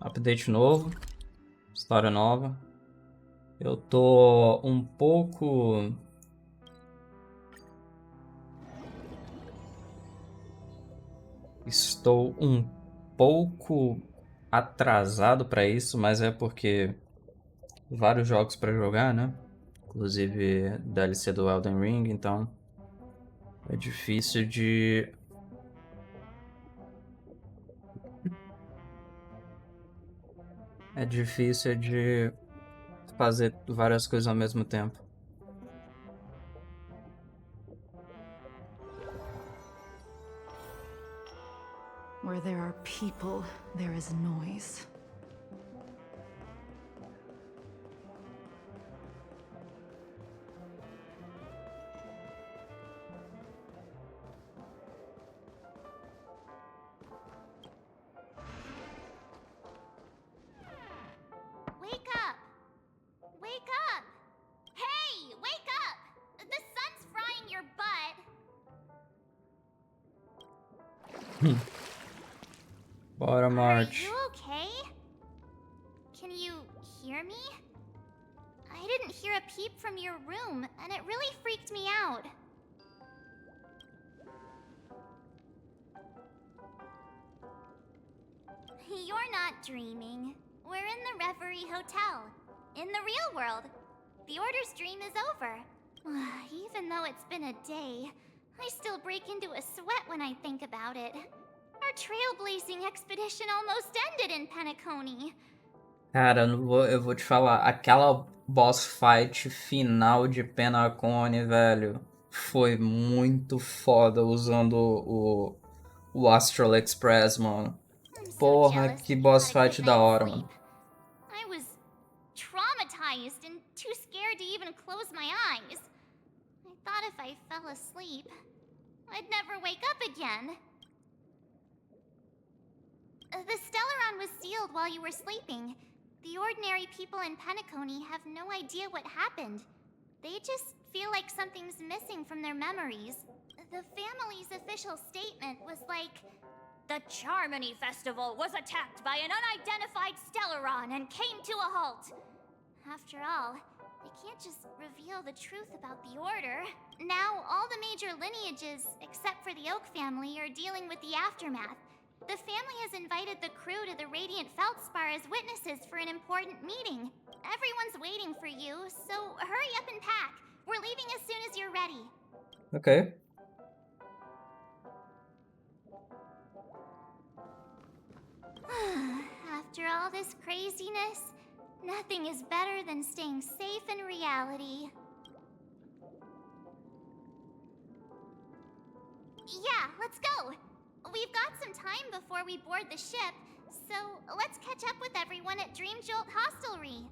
Update novo, história nova. Eu tô um pouco... Estou um pouco atrasado para isso, mas é porque vários jogos para jogar, né? Inclusive DLC do Elden Ring, então é difícil de fazer várias coisas ao mesmo tempo. Where there are people, there is noise. Wake up! Wake up! Hey, wake up! The sun's frying your butt. Bora, Are March. you okay? Can you hear me? I didn't hear a peep from your room, and it really freaked me out. You're not dreaming. We're in the Reverie Hotel. In the real world. The Order's dream is over. Even though it's been a day, I still break into a sweat when I think about it. Our trailblazing expedition almost ended in Penacony. Cara, eu vou te falar, aquela boss fight final de Penacony, velho, foi muito foda usando o Astral Express, mano. I'm so Porra, jealous que that you boss got a good fight da night's hora, sleep. mano. I was traumatized and too scared to even close my eyes. I thought if I fell asleep, I'd never wake up again. The Stellaron was sealed while you were sleeping. The ordinary people in Penacony have no idea what happened. They just feel like something's missing from their memories. The family's official statement was like, "The Charmony Festival was attacked by an unidentified Stellaron and came to a halt." After all, they can't just reveal the truth about the Order. Now, all the major lineages, except for the Oak family, are dealing with the aftermath. The family has invited the crew to the Radiant Feldspar as witnesses for an important meeting. Everyone's waiting for you, so hurry up and pack. We're leaving as soon as you're ready. Ok. After all this craziness, nothing is better than staying safe in reality. Yeah, let's go! We've got some time before we board the ship, so let's catch up with everyone at Dream Jolt Hostelry.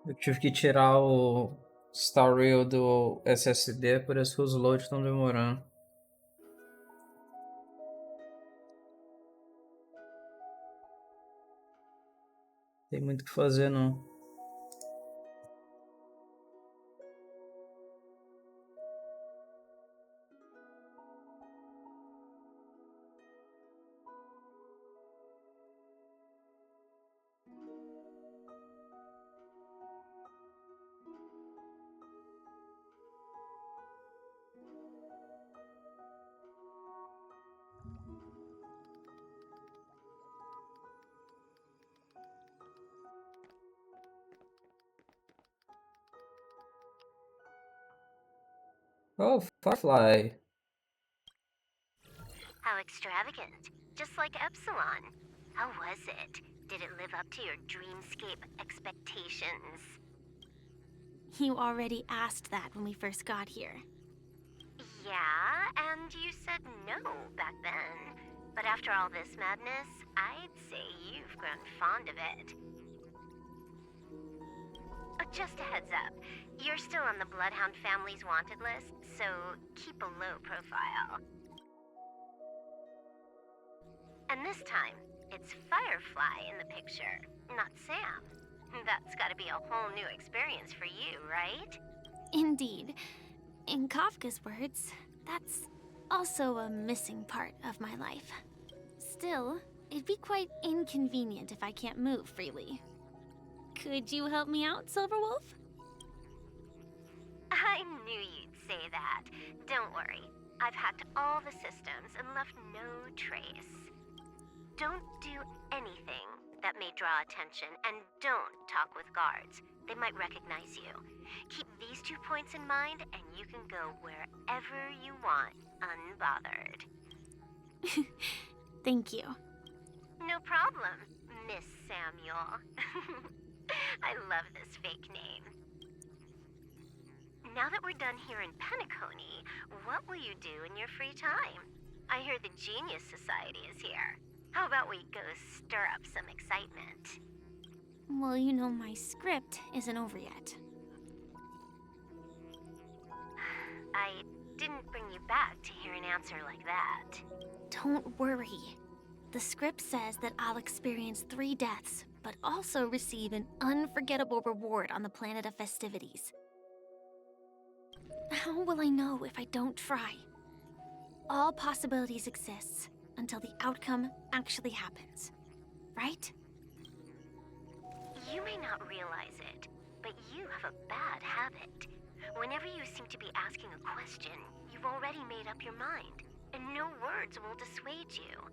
Eu tive que tirar o Star Rail do SSD, por isso que os loads estão demorando. Tem muito o que fazer, não. Oh, Firefly. How extravagant. Just like Epsilon. How was it? Did it live up to your dreamscape expectations? You already asked that when we first got here. Yeah, and you said no back then. But after all this madness, I'd say you've grown fond of it. Just a heads up, you're still on the Bloodhound family's wanted list, so keep a low profile. And this time, it's Firefly in the picture, not Sam. That's gotta be a whole new experience for you, right? Indeed. In Kafka's words, that's also a missing part of my life. Still, it'd be quite inconvenient if I can't move freely. Could you help me out, Silverwolf? I knew you'd say that. Don't worry. I've hacked all the systems and left no trace. Don't do anything that may draw attention, and don't talk with guards. They might recognize you. Keep these 2 points in mind, and you can go wherever you want, unbothered. Thank you. No problem, Miss Samuel. I love this fake name. Now that we're done here in Penacony, what will you do in your free time? I hear the Genius Society is here. How about we go stir up some excitement? Well, you know my script isn't over yet. I didn't bring you back to hear an answer like that. Don't worry. The script says that I'll experience 3 deaths, but also receive an unforgettable reward on the planet of festivities. How will I know if I don't try? All possibilities exist until the outcome actually happens, right? You may not realize it, but you have a bad habit. Whenever you seem to be asking a question, you've already made up your mind, and no words will dissuade you.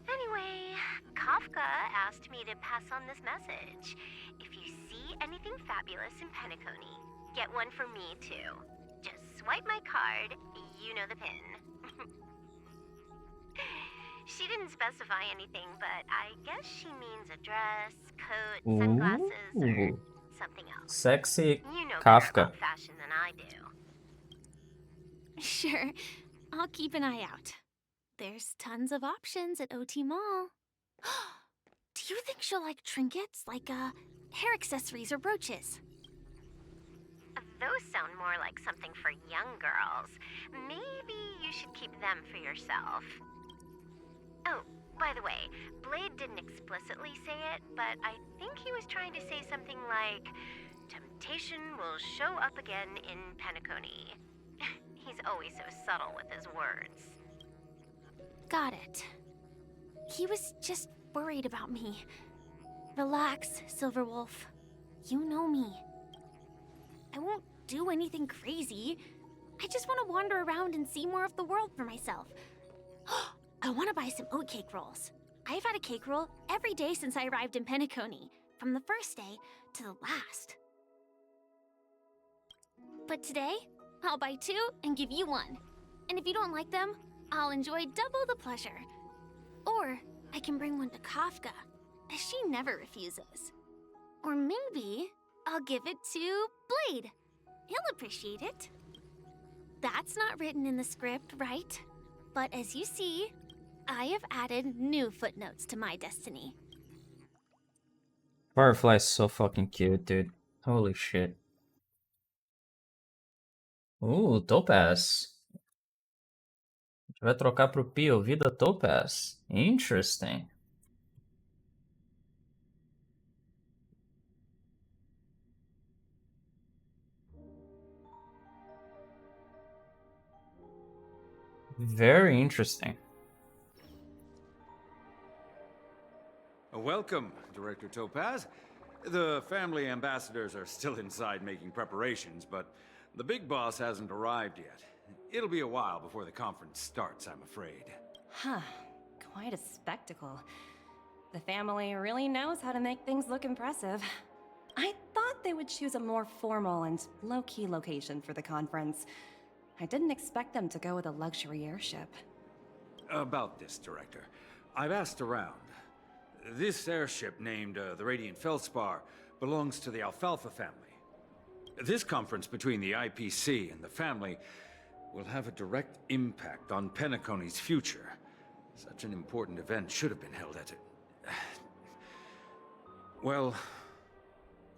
Anyway, Kafka asked me to pass on this message. If you see anything fabulous in Penacony, get one for me too. Just swipe my card, you know the pin. She didn't specify anything, but I guess she means a dress, coat, sunglasses, or something else. Sexy You know better Kafka. about fashion than I do. Sure, I'll keep an eye out. There's tons of options at OT Mall. Do you think she'll like trinkets, like hair accessories or brooches? Those sound more like something for young girls. Maybe you should keep them for yourself. Oh, by the way, Blade didn't explicitly say it, but I think he was trying to say something like, temptation will show up again in Penacony. He's always so subtle with his words. Got it. He was just worried about me. Relax, Silverwolf. You know me. I won't do anything crazy. I just want to wander around and see more of the world for myself. I want to buy some oatcake rolls. I've had a cake roll every day since I arrived in Penacony, from the first day to the last. But today, I'll buy 2 and give you 1. And if you don't like them, I'll enjoy double the pleasure. Or I can bring one to Kafka, as she never refuses. Or maybe I'll give it to Blade. He'll appreciate it. That's not written in the script, right? But as you see, I have added new footnotes to my destiny. Firefly is so fucking cute, dude. Holy shit. Topaz. A gente vai trocar pro Pio, vida Topaz. Interesting. Very interesting. Welcome, Director Topaz. The family ambassadors are still inside making preparations, but the big boss hasn't arrived yet. It'll be a while before the conference starts, I'm afraid. Huh. Quite a spectacle. The family really knows how to make things look impressive. I thought they would choose a more formal and low-key location for the conference. I didn't expect them to go with a luxury airship. About this, Director. I've asked around. This airship, named the Radiant Feldspar, belongs to the Alfalfa family. This conference between the IPC and the family will have a direct impact on Penacony's future. Such an important event should have been held at well,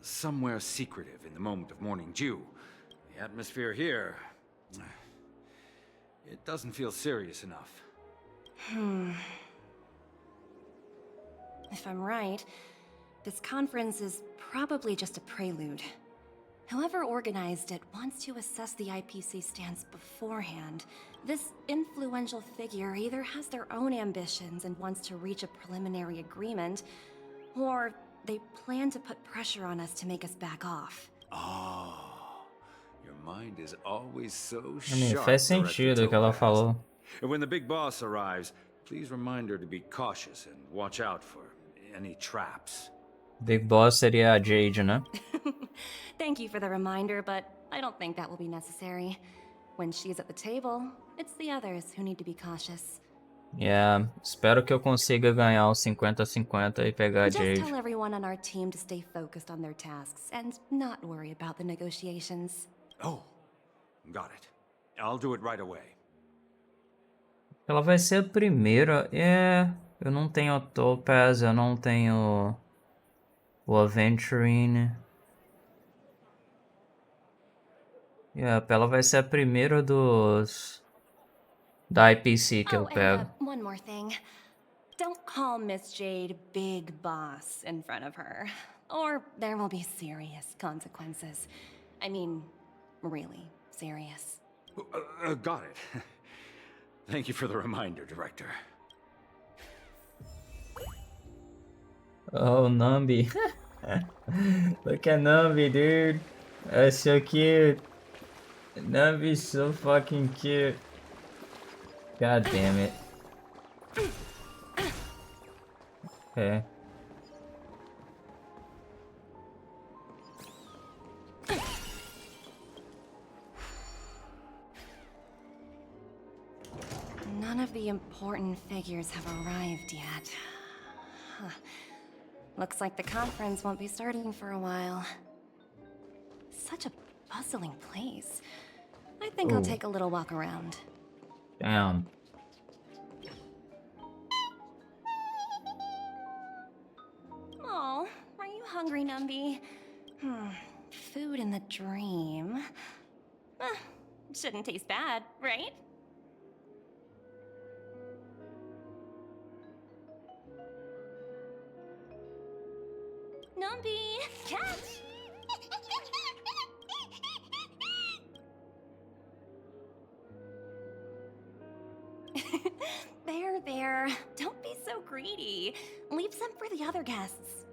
somewhere secretive in the moment of morning dew. The atmosphere here, it doesn't feel serious enough. If I'm right, this conference is probably just a prelude. Whoever organized it wants to assess the IPC stance beforehand. This influential figure either has their own ambitions and wants to reach a preliminary agreement, or they plan to put pressure on us to make us back off. Oh, your mind is always so I mean, sharp, faz Director sentido o que ela Topaz. falou. And when the big boss arrives, please remind her to be cautious and watch out for any traps. Big Boss seria a Jade, né? Thank you for the reminder, but I don't think that will be necessary. When she's at the table, it's the others who need to be cautious. Yeah, espero que eu consiga ganhar os 50-50 e pegar a Just Jade. tell everyone on our team to stay focused on their tasks and not worry about the negotiations. Oh, got it. I'll do it right away. Ela vai ser a primeira. Eu não tenho a Topaz, eu não tenho o Aventurine. Ela vai ser a primeira da IPC que eu pego. And one more thing. Don't call Miss Jade Big Boss in front of her, or there will be serious consequences. I mean, really serious. Got it. Thank you for the reminder, Director. Oh, Nambi. Look at Nambi, dude. That's so cute. Nambi's so fucking cute. God damn it. Okay. None of the important figures have arrived yet. Huh. Looks like the conference won't be starting for a while. Such a bustling place. I think I'll Ooh. take a little walk around. Damn. Oh, are you hungry, Numby? Food in the dream. Shouldn't taste bad, right? Numby, catch! There. Don't be so greedy. Leave some for the other guests.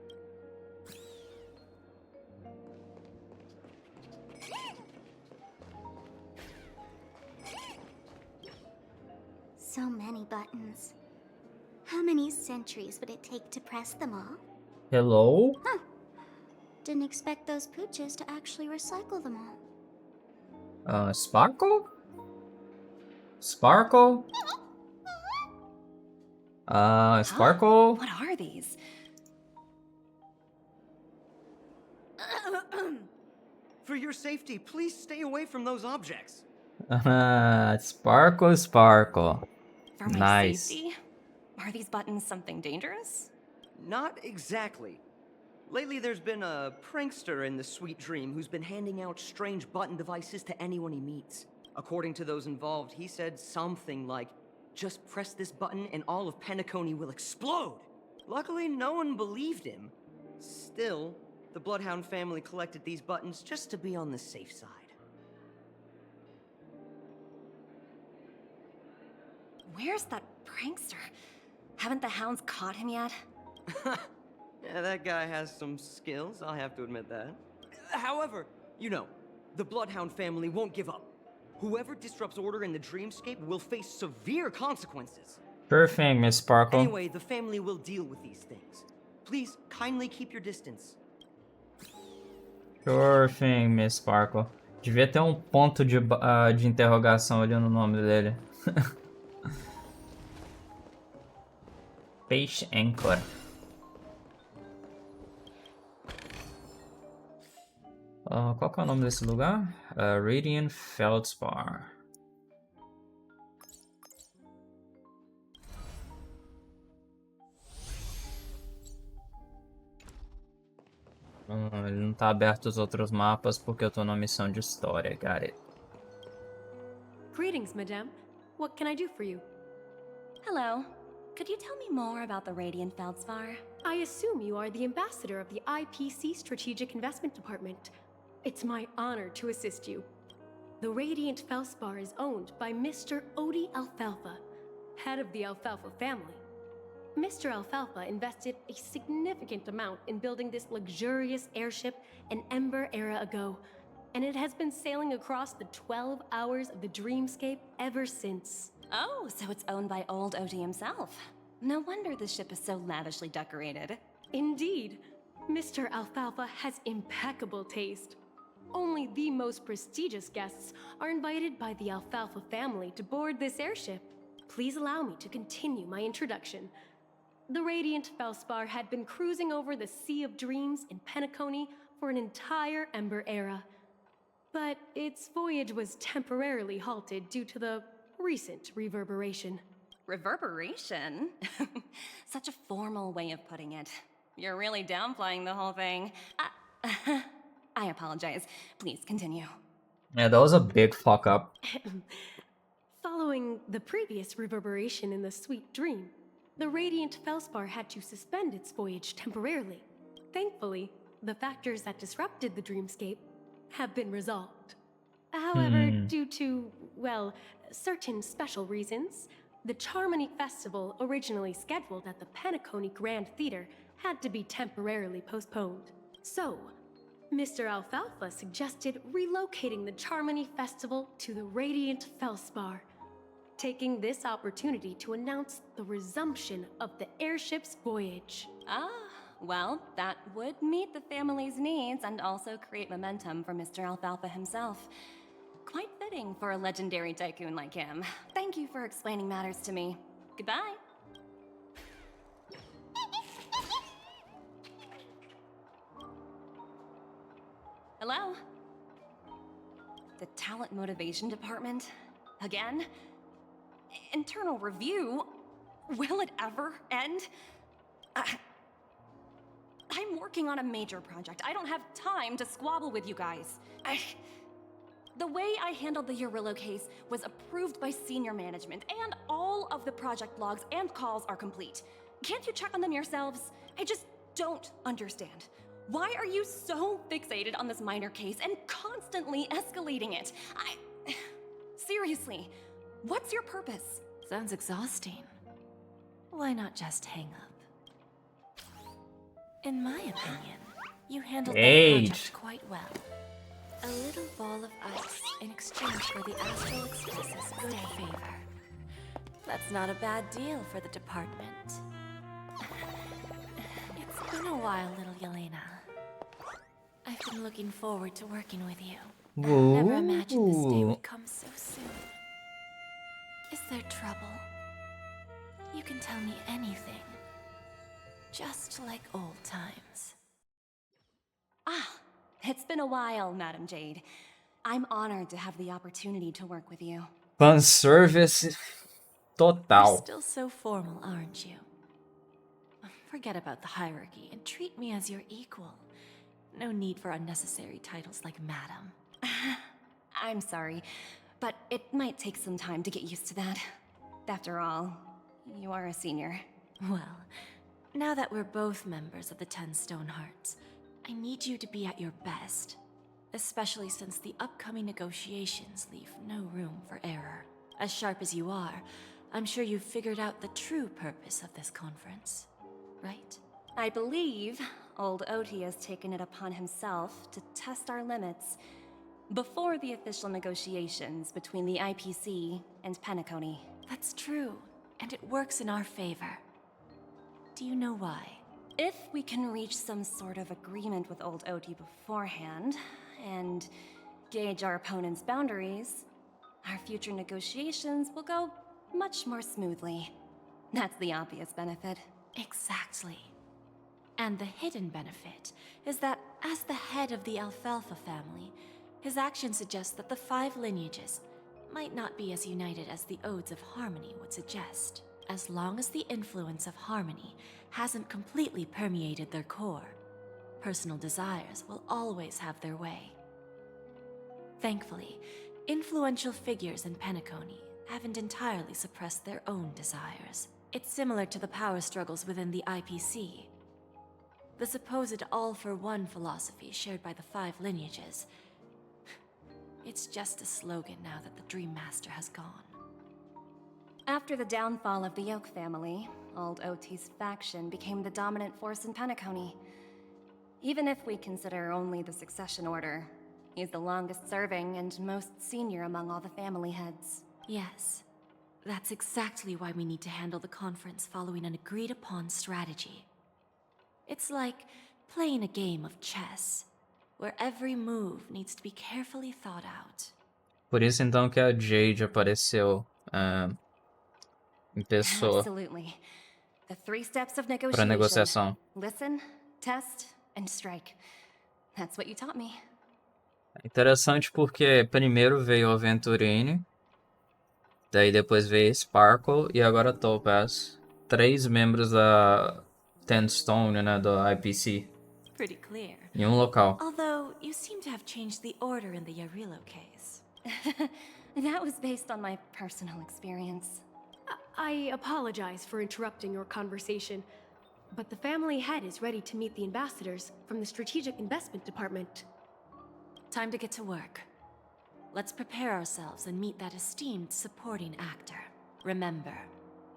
So many buttons. How many centuries would it take to press them all? Hello? Huh. Didn't expect those pooches to actually recycle them all. Sparkle? Sparkle? Sparkle? What are these? For your safety, please stay away from those objects. Sparkle, sparkle. For my Nice. safety? Are these buttons something dangerous? Not exactly. Lately, there's been a prankster in the Sweet Dream who's been handing out strange button devices to anyone he meets. According to those involved, he said something like, "Just press this button and all of Penacony will explode." Luckily, no one believed him. Still, the Bloodhound family collected these buttons just to be on the safe side. Where's that prankster? Haven't the hounds caught him yet? Yeah, that guy has some skills, I'll have to admit that. However, you know, the Bloodhound family won't give up. Whoever disrupts order in the dreamscape will face severe consequences. Sure thing, Miss Sparkle. Anyway, the family will deal with these things. Please, kindly keep your distance. Sure thing, Miss Sparkle. Devia ter um ponto de interrogação ali no nome dele. Peixe Anchor. Qual que é o nome desse lugar? Radiant Feldspar. Ele não tá aberto os outros mapas porque eu tô numa missão de história, got it. Greetings, madame. What can I do for you? Hello. Could you tell me more about the Radiant Feldspar? I assume you are the ambassador of the IPC Strategic Investment Department. It's my honor to assist you. The Radiant Feldspar is owned by Mr. Odie Alfalfa, head of the Alfalfa family. Mr. Alfalfa invested a significant amount in building this luxurious airship an Ember era ago, and it has been sailing across the 12 hours of the dreamscape ever since. Oh, so it's owned by old Odie himself. No wonder the ship is so lavishly decorated. Indeed, Mr. Alfalfa has impeccable taste. Only the most prestigious guests are invited by the Alfalfa family to board this airship. Please allow me to continue my introduction. The Radiant Feldspar had been cruising over the Sea of Dreams in Penacony for an entire Ember era. But its voyage was temporarily halted due to the recent reverberation. Reverberation? Such a formal way of putting it. You're really downplaying the whole thing. I apologize. Please continue. Yeah, that was a big fuck up. Following the previous reverberation in the Sweet Dream, the Radiant Feldspar had to suspend its voyage temporarily. Thankfully, the factors that disrupted the dreamscape have been resolved. However, due to, well, certain special reasons, the Charmony Festival, originally scheduled at the Penacony Grand Theater, had to be temporarily postponed. So, Mr. Alfalfa suggested relocating the Charmony Festival to the Radiant Feldspar, taking this opportunity to announce the resumption of the airship's voyage. Ah, well, that would meet the family's needs and also create momentum for Mr. Alfalfa himself. Quite fitting for a legendary tycoon like him. Thank you for explaining matters to me. Goodbye. Hello? The Talent Motivation Department? Again? Internal review? Will it ever end? I'm working on a major project. I don't have time to squabble with you guys. The way I handled the Urillo case was approved by senior management, and all of the project logs and calls are complete. Can't you check on them yourselves? I just don't understand. Why are you so fixated on this minor case and constantly escalating it? Seriously, what's your purpose? Sounds exhausting. Why not just hang up? In my opinion, you handled that project quite well. A little ball of ice in exchange for the Astral Express's good favor. That's not a bad deal for the department. It's been a while, little Yelena. I've been looking forward to working with you. Never imagined this day would come so soon. Is there trouble? You can tell me anything. Just like old times. It's been a while, Madam Jade. I'm honored to have the opportunity to work with you. Fanservice You're total. still so formal, aren't you? Forget about the hierarchy and treat me as your equal. No need for unnecessary titles like Madam. I'm sorry, but it might take some time to get used to that. After all, you are a senior. Well, now that we're both members of the 10 Stone Hearts, I need you to be at your best. Especially since the upcoming negotiations leave no room for error. As sharp as you are, I'm sure you've figured out the true purpose of this conference, right? I believe old Oti has taken it upon himself to test our limits before the official negotiations between the IPC and Penacony. That's true, and it works in our favor. Do you know why? If we can reach some sort of agreement with old Oti beforehand, and gauge our opponent's boundaries, our future negotiations will go much more smoothly. That's the obvious benefit. Exactly. And the hidden benefit is that as the head of the Alfalfa family, his actions suggest that the 5 lineages might not be as united as the Odes of Harmony would suggest, as long as the influence of Harmony hasn't completely permeated their core. personal desires will always have their way. Thankfully, influential figures in Penacony haven't entirely suppressed their own desires. It's similar to the power struggles within the IPC. The supposed all-for-one philosophy shared by the 5 lineages. It's just a slogan now that the Dream Master has gone. After the downfall of the Yoke family, Old OT's faction became the dominant force in Penacony. Even if we consider only the succession order, he's the longest serving and most senior among all the family heads. Yes, that's exactly why we need to handle the conference following an agreed-upon strategy. It's like playing a game of chess, where every move needs to be carefully thought out. Por isso então que a Jade apareceu em pessoa Absolutely. The 3 steps of para negotiation. negociação. Listen, test, and strike. That's what you taught me. Interessante porque primeiro veio o Aventurine, daí depois veio Sparkle e agora Topaz. 3 membros da Stone, né, do IPC, Pretty clear. em um local. Although, you seem to have changed the order in the Yarilo case. That was based on my personal experience. I apologize for interrupting your conversation, but the family head is ready to meet the ambassadors from the Strategic Investment Department. Time to get to work. Let's prepare ourselves and meet that esteemed supporting actor. Remember,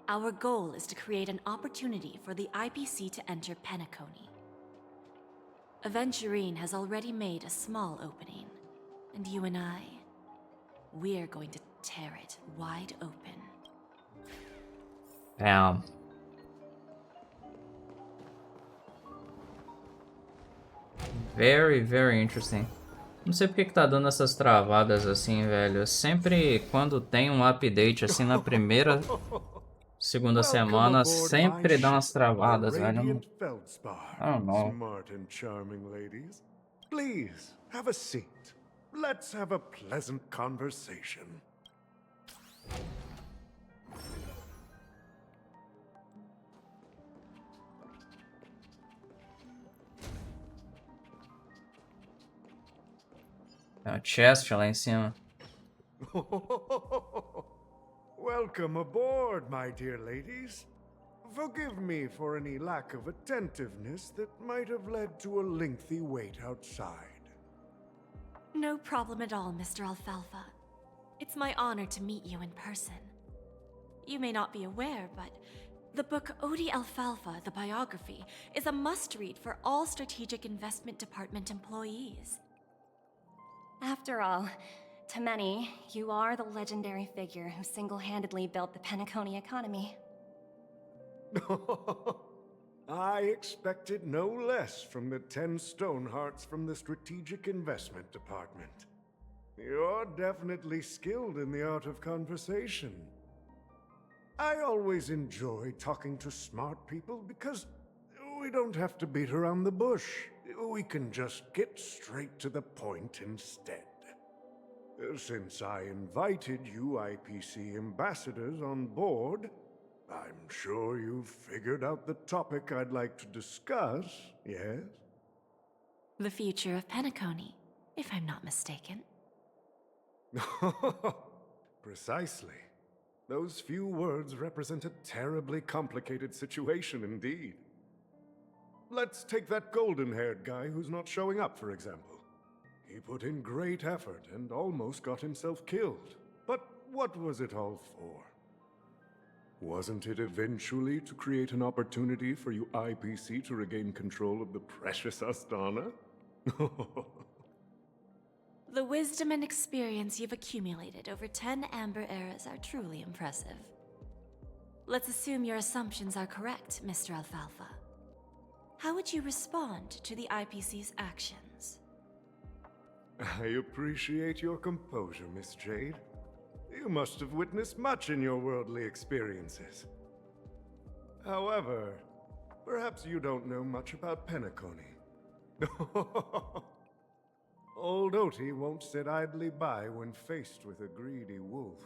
our goal is to create an opportunity for the IPC to enter Penacony. Aventurine has already made a small opening, and you and I, we're going to tear it wide open. Damn. Very, very interesting. Não sei porque que tá dando essas travadas assim, velho. Sempre quando tem um update assim na primeira, segunda semana, sempre dá umas travadas, velho. Oh, no. Smart and charming ladies. Please, have a seat. Let's have a pleasant conversation. Tem uma chest lá em cima. Welcome aboard, my dear ladies. Forgive me for any lack of attentiveness that might have led to a lengthy wait outside. No problem at all, Mr. Alfalfa. It's my honor to meet you in person. You may not be aware, but the book Odie Alfalfa, the biography, is a must-read for all Strategic Investment Department employees. After all, to many, you are the legendary figure who single-handedly built the Penacony economy. I expected no less from the 10 Stonehearts from the Strategic Investment Department. You're definitely skilled in the art of conversation. I always enjoy talking to smart people because we don't have to beat around the bush. We can just get straight to the point instead. Since I invited you IPC ambassadors on board, I'm sure you've figured out the topic I'd like to discuss, yes? The future of Penacony, if I'm not mistaken. Precisely. Those few words represent a terribly complicated situation indeed. Let's take that golden-haired guy who's not showing up, for example. He put in great effort and almost got himself killed. But what was it all for? Wasn't it eventually to create an opportunity for you IPC to regain control of the precious Astana? The wisdom and experience you've accumulated over 10 Amber Eras are truly impressive. Let's assume your assumptions are correct, Mr. Alfalfa. How would you respond to the IPC's actions? I appreciate your composure, Miss Jade. You must have witnessed much in your worldly experiences. However, perhaps you don't know much about Penacony. Old Oti won't sit idly by when faced with a greedy wolf.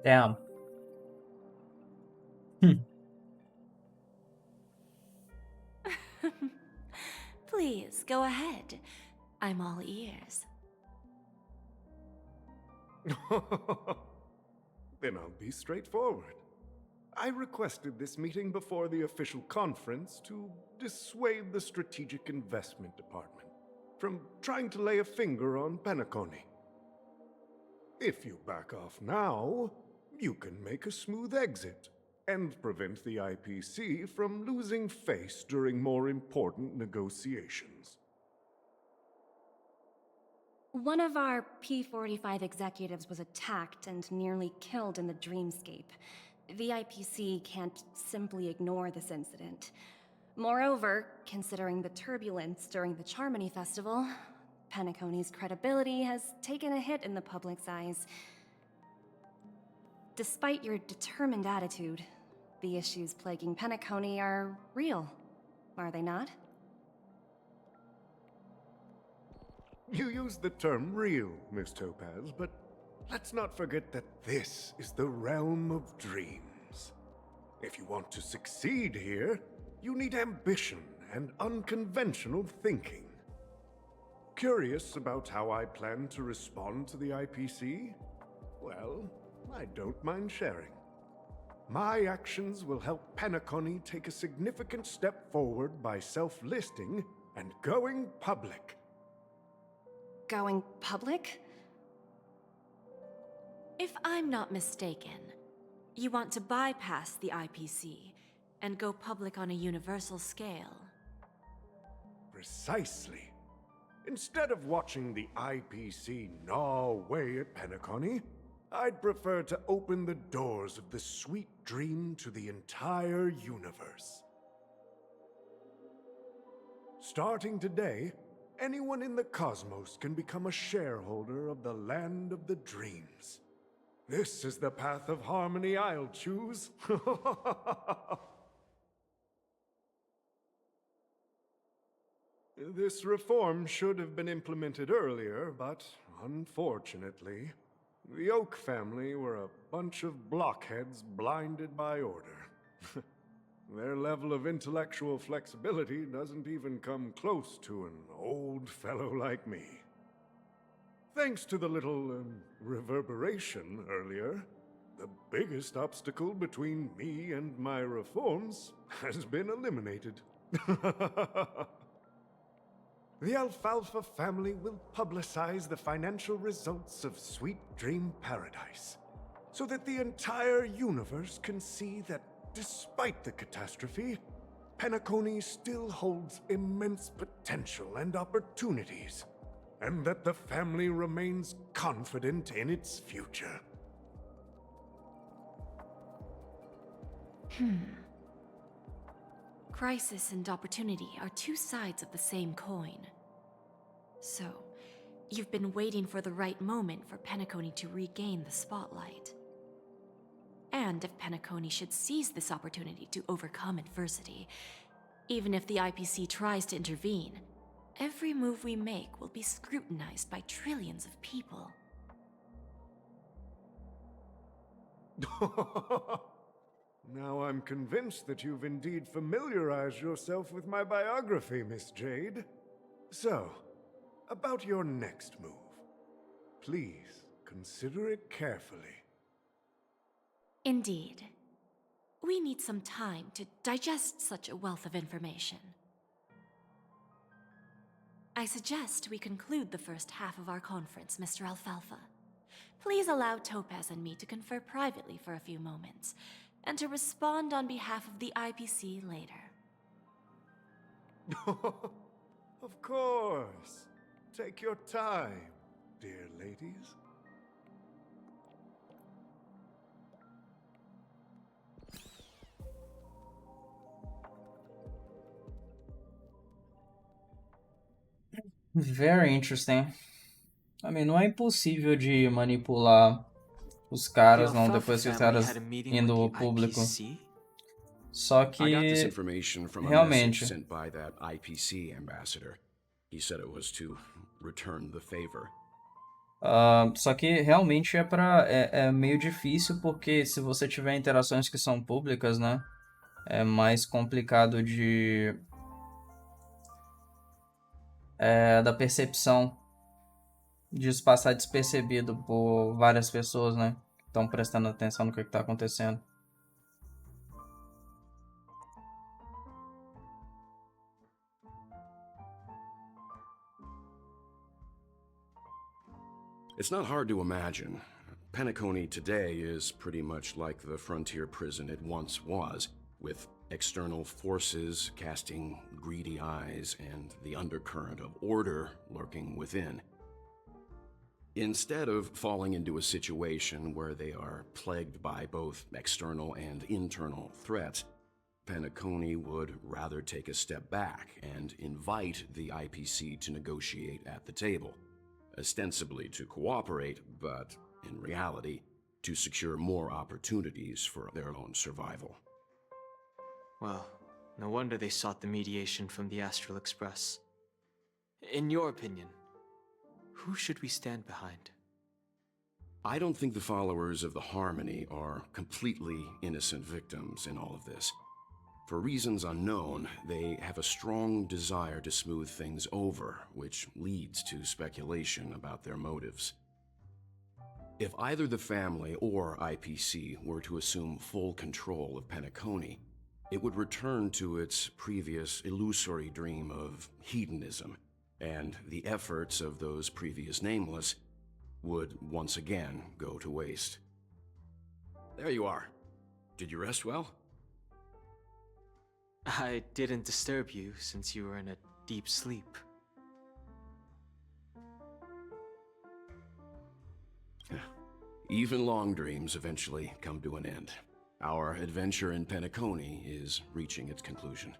Damn. Please, go ahead. I'm all ears. Then I'll be straightforward. I requested this meeting before the official conference to dissuade the Strategic Investment Department from trying to lay a finger on Penacony. If you back off now, you can make a smooth exit and prevent the IPC from losing face during more important negotiations. One of our P-45 executives was attacked and nearly killed in the dreamscape. The IPC can't simply ignore this incident. Moreover, considering the turbulence during the Charmony Festival, Penacony's credibility has taken a hit in the public's eyes. Despite your determined attitude, the issues plaguing Penacony are real, are they not? You used the term real, Miss Topaz, but let's not forget that this is the realm of dreams. If you want to succeed here, you need ambition and unconventional thinking. Curious about how I plan to respond to the IPC? Well, I don't mind sharing. My actions will help Penacony take a significant step forward by self-listing and going public. Going public? If I'm not mistaken, you want to bypass the IPC and go public on a universal scale. Precisely. Instead of watching the IPC gnaw away at Penacony, I'd prefer to open the doors of the sweet dream to the entire universe. Starting today, anyone in the cosmos can become a shareholder of the land of the dreams. This is the path of harmony I'll choose. This reform should have been implemented earlier, but unfortunately, the Oak family were a bunch of blockheads blinded by order. Their level of intellectual flexibility doesn't even come close to an old fellow like me. Thanks to the little reverberation earlier, the biggest obstacle between me and my reforms has been eliminated. The Alfalfa family will publicize the financial results of Sweet Dream Paradise, so that the entire universe can see that despite the catastrophe, Penacony still holds immense potential and opportunities, and that the family remains confident in its future. Crisis and opportunity are two sides of the same coin. So, you've been waiting for the right moment for Penacony to regain the spotlight. And if Penacony should seize this opportunity to overcome adversity, even if the IPC tries to intervene, every move we make will be scrutinized by trillions of people. Now I'm convinced that you've indeed familiarized yourself with my biography, Miss Jade. So, about your next move. Please, consider it carefully. Indeed. We need some time to digest such a wealth of information. I suggest we conclude the first half of our conference, Mr. Alfalfa. Please allow Topaz and me to confer privately for a few moments, and to respond on behalf of the IPC later. Of course. Take your time, dear ladies. Very interesting. I mean, não é impossível de manipular os caras, não, depois que os caras indo ao público. Só que I got this information from a realmente message sent by that IPC ambassador. He said it was to return the favor. Só que realmente é meio difícil, porque se você tiver interações que são públicas, né, é mais complicado de da percepção disso passar despercebido por várias pessoas, né? Que estão prestando atenção no que está acontecendo. It's not hard to imagine. Penacony today is pretty much like the frontier prison it once was, with external forces casting greedy eyes and the undercurrent of order lurking within. Instead of falling into a situation where they are plagued by both external and internal threats, Penacony would rather take a step back and invite the IPC to negotiate at the table, ostensibly to cooperate, but in reality, to secure more opportunities for their own survival. Well, no wonder they sought the mediation from the Astral Express. In your opinion, who should we stand behind? I don't think the followers of the Harmony are completely innocent victims in all of this. For reasons unknown, they have a strong desire to smooth things over, which leads to speculation about their motives. If either the family or IPC were to assume full control of Penacony, it would return to its previous illusory dream of hedonism, and the efforts of those previous nameless would once again go to waste. There you are. Did you rest well? I didn't disturb you since you were in a deep sleep. Even long dreams eventually come to an end. Our adventure in Penacony is reaching its conclusion.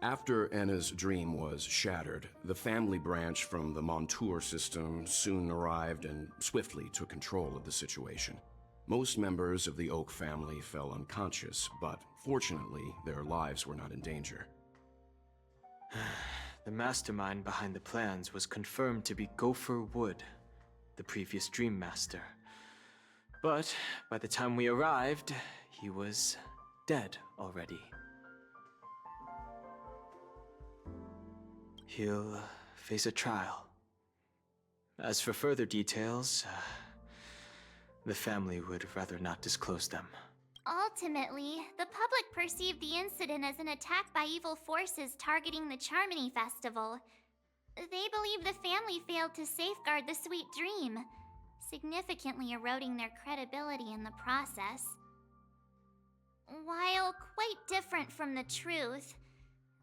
After Anna's dream was shattered, the family branch from the Montour system soon arrived and swiftly took control of the situation. Most members of the Oak family fell unconscious, but fortunately, their lives were not in danger. The mastermind behind the plans was confirmed to be Gopher Wood, the previous Dream Master. But by the time we arrived, he was dead already. He'll face a trial. As for further details, the family would rather not disclose them. Ultimately, the public perceived the incident as an attack by evil forces targeting the Charmony Festival. They believe the family failed to safeguard the Sweet Dream, significantly eroding their credibility in the process. While quite different from the truth,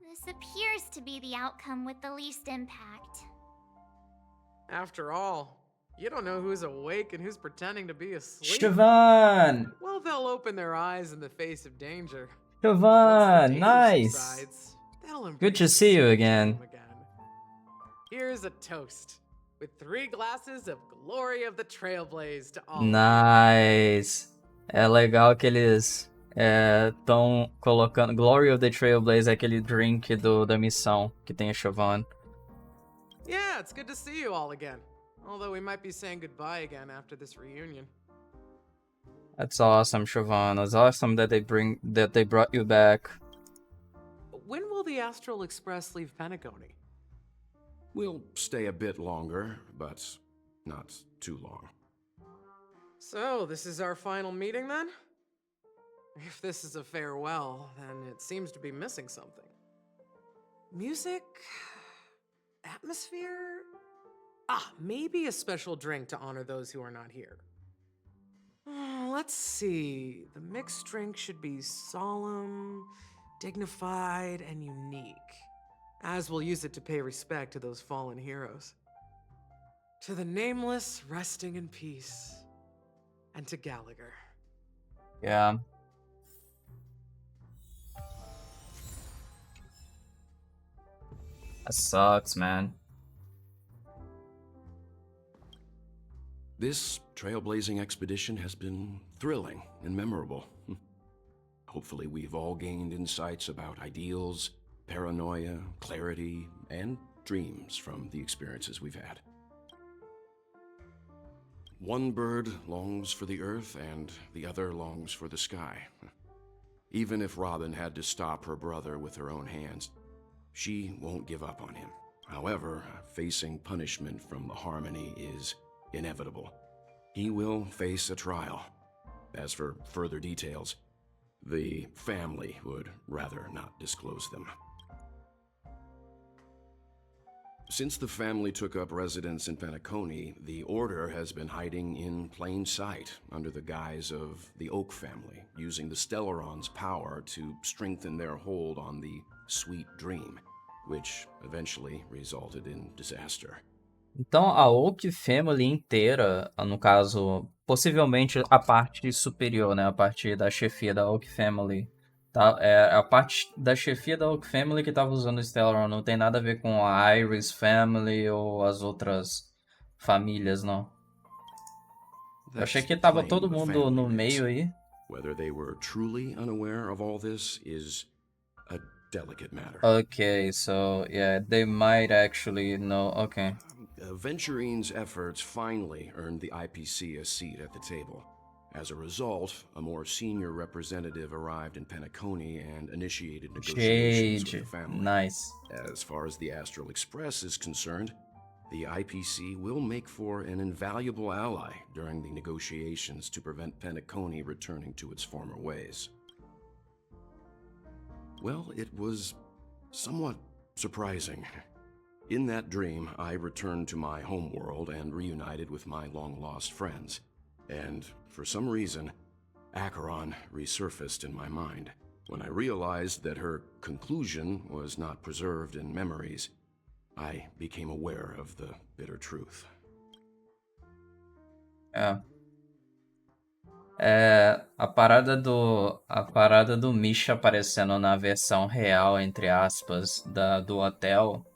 this appears to be the outcome with the least impact. After all, you don't know who's awake and who's pretending to be asleep. Siobhan! Well, they'll open their eyes in the face of danger. Siobhan, nice! Subsides, they'll Good to embrace see you the again. dream Here's a toast, with 3 glasses of Glory of the Trailblaze to all. Nice! É legal que eles estão colocando... Glory of the Trailblaze é aquele drink da missão que tem a Siobhan. Yeah, it's good to see you all again. Although we might be saying goodbye again after this reunion. That's awesome, Siobhan. It's awesome that they brought you back. When will the Astral Express leave Penacony? We'll stay a bit longer, but not too long. So, this is our final meeting then? If this is a farewell, then it seems to be missing something. Music? Atmosphere? Maybe a special drink to honor those who are not here. Let's see. The mixed drink should be solemn, dignified, and unique, as we'll use it to pay respect to those fallen heroes. To the nameless resting in peace, and to Gallagher. Yeah. That sucks, man. This trailblazing expedition has been thrilling and memorable. Hopefully we've all gained insights about ideals, paranoia, clarity, and dreams from the experiences we've had. One bird longs for the earth and the other longs for the sky. Even if Robin had to stop her brother with her own hands, She won't give up on him. However, facing punishment from the Harmony is inevitable. He will face a trial. As for further details, the family would rather not disclose them. Since the family took up residence in Penacony, the Order has been hiding in plain sight under the guise of the Oak family, using the Stellaron's power to strengthen their hold on the Sweet Dream, which eventually resulted in disaster. Então a Oak Family inteira, no caso, possivelmente a parte superior, né? A parte da chefia da Oak Family. Tá? É a parte da chefia da Oak Family que tava usando o Stellaron. Não tem nada a ver com a Iris Family ou as outras famílias, não. Eu achei que tava todo mundo no meio aí. Whether they were truly unaware of all this is a delicate matter. Okay, so yeah, they might actually know. Okay. Venturine's efforts finally earned the IPC a seat at the table. As a result, a more senior representative arrived in Penacony and initiated negotiations with the family. Nice. As far as the Astral Express is concerned, the IPC will make for an invaluable ally during the negotiations to prevent Penacony returning to its former ways. Well, it was somewhat surprising. In that dream, I returned to my homeworld and reunited with my long-lost friends. And, for some reason, Acheron resurfaced in my mind. When I realized that her conclusion was not preserved in memories, I became aware of the bitter truth. A parada do Misha aparecendo na versão real, entre aspas, do hotel,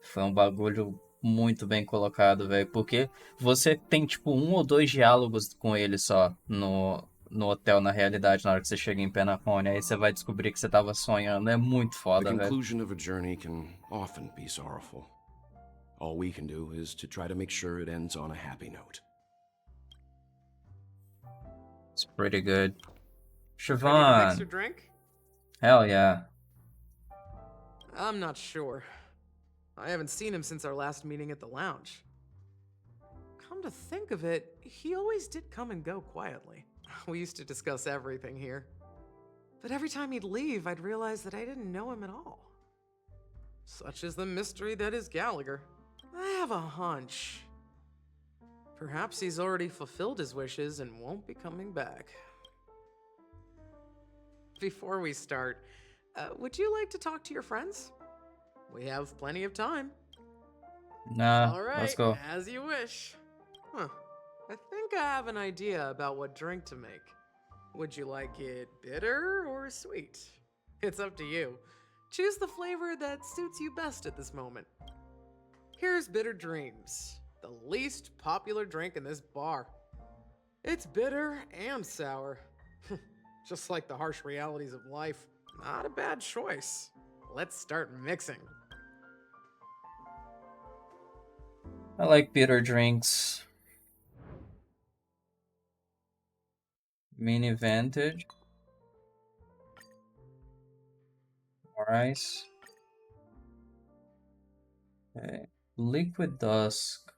foi um bagulho muito bem colocado, velho. Porque você tem, tipo, 1 ou 2 diálogos com ele só no hotel, na realidade, na hora que você chega em Penacony. Aí você vai descobrir que você tava sonhando. É muito foda, velho. The conclusion of a journey can often be sorrowful. All we can do is to try to make sure it ends on a happy note. It's pretty good. Ready to mix Siobhan. your drink? Hell yeah. I'm not sure. I haven't seen him since our last meeting at the lounge. Come to think of it, he always did come and go quietly. We used to discuss everything here. But every time he'd leave, I'd realize that I didn't know him at all. Such is the mystery that is Gallagher. I have a hunch. Perhaps he's already fulfilled his wishes and won't be coming back. Before we start, would you like to talk to your friends? We have plenty of time. Nah, All right, let's go. as you wish. Huh. I think I have an idea about what drink to make. Would you like it bitter or sweet? It's up to you. Choose the flavor that suits you best at this moment. Here's Bitter Dreams, the least popular drink in this bar. It's bitter and sour. Just like the harsh realities of life. Not a bad choice. Let's start mixing. I like bitter drinks. Mini Vantage. Rice. Okay. Liquid Dusk.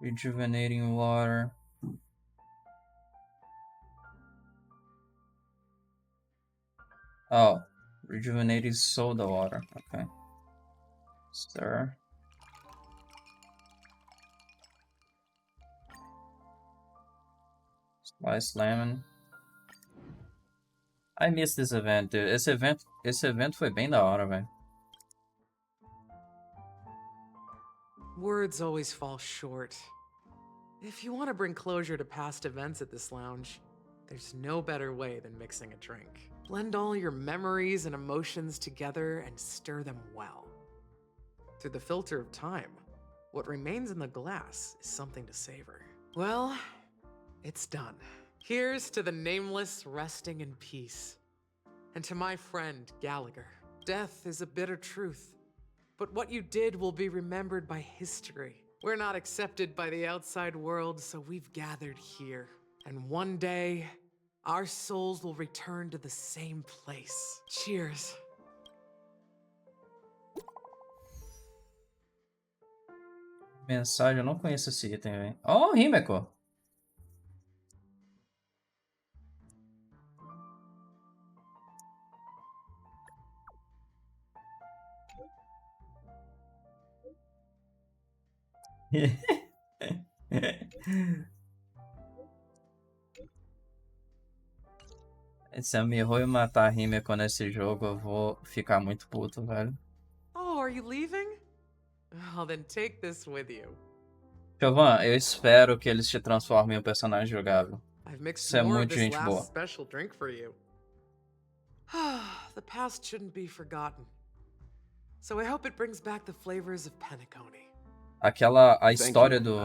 Rejuvenating water. Oh, rejuvenating soda water. Okay. Stir. Sliced lemon. I missed this event, dude. Esse evento foi bem da hora, velho. Words always fall short. If you want to bring closure to past events at this lounge, there's no better way than mixing a drink. Blend all your memories and emotions together and stir them well. Through the filter of time, what remains in the glass is something to savor. Well, it's done. Here's to the nameless resting in peace. And to my friend, Gallagher. Death is a bitter truth. But what you did will be remembered by history. We're not accepted by the outside world, so we've gathered here. And one day, our souls will return to the same place. Cheers. Mensagem, eu não conheço esse item, velho. Oh, Himeko! Se a Miho matar a Himeko nesse jogo, eu vou ficar muito puto, velho. Oh, are you leaving? Oh, then take this with you. Jovan, eu espero que eles te transformem em um personagem jogável. I've mixed Isso é more of muito this gente boa. last special drink for you. The past shouldn't be forgotten. So I hope it brings back the flavors of Penacony. A história do...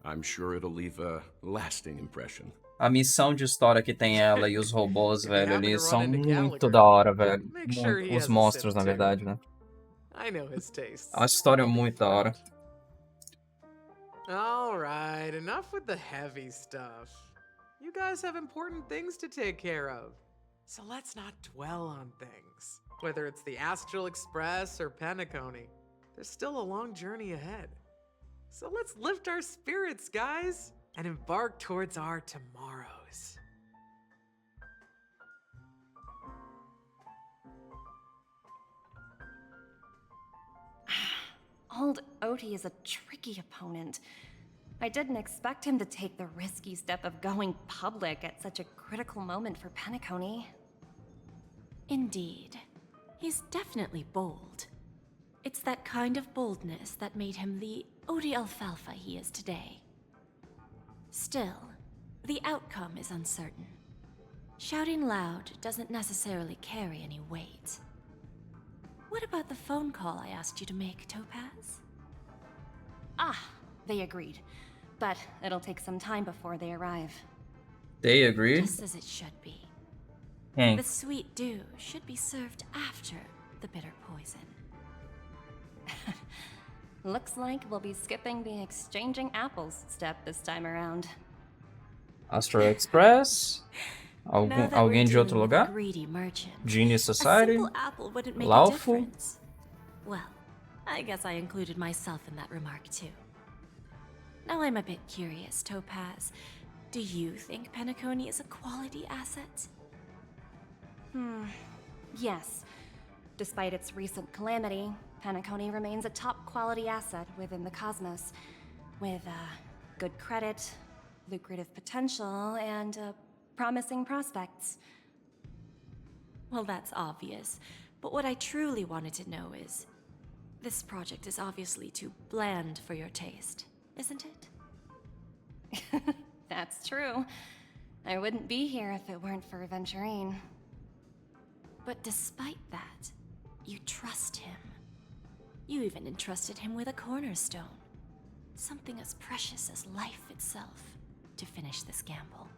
I'm sure it'll leave a lasting impression. A missão de história que tem ela e os robôs, velho, eles são muito da hora, velho. Os monstros, na verdade, né? I know his tastes. A história é muito da hora. Alright, enough with the heavy stuff. You guys have important things to take care of. So let's not dwell on things. Whether it's the Astral Express or Penacony, there's still a long journey ahead. So let's lift our spirits, guys, and embark towards our tomorrows. Old Odie is a tricky opponent. I didn't expect him to take the risky step of going public at such a critical moment for Penacony. Indeed. He's definitely bold. It's that kind of boldness that made him the Odie Alfalfa he is today. Still, the outcome is uncertain. Shouting loud doesn't necessarily carry any weight. What about the phone call I asked you to make, Topaz? Ah, they agreed. But it'll take some time before they arrive. They agreed? Just as it should be. Hey. The sweet dew should be served after the bitter poison. Looks like we'll be skipping the exchanging apples step this time around. Astral Express? Alguém de outro lugar? Genius Society? Laufu? Well, I guess I included myself in that remark too. Now I'm a bit curious, Topaz. Do you think Penacony is a quality asset? Yes. Despite its recent calamity, Penacony remains a top quality asset within the cosmos, with good credit, lucrative potential, and promising prospects. Well, that's obvious, but what I truly wanted to know is, this project is obviously too bland for your taste, isn't it? That's true. I wouldn't be here if it weren't for Venturine. But despite that, you trust him. You even entrusted him with a cornerstone. Something as precious as life itself, to finish this gamble.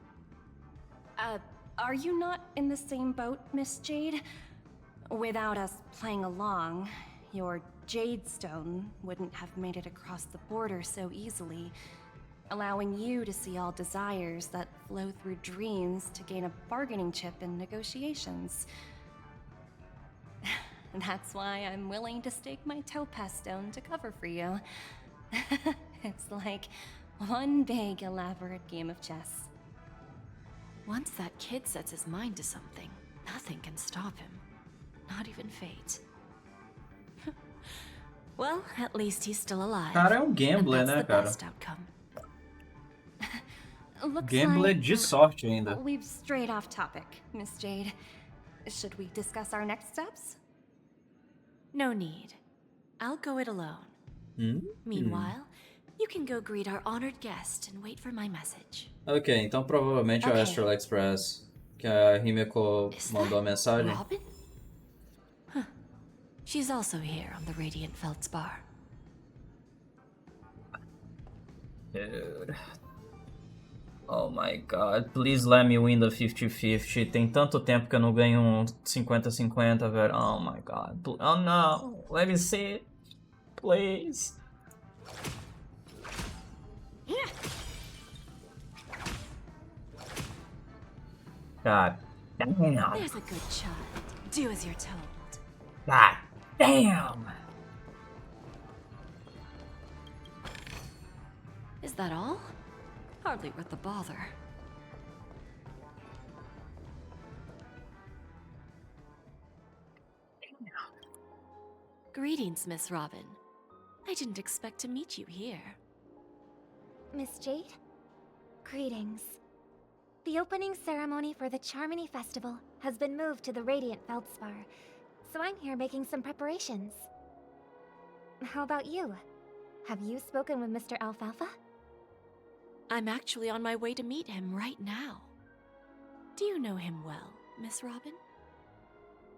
Are you not in the same boat, Miss Jade? Without us playing along, your Jade Stone wouldn't have made it across the border so easily, allowing you to see all desires that flow through dreams to gain a bargaining chip in negotiations. That's why I'm willing to stake my Topaz Stone to cover for you. It's like one big, elaborate game of chess. Once that kid sets his mind to something, nothing can stop him. Not even fate. Well, at least he's still alive. Cara, é gambler, né, cara? Gambler de sorte ainda. We've strayed off topic, Miss Jade. Should we discuss our next steps? No need. I'll go it alone. Meanwhile, you can go greet our honored guest and wait for my message. Ok, então provavelmente é o Astral Express que a Himeko mandou a mensagem. Robin? Huh. She's also here on the Radiant Feldspar. Dude. Oh my god, please let me win the 50-50. Tem tanto tempo que eu não ganho um 50-50, velho. Oh my god. Oh no, let me see it. Please. God damn. There's a good child. Do as you're told. God damn. Is that all? Hardly worth the bother. Greetings, Miss Robin. I didn't expect to meet you here. Miss Jade? Greetings. The opening ceremony for the Charmony Festival has been moved to the Radiant Feldspar, so I'm here making some preparations. How about you? Have you spoken with Mr. Alfalfa? I'm actually on my way to meet him right now. Do you know him well, Miss Robin?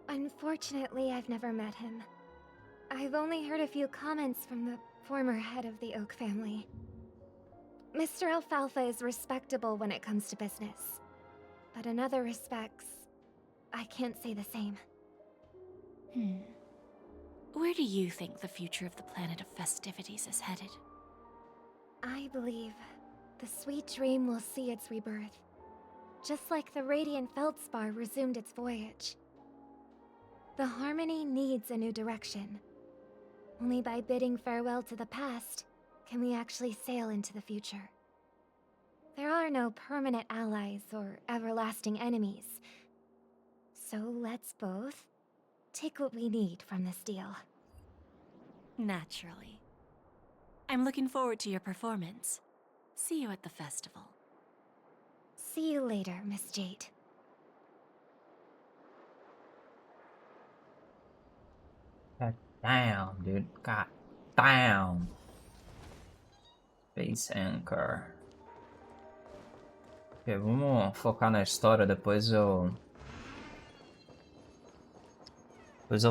Unfortunately, I've never met him. I've only heard a few comments from the former head of the Oak family. Mr. Alfalfa is respectable when it comes to business, but in other respects, I can't say the same. Where do you think the future of the planet of festivities is headed? I believe the sweet dream will see its rebirth, just like the Radiant Feldspar resumed its voyage. The Harmony needs a new direction. Only by bidding farewell to the past can we actually sail into the future. There are no permanent allies or everlasting enemies. So let's both take what we need from this deal. Naturally. I'm looking forward to your performance. See you at the festival. See you later, Miss Jade. God damn, dude. God damn. Base Anchor. Ok, vamos focar na história, depois eu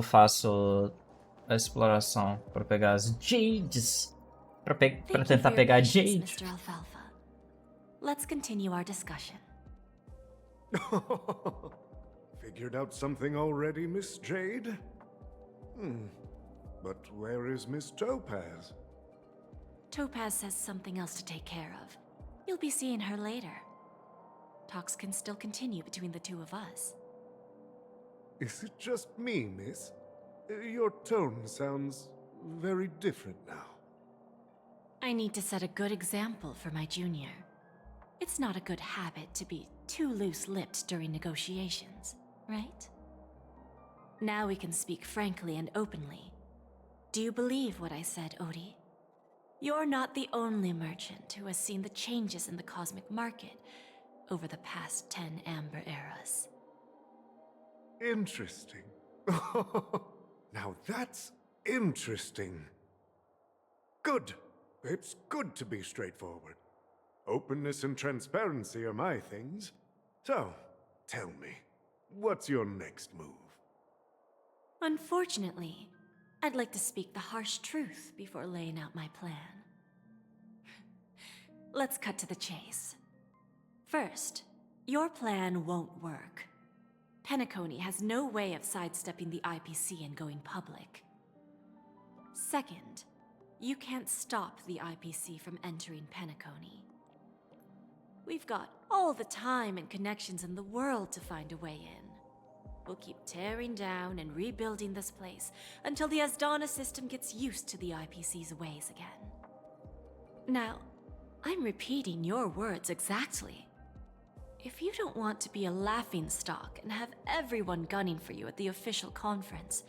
faço a exploração para pegar as Jades. Para tentar pegar a Jade. Mr. Alfalfa. Let's continue our discussion. Figured out something already, Miss Jade? But where is Miss Topaz? Topaz says something else to take care of. You'll be seeing her later. Talks can still continue between the two of us. Is it just me, miss? Your tone sounds very different now. I need to set a good example for my junior. It's not a good habit to be too loose-lipped during negotiations, right? Now we can speak frankly and openly. Do you believe what I said, Odie? You're not the only merchant who has seen the changes in the cosmic market over the past 10 Amber Eras. Interesting. Now that's interesting. Good. It's good to be straightforward. Openness and transparency are my things. So, tell me, what's your next move? Unfortunately, I'd like to speak the harsh truth before laying out my plan. Let's cut to the chase. First, your plan won't work. Penacony has no way of sidestepping the IPC and going public. Second, you can't stop the IPC from entering Penacony. We've got all the time and connections in the world to find a way in. We'll keep tearing down and rebuilding this place until the Asdana system gets used to the IPC's ways again. Now, I'm repeating your words exactly. If you don't want to be a laughingstock and have everyone gunning for you at the official conference,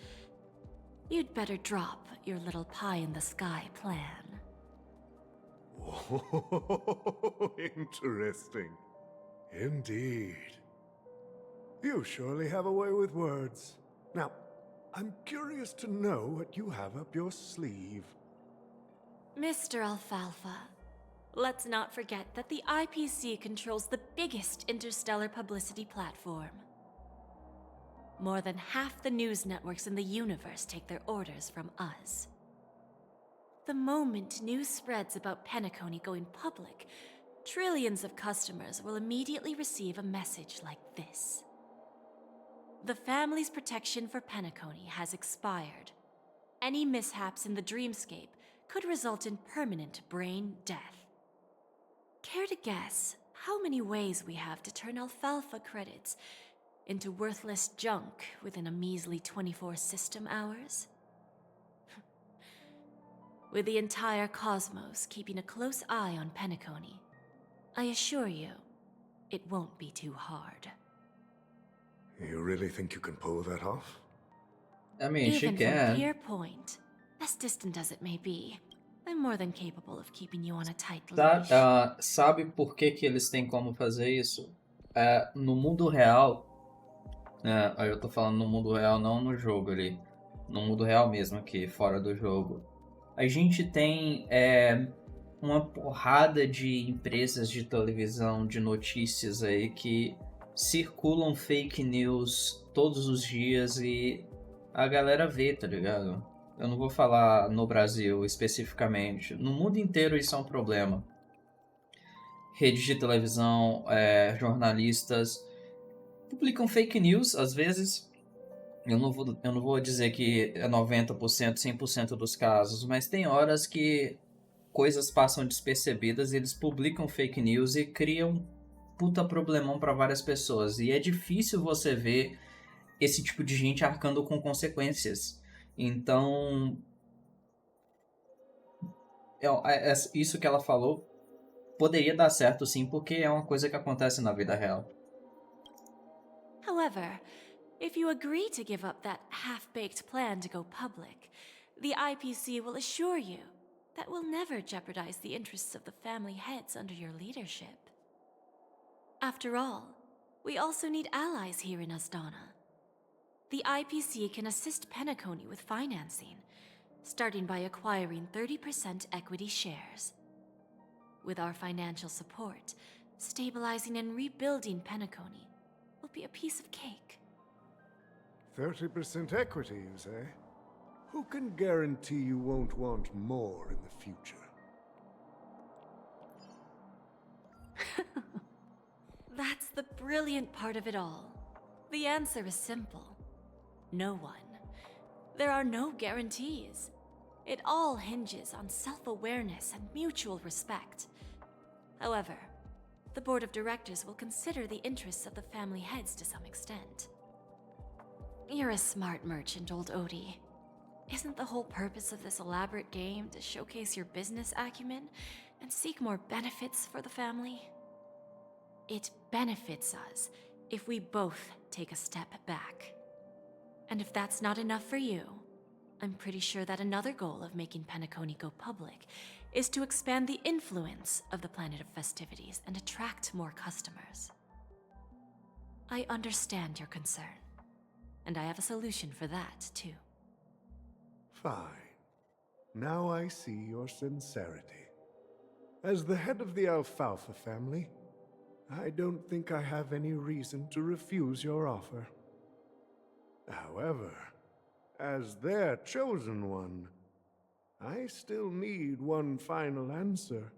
you'd better drop your little pie-in-the-sky plan. Oh, interesting. Indeed. You surely have a way with words. Now, I'm curious to know what you have up your sleeve. Mr. Alfalfa, let's not forget that the IPC controls the biggest interstellar publicity platform. More than half the news networks in the universe take their orders from us. The moment news spreads about Penacony going public, trillions of customers will immediately receive a message like this. The family's protection for Penacony has expired. Any mishaps in the dreamscape could result in permanent brain death. Care to guess how many ways we have to turn alfalfa credits into worthless junk within a measly 24 system hours? With the entire cosmos keeping a close eye on Penacony, I assure you, it won't be too hard. You really think you can pull that off? I mean, she Even from can. Pier Point, as distant as it may be, I'm more than capable of keeping you on a tight leash. Sabe por que que eles têm como fazer isso? No mundo real, aí eu tô falando no mundo real, não no jogo ali. No mundo real mesmo aqui, fora do jogo. A gente tem uma porrada de empresas de televisão, de notícias aí que circulam fake news todos os dias e a galera vê, tá ligado? Eu não vou falar no Brasil especificamente. No mundo inteiro isso é um problema. Redes de televisão, jornalistas publicam fake news, às vezes. Eu não vou dizer que é 90%, 100% dos casos, mas tem horas que coisas passam despercebidas e eles publicam fake news e criam um puta problemão para várias pessoas. E é difícil você ver esse tipo de gente arcando com consequências. Então, isso que ela falou poderia dar certo sim, porque é uma coisa que acontece na vida real. However, if you agree to give up that half-baked plan to go public, the IPC will assure you that we'll never jeopardize the interests of the family heads under your leadership. After all, we also need allies here in Asdana. The IPC can assist Penacony with financing, starting by acquiring 30% equity shares. With our financial support, stabilizing and rebuilding Penacony will be a piece of cake. 30% equity, you say? Who can guarantee you won't want more in the future? That's the brilliant part of it all. The answer is simple. No one. There are no guarantees. It all hinges on self-awareness and mutual respect. However, the board of directors will consider the interests of the family heads to some extent. You're a smart merchant, old Odie. Isn't the whole purpose of this elaborate game to showcase your business acumen and seek more benefits for the family? It benefits us if we both take a step back. And if that's not enough for you, I'm pretty sure that another goal of making Penacony go public is to expand the influence of the Planet of Festivities and attract more customers. I understand your concern, and I have a solution for that, too. Fine. Now I see your sincerity. As the head of the Alfalfa family, I don't think I have any reason to refuse your offer. However, as their chosen one, I still need one final answer.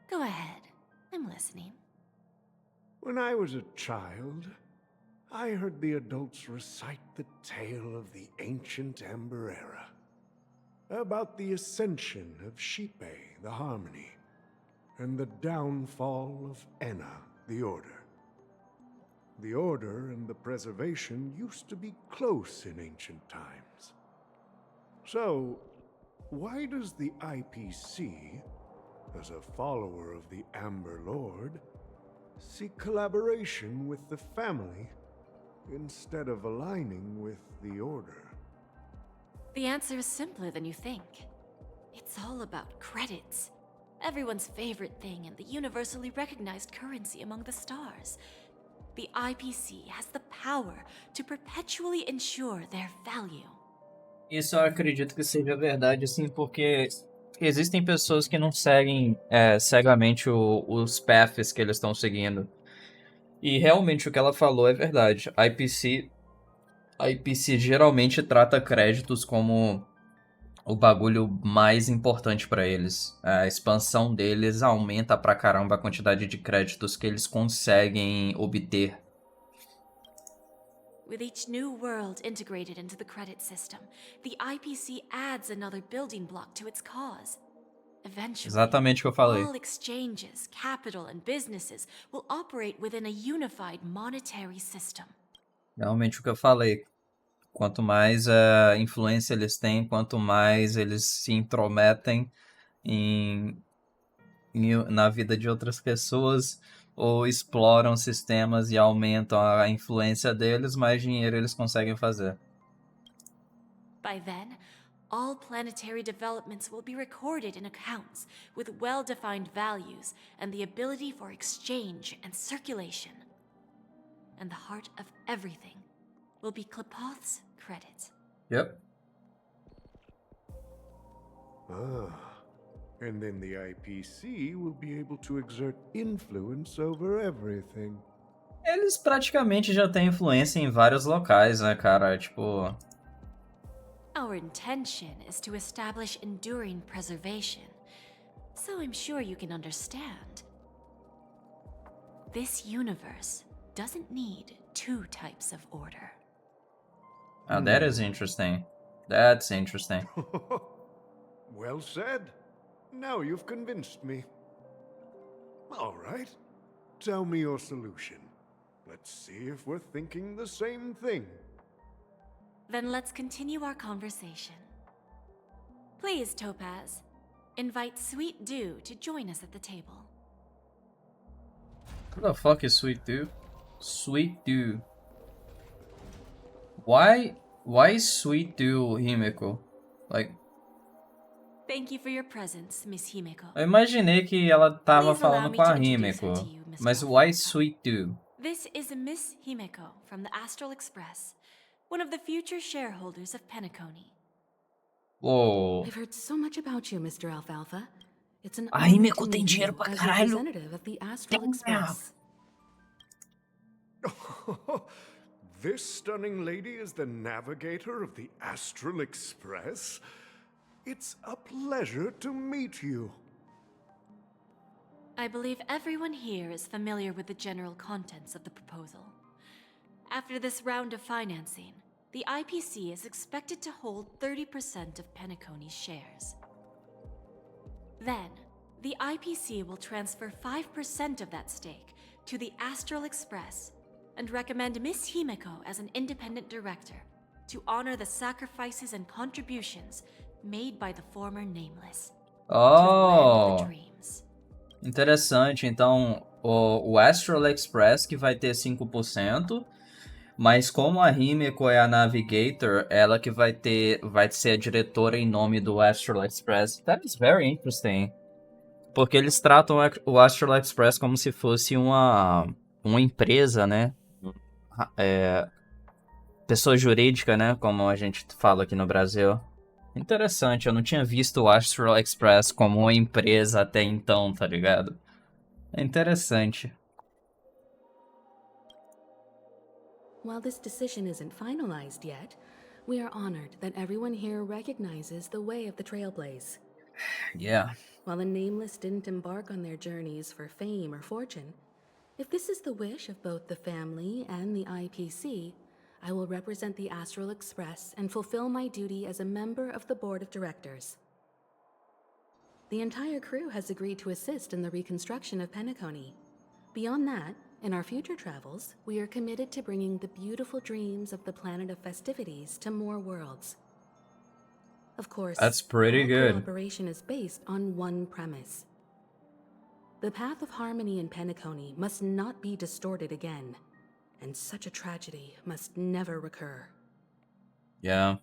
Go ahead. I'm listening. When I was a child, I heard the adults recite the tale of the ancient Ember Era, about the ascension of Shipe, the Harmony, and the downfall of Enna, the Order. The Order and the Preservation used to be close in ancient times. So, why does the IPC, as a follower of the Amber Lord, seek collaboration with the family instead of aligning with the Order? The answer is simpler than you think. It's all about credits. Everyone's favorite thing and the universally recognized currency among the stars. The IPC has the power to perpetually ensure their value. Isso eu acredito que seja verdade, sim, porque existem pessoas que não seguem cegamente os paths que eles estão seguindo. E realmente o que ela falou é verdade. A IPC geralmente trata créditos como o bagulho mais importante para eles. A expansão deles aumenta pra caramba a quantidade de créditos que eles conseguem obter. With each new world integrated into the credit system, the IPC adds another building block to its cause. Eventually, Exatamente o que eu falei. all exchanges, capital, and businesses will operate within a unified monetary system. Realmente o que eu falei. Quanto mais influência eles têm, quanto mais eles se intrometem em, na vida de outras pessoas ou exploram sistemas e aumentam a influência deles, mais dinheiro eles conseguem fazer. By then, all planetary developments will be recorded in accounts with well-defined values and the ability for exchange and circulation. And the heart of everything will be Klepoth's credit. Yep. And then the IPC will be able to exert influence over everything. Eles praticamente já têm influência em vários locais, né, cara? Tipo, Our intention is to establish enduring preservation, so I'm sure you can understand. This universe doesn't need two types of order. that is interesting. That's interesting. Well said. Now you've convinced me. All right. Tell me your solution. Let's see if we're thinking the same thing. Then let's continue our conversation. Please, Topaz, invite Sweet Dew to join us at the table. Who the fuck is Sweet Dew? Sweet Dew. Why is Sweet Dew Himeko? Like, Thank you for your presence, Miss Himeko. eu imaginei que ela tava Please allow falando me com to a introduce Himeko. her to you, Miss Mas Alpha. why Sweet Dew? This is Miss Himeko from the Astral Express, one of the future shareholders of Penacony. Whoa. I've heard so much about you, Mr. Alfalfa. It's an A honor Himeko to tem meet dinheiro you pra as caralho. representative of the Astral Damn. Express. This stunning lady is the navigator of the Astral Express? It's a pleasure to meet you. I believe everyone here is familiar with the general contents of the proposal. After this round of financing, the IPC is expected to hold 30% of Penacony's shares. Then, the IPC will transfer 5% of that stake to the Astral Express and recommend Miss Himeko as an independent director to honor the sacrifices and contributions made by the former Nameless. To the land of the Oh, dreams. interessante. Então, o Astral Express que vai ter 5%, mas como a Himeko é a Navigator, ela que vai ser a diretora em nome do Astral Express. That is very interesting. Porque eles tratam o Astral Express como se fosse uma empresa, né? Pessoa jurídica, né? Como a gente fala aqui no Brasil. Interessante, eu não tinha visto o Astral Express como uma empresa até então, tá ligado? É interessante. While this decision isn't finalized yet, we are honored that everyone here recognizes the way of the Trailblaze. Yeah. While the Nameless didn't embark on their journeys for fame or fortune, if this is the wish of both the family and the IPC, I will represent the Astral Express and fulfill my duty as a member of the board of directors. The entire crew has agreed to assist in the reconstruction of Penacony. Beyond that, in our future travels, we are committed to bringing the beautiful dreams of the planet of festivities to more worlds. Of course, That's pretty all good. cooperation is based on one premise. The path of harmony in Penacony must not be distorted again, and such a tragedy must never recur. Yeah.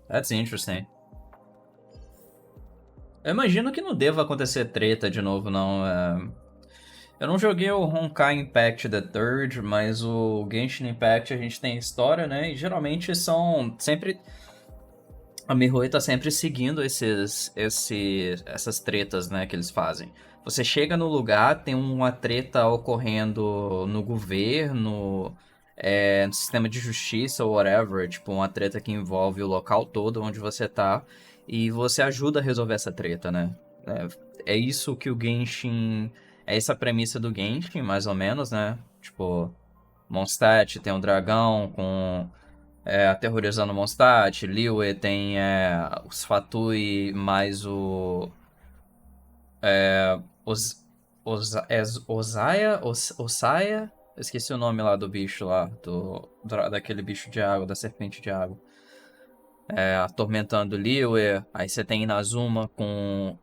That's interesting. Eu imagino que não deva acontecer treta de novo, não. Eu não joguei o Honkai Impact The Third, mas o Genshin Impact a gente tem história, né? E geralmente são sempre... A Mihoe tá sempre seguindo essas tretas, né, que eles fazem. Você chega no lugar, tem uma treta ocorrendo no governo, no sistema de justiça ou whatever, tipo, uma treta que envolve o local todo onde você tá, e você ajuda a resolver essa treta, né? É isso que o Genshin... É essa a premissa do Genshin, mais ou menos, né? Tipo, Mondstadt tem um dragão com... aterrorizando Mondstadt, Liyue tem os Fatui mais Osaya? Eu esqueci o nome lá do bicho lá, daquele bicho de água, da serpente de água. Atormentando Liyue. Aí você tem Inazuma com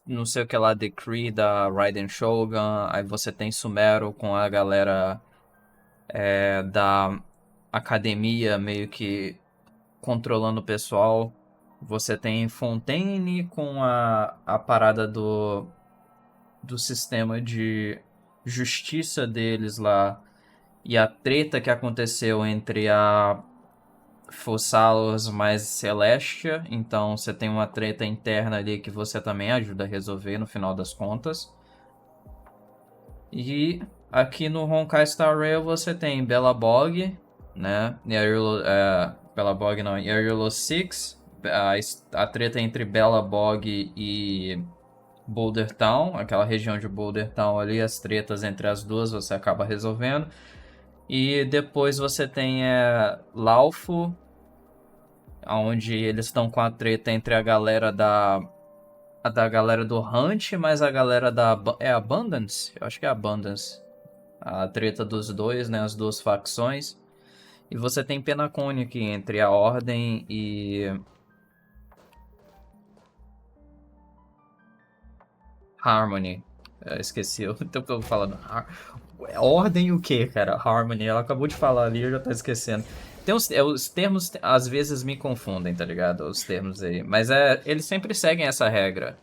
não sei o que lá, Decree da Raiden Shogun. Aí você tem Sumero com a galera da academia meio que controlando o pessoal. Você tem Fontaine com a parada do sistema de justiça deles lá. E a treta que aconteceu entre a Fossalos mais Celestia. Então você tem uma treta interna ali que você também ajuda a resolver no final das contas. E aqui no Honkai Star Rail você tem Belabog, né? Belabog não, Yarulo 6. A treta entre Belabog e Boulder Town, aquela região de Boulder Town ali, as tretas entre as duas você acaba resolvendo. E depois você tem Laufo, onde eles estão com a treta entre a galera da galera do Hunt, mas a galera da Abundance? Eu acho que é Abundance. A treta dos dois, né, as duas facções. E você tem Penacony aqui entre a Ordem e Harmony. Eu esqueci, eu tô falando. Ordem o quê, cara? Harmony. Ela acabou de falar ali, eu já tô esquecendo. Tem os termos às vezes me confundem, tá ligado? Os termos aí. Mas eles sempre seguem essa regra.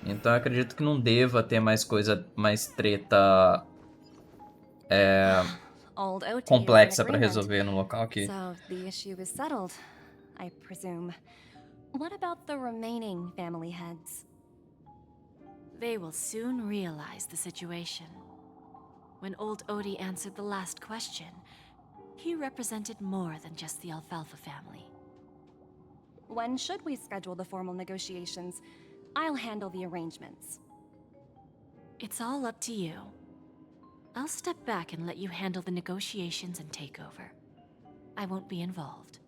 Então eu acredito que não deva ter mais coisa, mais treta Old OT is in complexa pra agreement. resolver no local aqui. So the issue is settled, I presume. What about the remaining family heads? They will soon realize the situation. When old Odie answered the last question, he represented more than just the Alfalfa family. When should we schedule the formal negotiations? I'll handle the arrangements. It's all up to you. I'll step back and let you handle the negotiations and takeover. I won't be involved.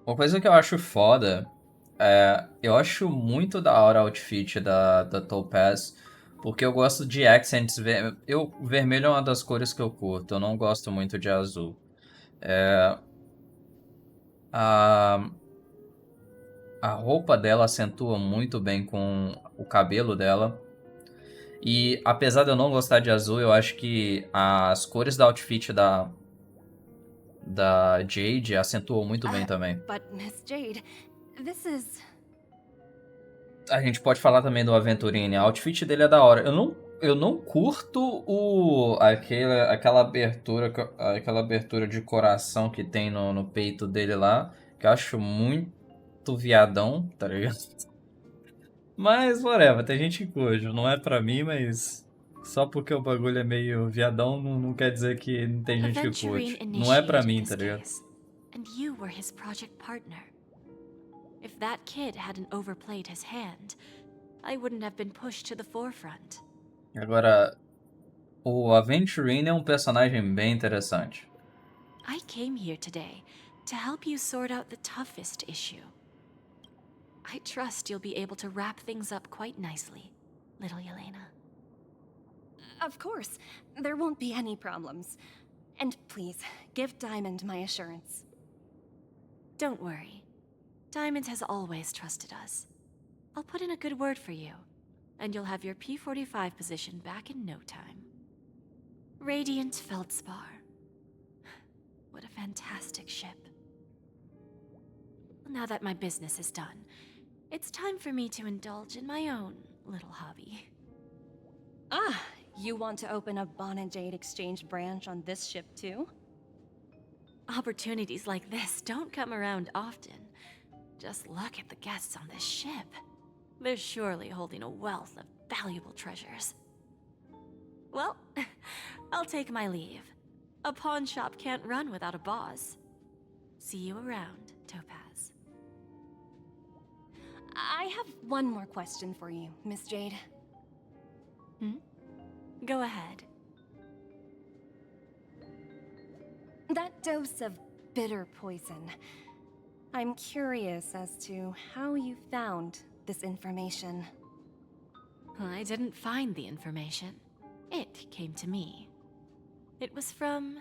Uma coisa que eu acho foda eu acho muito da hora o outfit da Topaz, porque eu gosto de accents. O vermelho é uma das cores que eu curto, eu não gosto muito de azul. A roupa dela acentua muito bem com o cabelo dela. E apesar de eu não gostar de azul, eu acho que as cores da outfit da Jade acentuam muito bem também. But Miss Jade, this is... A gente pode falar também do Aventurine. A outfit dele é da hora. Eu não curto aquela abertura de coração que tem no peito dele lá, que eu acho muito viadão, tá ligado? Mas, whatever, tem gente que curte. Não é pra mim, mas só porque o bagulho é meio viadão não quer dizer que não tem gente que curte. Não é pra mim, tá ligado? And you were his project partner. If that kid hadn't overplayed his hand, I wouldn't have been pushed to the forefront. Agora, o Aventurine é um personagem bem interessante. I came here today to help you sort out the toughest issue. I trust you'll be able to wrap things up quite nicely, little Yelena. Of course, there won't be any problems. And please, give Diamond my assurance. Don't worry. Diamond has always trusted us. I'll put in a good word for you, and you'll have your P-45 position back in no time. Radiant Feldspar. What a fantastic ship. Now that my business is done, it's time for me to indulge in my own little hobby. Ah, you want to open a Bon and Jade exchange branch on this ship too? Opportunities like this don't come around often. Just look at the guests on this ship. They're surely holding a wealth of valuable treasures. Well, I'll take my leave. A pawn shop can't run without a boss. See you around, Topaz. I have one more question for you, Miss Jade. Go ahead. That dose of bitter poison. I'm curious as to how you found this information. I didn't find the information. It came to me. It was from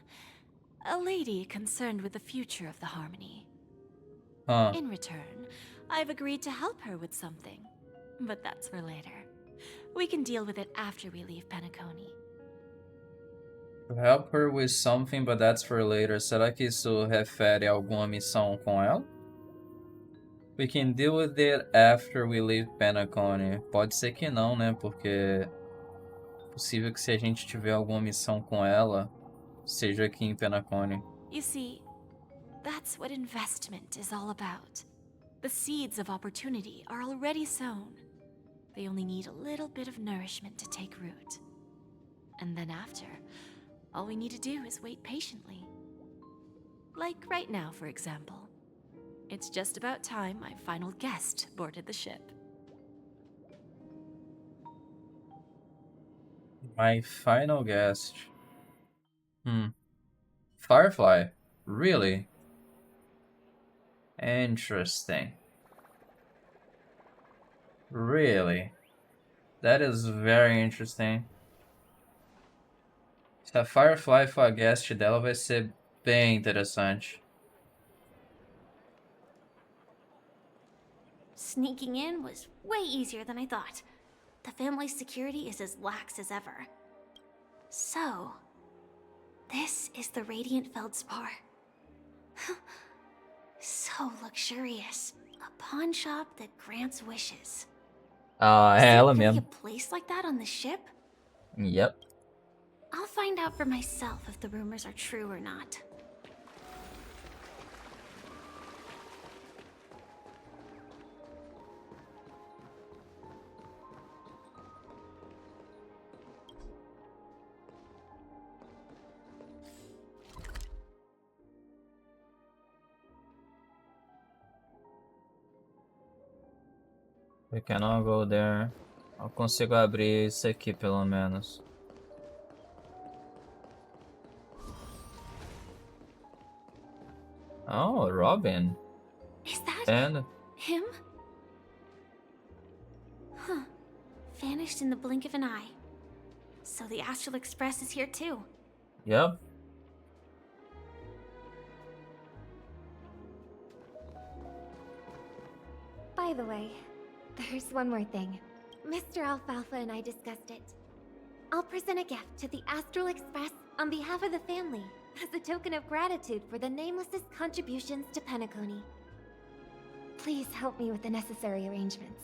a lady concerned with the future of the Harmony. Huh. In return, I've agreed to help her with something. But that's for later. We can deal with it after we leave Penacony. Help her with something, but that's for later. Será que isso refere a alguma missão com ela? We can deal with it after we leave Penacony. Pode ser que não, né? Porque é possível que se a gente tiver alguma missão com ela, seja aqui em Penacony. You see, that's what investment is all about. The seeds of opportunity are already sown. They only need a little bit of nourishment to take root. And then after, all we need to do is wait patiently. Like right now, for example. It's just about time my final guest boarded the ship. My final guest. Firefly? Really? Interesting. Really? That is very interesting. Se a Firefly for a guest dela, vai ser bem interessante. Sneaking in was way easier than I thought. The family's security is as lax as ever. So, this is the Radiant Feldspar. So luxurious. A pawn shop that grants wishes. É ela Is there really mesmo. a place like that on the ship? Yep. I'll find out for myself if the rumors are true or not. We cannot go there. Eu consigo abrir isso aqui, pelo menos. Oh, Robin. Is that And him? Huh. Vanished in the blink of an eye. So the Astral Express is here too. yep. By the way, there's one more thing. Mr. Alfalfa and I discussed it. I'll present a gift to the Astral Express on behalf of the family as a token of gratitude for the Nameless's contributions to Penacony. Please help me with the necessary arrangements.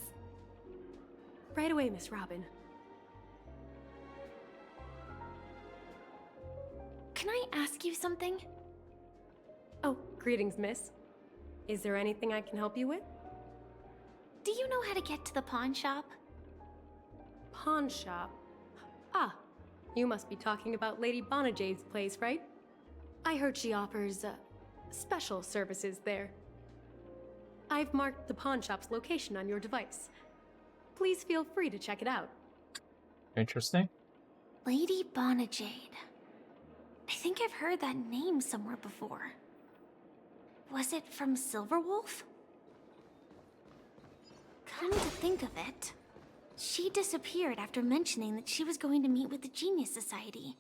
Right away, Miss Robin. Can I ask you something? Oh, greetings, miss. Is there anything I can help you with? Do you know how to get to the pawn shop? Pawn shop? Ah, you must be talking about Lady Bonajade's place, right? I heard she offers, special services there. I've marked the pawn shop's location on your device. Please feel free to check it out. Interesting. Lady Bonajade. I think I've heard that name somewhere before. Was it from Silverwolf? Come to think of it, she disappeared after mentioning that she was going to meet with the Genius Society.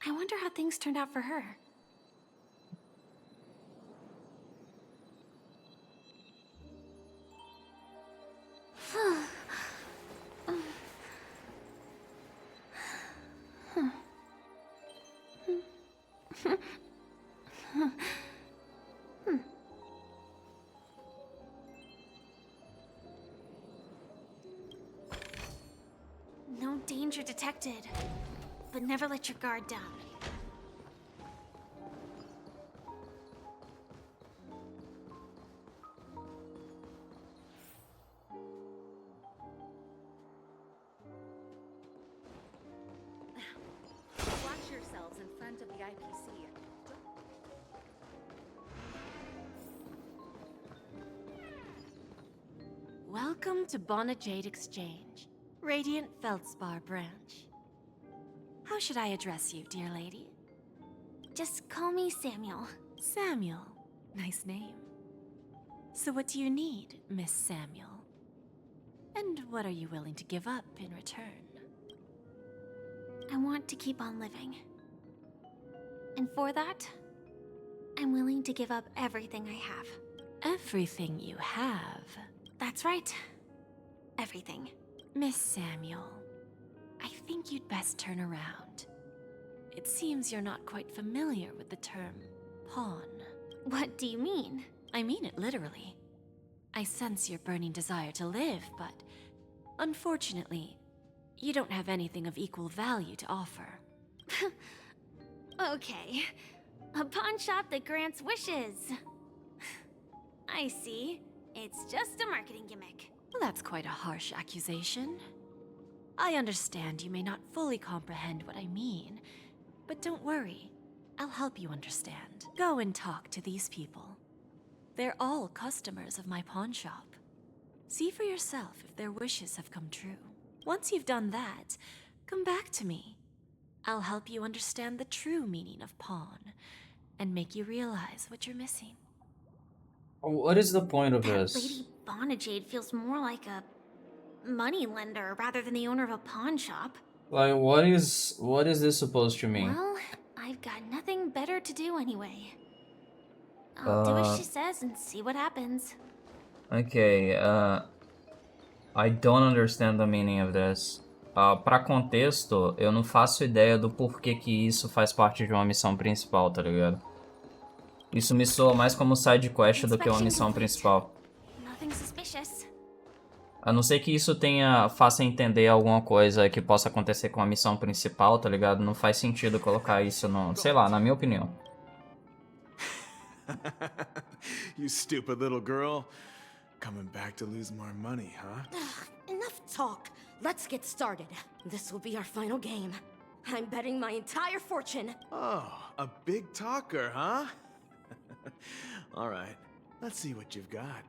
I wonder how things turned out for her. No danger detected, but never let your guard down. Watch yourselves in front of the IPC. Welcome to Bonajade Exchange, Radiant Feldspar branch. How should I address you, dear lady? Just call me Samuel. Samuel. Nice name. So what do you need, Miss Samuel? And what are you willing to give up in return? I want to keep on living. And for that, I'm willing to give up everything I have. Everything you have? That's right. Everything. Miss Samuel, I think you'd best turn around. It seems you're not quite familiar with the term pawn. What do you mean? I mean it literally. I sense your burning desire to live, but unfortunately, you don't have anything of equal value to offer. Okay. A pawn shop that grants wishes. I see. It's just a marketing gimmick. Well, that's quite a harsh accusation. I understand you may not fully comprehend what I mean, but don't worry. I'll help you understand. Go and talk to these people. They're all customers of my pawn shop. See for yourself if their wishes have come true. Once you've done that, come back to me. I'll help you understand the true meaning of pawn and make you realize what you're missing. What is the point of That this? Lady Bonajade feels more like a money lender rather than the owner of a pawn shop. Like, what is this supposed to mean? Well, I've got nothing better to do anyway. I'll do as she says and see what happens. Okay, I don't understand the meaning of this. Pra contexto, eu não faço ideia do porquê que isso faz parte de uma missão principal, tá ligado? Isso me soa mais como side quest do que uma missão principal. Nothing suspicious. A não ser que isso faça entender alguma coisa que possa acontecer com a missão principal, tá ligado? Não faz sentido colocar isso no... sei lá, na minha opinião. You stupid little girl. Coming back to lose more money, huh? Enough talk. Let's get started. This will be our final game. I'm betting my entire fortune. Oh, a big talker, huh? All right, let's see what you've got.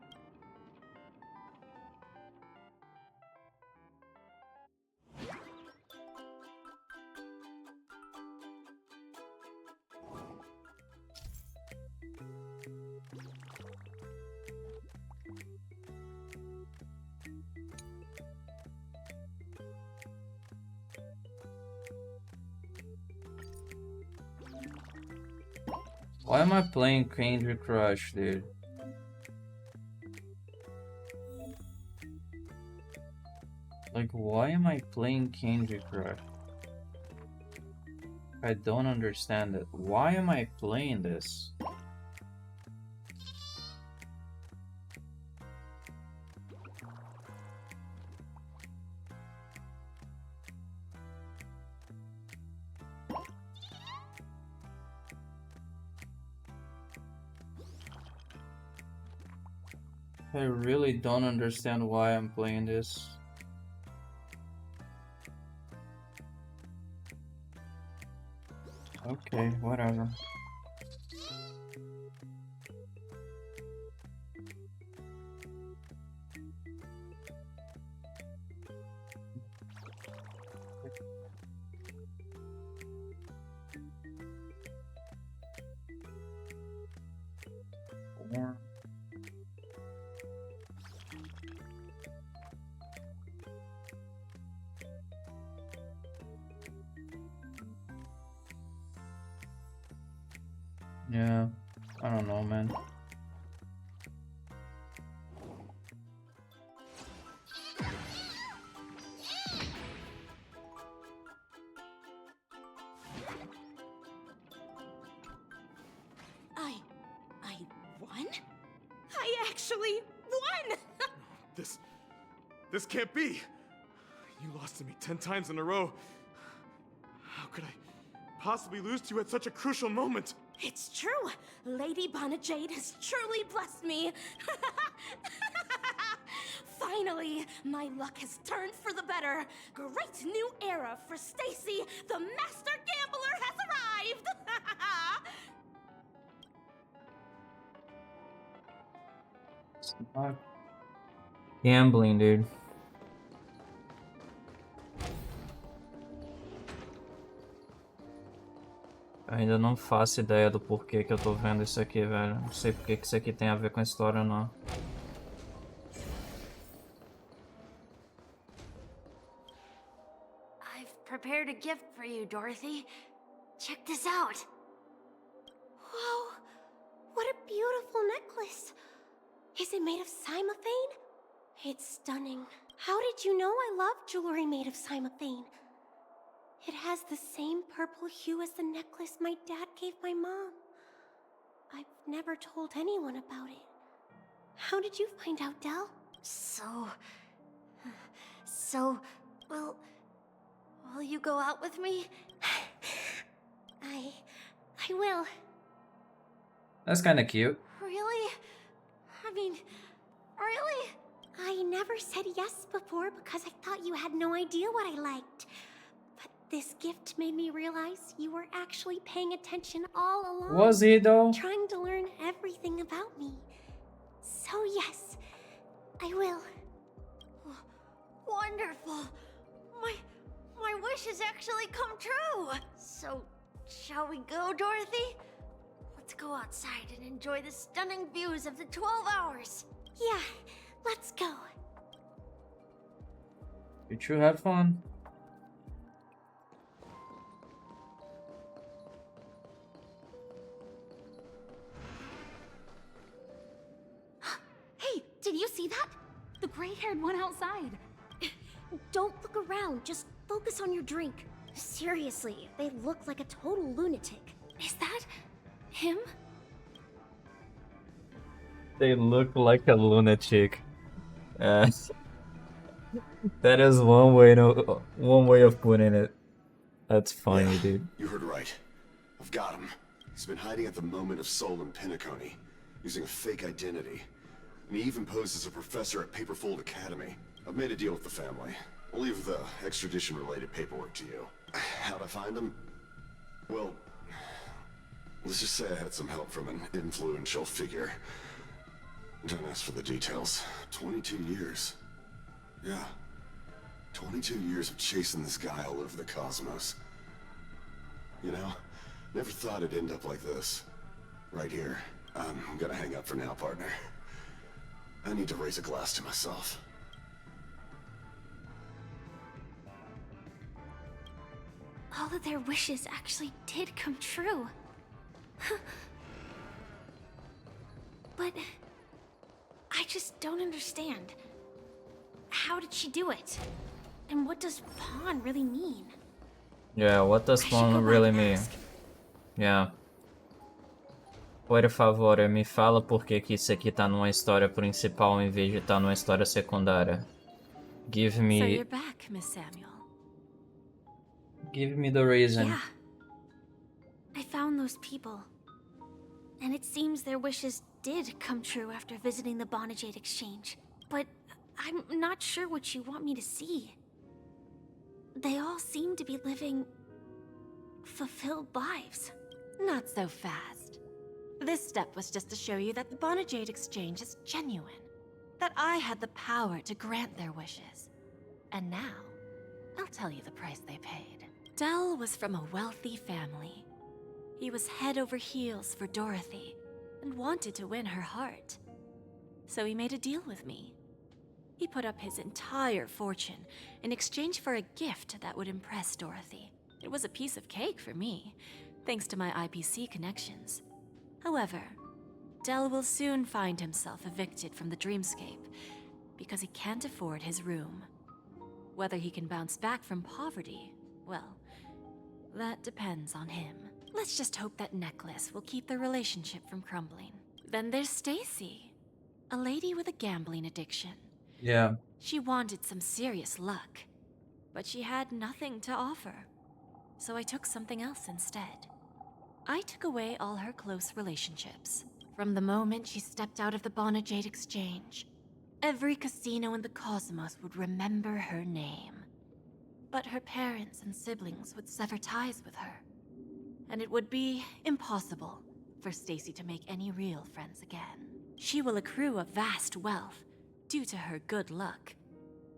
Why am I playing Candy Crush, dude? Like, why am I playing Candy Crush? I don't understand it. Why am I playing this? I really don't understand why I'm playing this. Okay, whatever. Yeah, I don't know, man. I won? I actually won! This can't be! You lost to me 10 times in a row. How could I possibly lose to you at such a crucial moment? It's true! Lady Bonajade has truly blessed me! Finally, my luck has turned for the better. Great new era for Stacy. The master gambler has arrived! It's not gambling, dude. Ainda não faço ideia do porquê que eu tô vendo isso aqui, velho. Não sei porque que isso aqui tem a ver com a história, não. I've prepared a gift for you, Dorothy. Check this out. Whoa! What a beautiful necklace! Is it made of cymophane? It's stunning. How did you know I love jewelry made of cymophane? It has the same purple hue as the necklace my dad gave my mom. I've never told anyone about it. How did you find out, Del? Will you go out with me? I will. That's kind of cute. Really? I mean, really? I never said yes before because I thought you had no idea what I liked. But this gift made me realize you were actually paying attention all along. Was he though? Trying to learn everything about me. So yes, I will. Wonderful. My wish has actually come true. So, shall we go, Dorothy? Let's go outside and enjoy the stunning views of the 12 hours. Yeah, let's go. Did you have fun? Hey, did you see that? The gray-haired one outside. Don't look around, just focus on your drink. Seriously, they look like a total lunatic. Is that him? They look like a lunatic. That is one way of putting it. That's funny, Yeah, dude. You heard right. I've got him. He's been hiding at the moment of soul in Penacony, using a fake identity. And he even posed as a professor at Paperfold Academy. I've made a deal with the family. I'll leave the extradition-related paperwork to you. How'd I find him? Well, let's just say I had some help from an influential figure. Don't ask for the details. 22 years. Yeah. 22 years of chasing this guy all over the cosmos. You know, never thought it'd end up like this. Right here. I'm gonna hang up for now, partner. I need to raise a glass to myself. All of their wishes actually did come true. But I just don't understand. How did she do it? And what does pawn really mean? Yeah, what does pawn really mean? Yeah. Por favor, me fala por que isso aqui tá numa história principal em vez de tá numa história secundária. Give me... So you're back, Miss Samuel. Give me the reason. Yeah. I found those people. And it seems their wishes did come true after visiting the Bonajade Exchange. But I'm not sure what you want me to see. They all seem to be living fulfilled lives. Not so fast. This step was just to show you that the Bonajade Exchange is genuine. That I had the power to grant their wishes. And now, I'll tell you the price they paid. Del was from a wealthy family. He was head over heels for Dorothy and wanted to win her heart. So he made a deal with me. He put up his entire fortune in exchange for a gift that would impress Dorothy. It was a piece of cake for me, thanks to my IPC connections. However, Del will soon find himself evicted from the dreamscape because he can't afford his room. Whether he can bounce back from poverty, well, that depends on him. Let's just hope that necklace will keep their relationship from crumbling. Then there's Stacy, a lady with a gambling addiction. Yeah. She wanted some serious luck, but she had nothing to offer. So I took something else instead. I took away all her close relationships. From the moment she stepped out of the Bonajade Exchange, every casino in the cosmos would remember her name. But her parents and siblings would sever ties with her. And it would be impossible for Stacy to make any real friends again. She will accrue a vast wealth due to her good luck,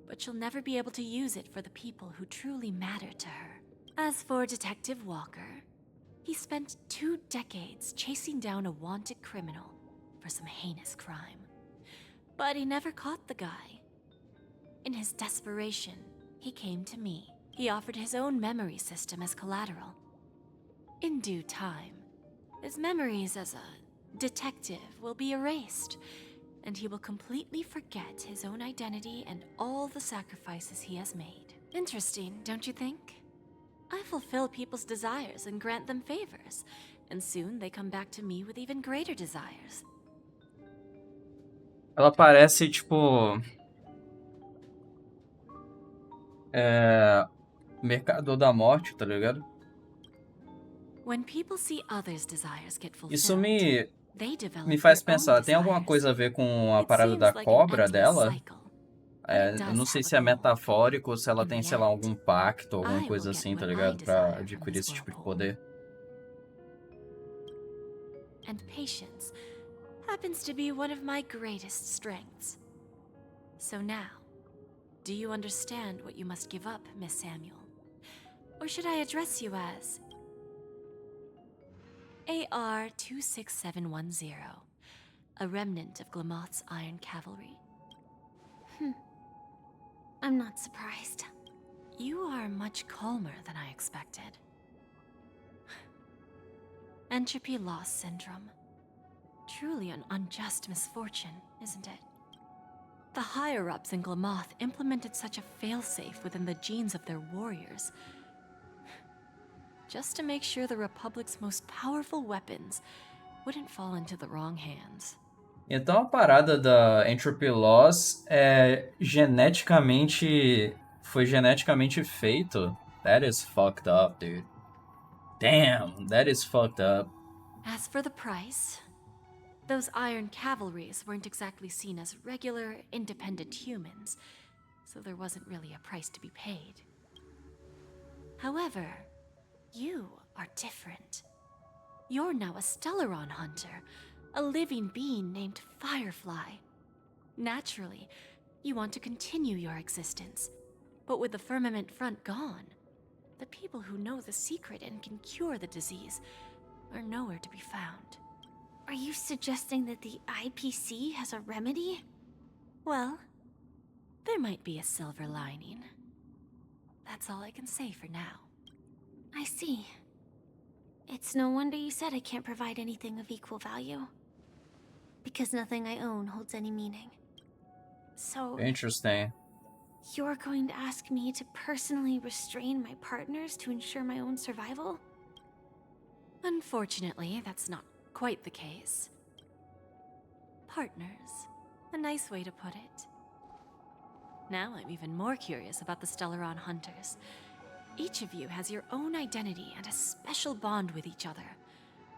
but she'll never be able to use it for the people who truly matter to her. As for Detective Walker, He spent 2 decades chasing down a wanted criminal for some heinous crime. But he never caught the guy. In his desperation, he came to me. He offered his own memory system as collateral. In due time, his memories as a detective will be erased, and he will completely forget his own identity and all the sacrifices he has made. Interesting, don't you think? I fulfill people's desires and grant them favors, and soon they come back to me with even greater desires. Ela parece, tipo... Mercador da morte, tá ligado? When people see others' desires get Isso fulfilled, they develop me faz their own pensar, tem alguma desires. coisa a ver com a It parada seems da like an cobra endless dela? cycle, but it Eu does não sei have se a é goal. metafórico ou se ela tem, sei lá, algum pacto, alguma I coisa will get assim, tá what I ligado? Pra desire from adquirir this esse tipo de whirlpool. poder. And patience happens to be one of my greatest strengths. So now, do you understand what you must give up, Miss Samuel? Or should I address you as AR-26710, a remnant of Glamoth's Iron Cavalry? I'm not surprised. You are much calmer than I expected. Entropy loss syndrome. Truly an unjust misfortune, isn't it? The higher-ups in Glamoth implemented such a failsafe within the genes of their warriors, just to make sure the Republic's most powerful weapons wouldn't fall into the wrong hands. Então a parada da Entropy Loss é geneticamente... Foi geneticamente feito? That is fucked up, dude. Damn, that is fucked up. As for the price, those Iron Cavalries weren't exactly seen as regular, independent humans, so there wasn't really a price to be paid. However, you are different. You're now a Stellaron hunter, a living being named Firefly. Naturally, you want to continue your existence, but with the firmament front gone, the people who know the secret and can cure the disease are nowhere to be found. Are you suggesting that the IPC has a remedy? Well, there might be a silver lining. That's all I can say for now. I see. It's no wonder you said I can't provide anything of equal value. Because nothing I own holds any meaning. So, Interesting. you're going to ask me to personally restrain my partners to ensure my own survival? Unfortunately, that's not quite the case. Partners. A nice way to put it. Now I'm even more curious about the Stellaron Hunters. Each of you has your own identity and a special bond with each other.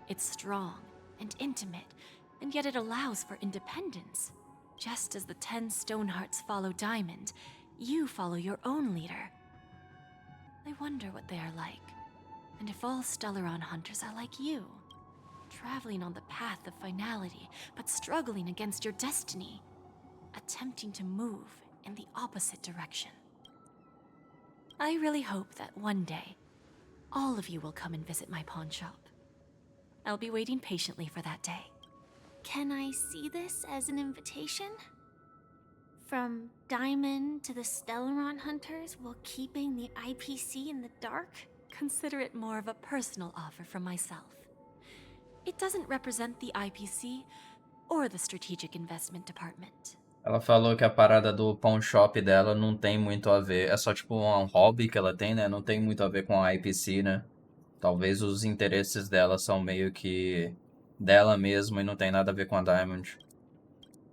It's strong and intimate, and yet it allows for independence. Just as the 10 Stonehearts follow Diamond, you follow your own leader. I wonder what they are like, and if all Stellaron Hunters are like you. Traveling on the path of finality, but struggling against your destiny. Attempting to move in the opposite direction. I really hope that one day, all of you will come and visit my pawn shop. I'll be waiting patiently for that day. Can I see this as an invitation? From Diamond to the Stellaron Hunters while keeping the IPC in the dark? Consider it more of a personal offer from myself. It doesn't represent the IPC or the Strategic Investment Department. Ela falou que a parada do pawn shop dela não tem muito a ver. É só tipo um hobby que ela tem, né? Não tem muito a ver com a IPC, né? Talvez os interesses dela são meio que dela mesma e não tem nada a ver com a Diamond.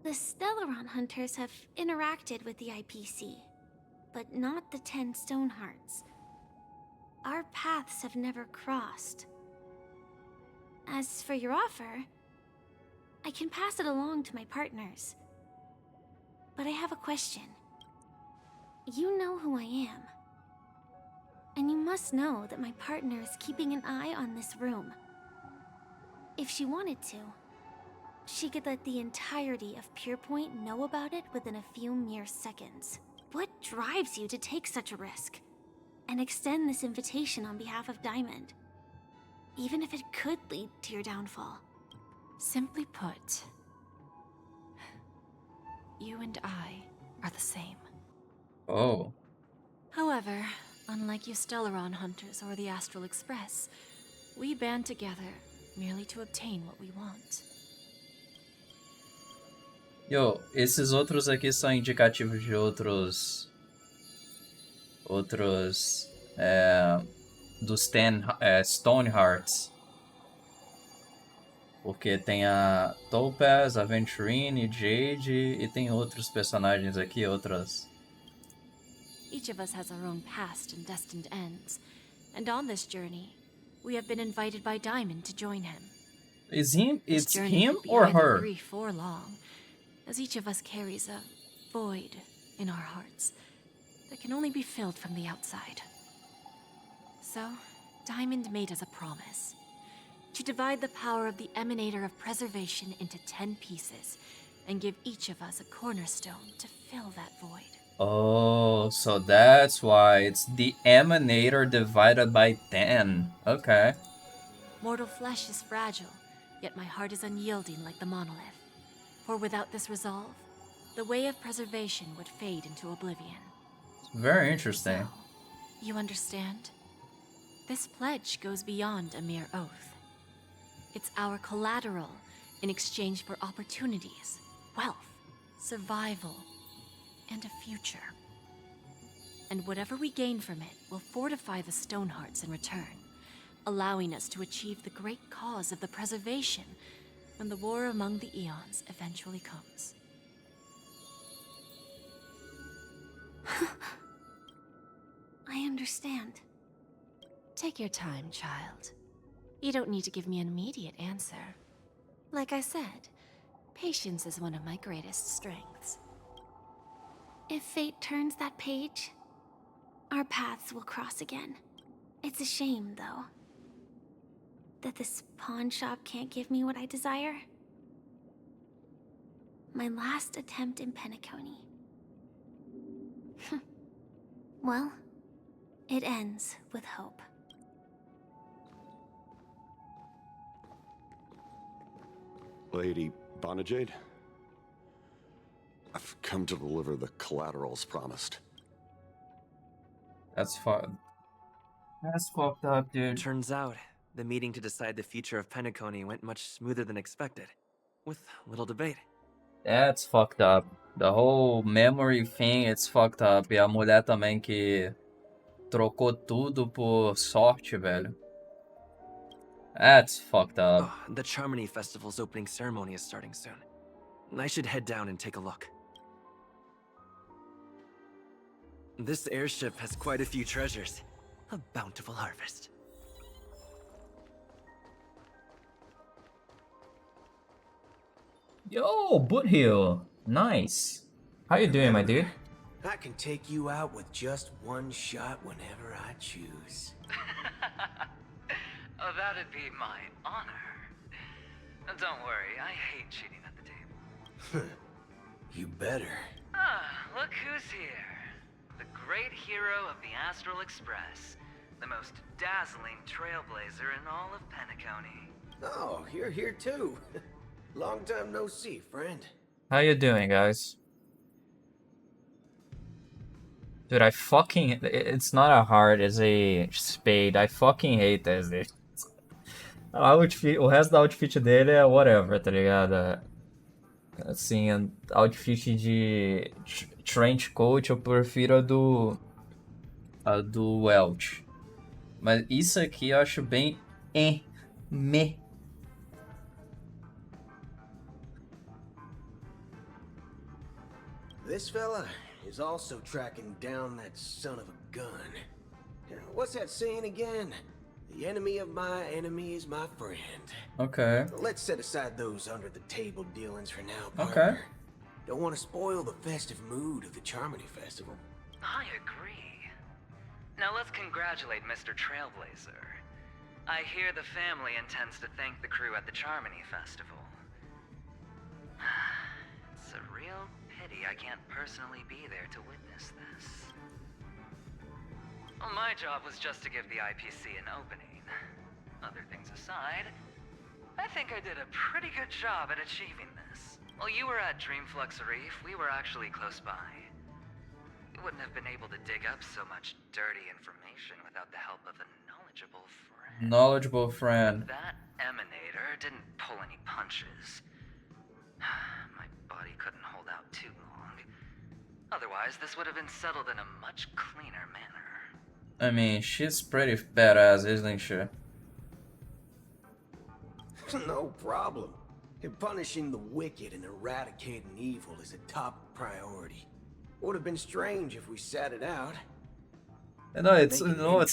The Stellaron Hunters have interacted with the IPC, but not the 10 Stonehearts. Our paths have never crossed. As for your offer, I can pass it along to my partners. But I have a question. You know who I am. And you must know that my partner is keeping an eye on this room. If she wanted to, she could let the entirety of Purepoint know about it within a few mere seconds. What drives you to take such a risk? And extend this invitation on behalf of Diamond? even if it could lead to your downfall. Simply put, you and I are the same. Oh. However, unlike you Stellaron hunters or the Astral Express, we band together merely to obtain what we want. Yo, esses outros aqui são indicativos de outros dos Stone Hearts. Porque tem a Topaz, Aventurine, Jade e tem outros personagens aqui, outras. Each of us has our own past and destined ends, and on this journey, we have been invited by Diamond to join him. It's him could be or either her? brief or long, as each of us carries a void in our hearts that can only be filled from the outside. So, Diamond made us a promise to divide the power of the Emanator of Preservation into 10 pieces and give each of us a cornerstone to fill that void. Oh, so that's why it's the Emanator divided by 10. Okay. Mortal flesh is fragile, yet my heart is unyielding like the monolith. For without this resolve, the way of preservation would fade into oblivion. Very interesting. So, you understand? This pledge goes beyond a mere oath. It's our collateral in exchange for opportunities, wealth, survival, and a future. And whatever we gain from it will fortify the Stonehearts in return, allowing us to achieve the great cause of the preservation when the war among the eons eventually comes. I understand. Take your time, child. You don't need to give me an immediate answer. Like I said, patience is one of my greatest strengths. If fate turns that page, our paths will cross again. It's a shame, though, that this pawn shop can't give me what I desire. My last attempt in Penacony. Well, it ends with hope. Lady Bonajade? I've come to deliver the collaterals promised. That's fucked up, dude. Turns out, the meeting to decide the future of Penacony went much smoother than expected, with little debate. That's fucked up. The whole memory thing, it's fucked up. E a mulher também que trocou tudo por sorte, velho. That's fucked up. Oh, the Charmony Festival's opening ceremony is starting soon. I should head down and take a look. This airship has quite a few treasures. A bountiful harvest. Yo, Boothill. Nice. How you doing, my dude? I can take you out with just one shot whenever I choose. Oh, that'd be my honor. Don't worry, I hate cheating at the table. You better. Ah, look who's here. The great hero of the Astral Express. The most dazzling trailblazer in all of Penacony. Oh, you're here too. Long time no see, friend. How you doing, guys? Dude, I fucking... It's not a heart, it's a spade. I fucking hate this, dude. O resto da outfit dele é whatever, tá ligado? Assim, outfit de trench coat eu prefiro a do Welch. Mas isso aqui eu acho bem meh. This fella is also tracking down that son of a gun. What's that saying again? The enemy of my enemy is my friend. Okay. Let's set aside those under-the-table dealings for now, partner. Okay. Don't want to spoil the festive mood of the Charmony Festival. I agree. Now let's congratulate Mr. Trailblazer. I hear the family intends to thank the crew at the Charmony Festival. It's a real pity I can't personally be there to witness this. Well, my job was just to give the IPC an opening. other things aside, I think I did a pretty good job at achieving this. While you were at Dreamflux Reef, we were actually close by. We wouldn't have been able to dig up so much dirty information without the help of a knowledgeable friend. Knowledgeable friend. That emanator didn't pull any punches. My body couldn't hold out too long. Otherwise, this would have been settled in a much cleaner manner. I mean, she's pretty badass, isn't she? No problem. Punishing the wicked and eradicating evil is a top priority. Would have been strange if we sat it out. No, it's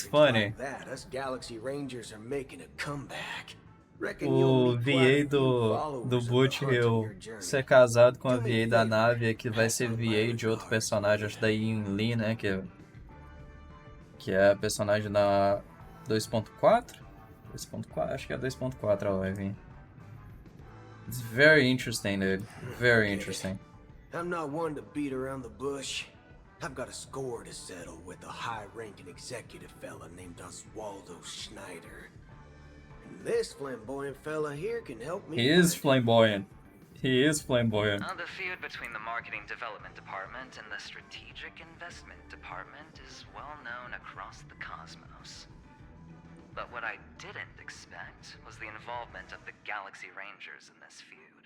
funny. Like that, us Galaxy Rangers are making a comeback. O VA do Butch Hill ser casado com a VA da nave, que vai ser VA de outro personagem, acho da Yin Lee, né? Que é a personagem da 2.4? 2.4? Acho que é 2.4 ela vai vir. It's very interesting, dude. Very interesting. I'm not one to beat around the bush. I've got a score to settle with a high-ranking executive fella named Oswaldo Schneider. And this flamboyant fella here can help me. He is flamboyant. He is flamboyant. The feud between the Marketing Development Department and the Strategic Investment Department is well known across the cosmos. But what I didn't expect was the involvement of the Galaxy Rangers in this feud.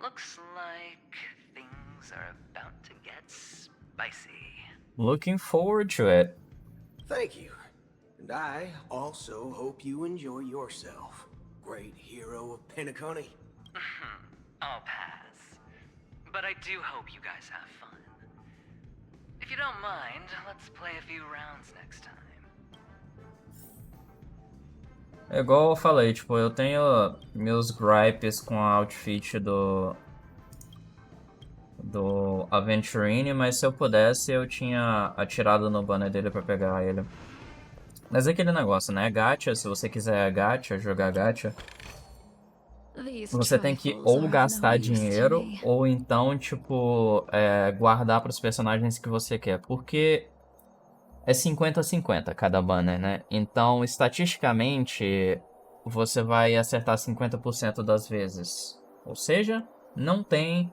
Looks like things are about to get spicy. Looking forward to it. Thank you. And I also hope you enjoy yourself, great hero of Penacony. I'll pass. But I do hope you guys have fun. If you don't mind, let's play a few rounds next time. É igual eu falei, tipo, eu tenho meus gripes com a outfit do Aventurine, mas se eu pudesse eu tinha atirado no banner dele pra pegar ele. Mas é aquele negócio, né? Gacha, se você quiser gacha, jogar gacha, você tem que ou gastar dinheiro ou então, tipo, guardar pros personagens que você quer. Porque é 50-50 cada banner, né? Então, estatisticamente, você vai acertar 50% das vezes. Ou seja, não tem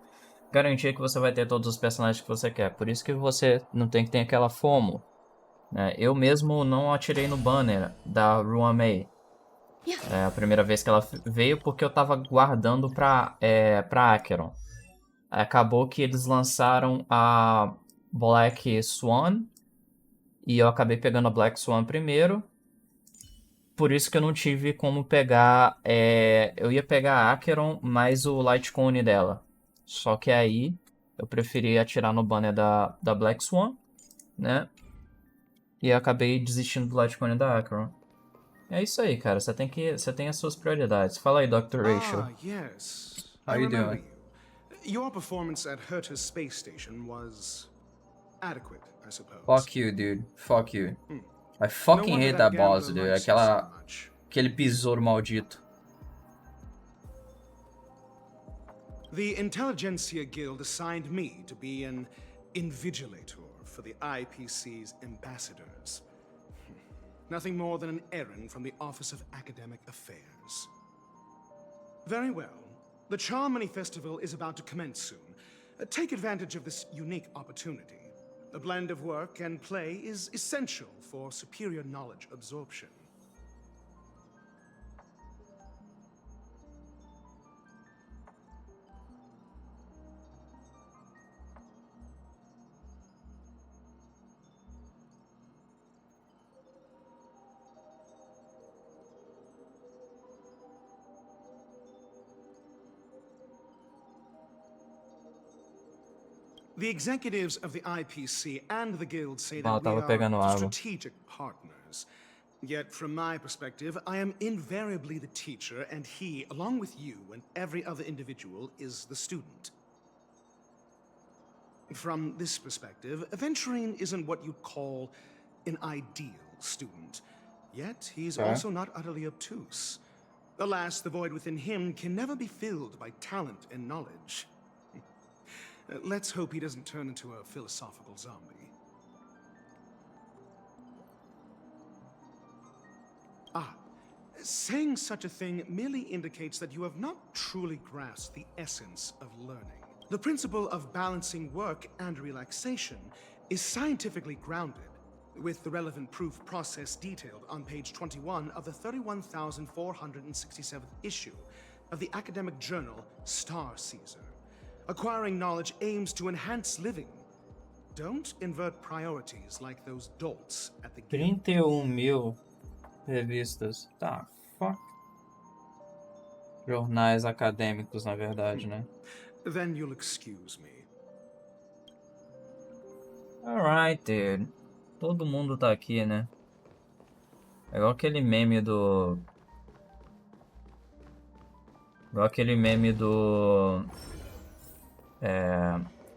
garantia que você vai ter todos os personagens que você quer. Por isso que você não tem que ter aquela FOMO. Né? Eu mesmo não atirei no banner da Ruan Mei. A primeira vez que ela veio, porque eu tava guardando pra Acheron. Acabou que eles lançaram a Black Swan. E eu acabei pegando a Black Swan primeiro. Por isso que eu não tive como pegar... eu ia pegar a Acheron mais o Light Cone dela. Só que aí eu preferi atirar no banner da Black Swan, né? E eu acabei desistindo do Light Cone da Acheron. É isso aí, cara. Você tem as suas prioridades. Fala aí, Dr. Rachel. Yes. How you doing? Your performance at Herta's space station was adequate, I suppose. Fuck you, dude. Fuck you. I fucking hate that boss, dude. Aquele besouro maldito. The Intelligentsia Guild assigned me to be an invigilator for the IPC's ambassadors. Nothing more than an errand from the Office of Academic Affairs. Very well. The Charmony Festival is about to commence soon. Take advantage of this unique opportunity. A blend of work and play is essential for superior knowledge absorption. The executives of the IPC and the Guild say that we are strategic partners. Yet, from my perspective, I am invariably the teacher, and he, along with you and every other individual, is the student. From this perspective, Aventurine isn't what you'd call an ideal student. Yet, he's also not utterly obtuse. Alas, the void within him can never be filled by talent and knowledge. Let's hope he doesn't turn into a philosophical zombie. Saying such a thing merely indicates that you have not truly grasped the essence of learning. The principle of balancing work and relaxation is scientifically grounded, with the relevant proof process detailed on page 21 of the 31,467th issue of the academic journal Star Caesar. Acquiring knowledge aims to enhance living. Don't invert priorities like those dolts at the guild. 31.000 revistas. Tá, fuck. Jornais acadêmicos, na verdade, né? Then you'll excuse me. Alright, dude. Todo mundo tá aqui, né? É igual aquele meme do...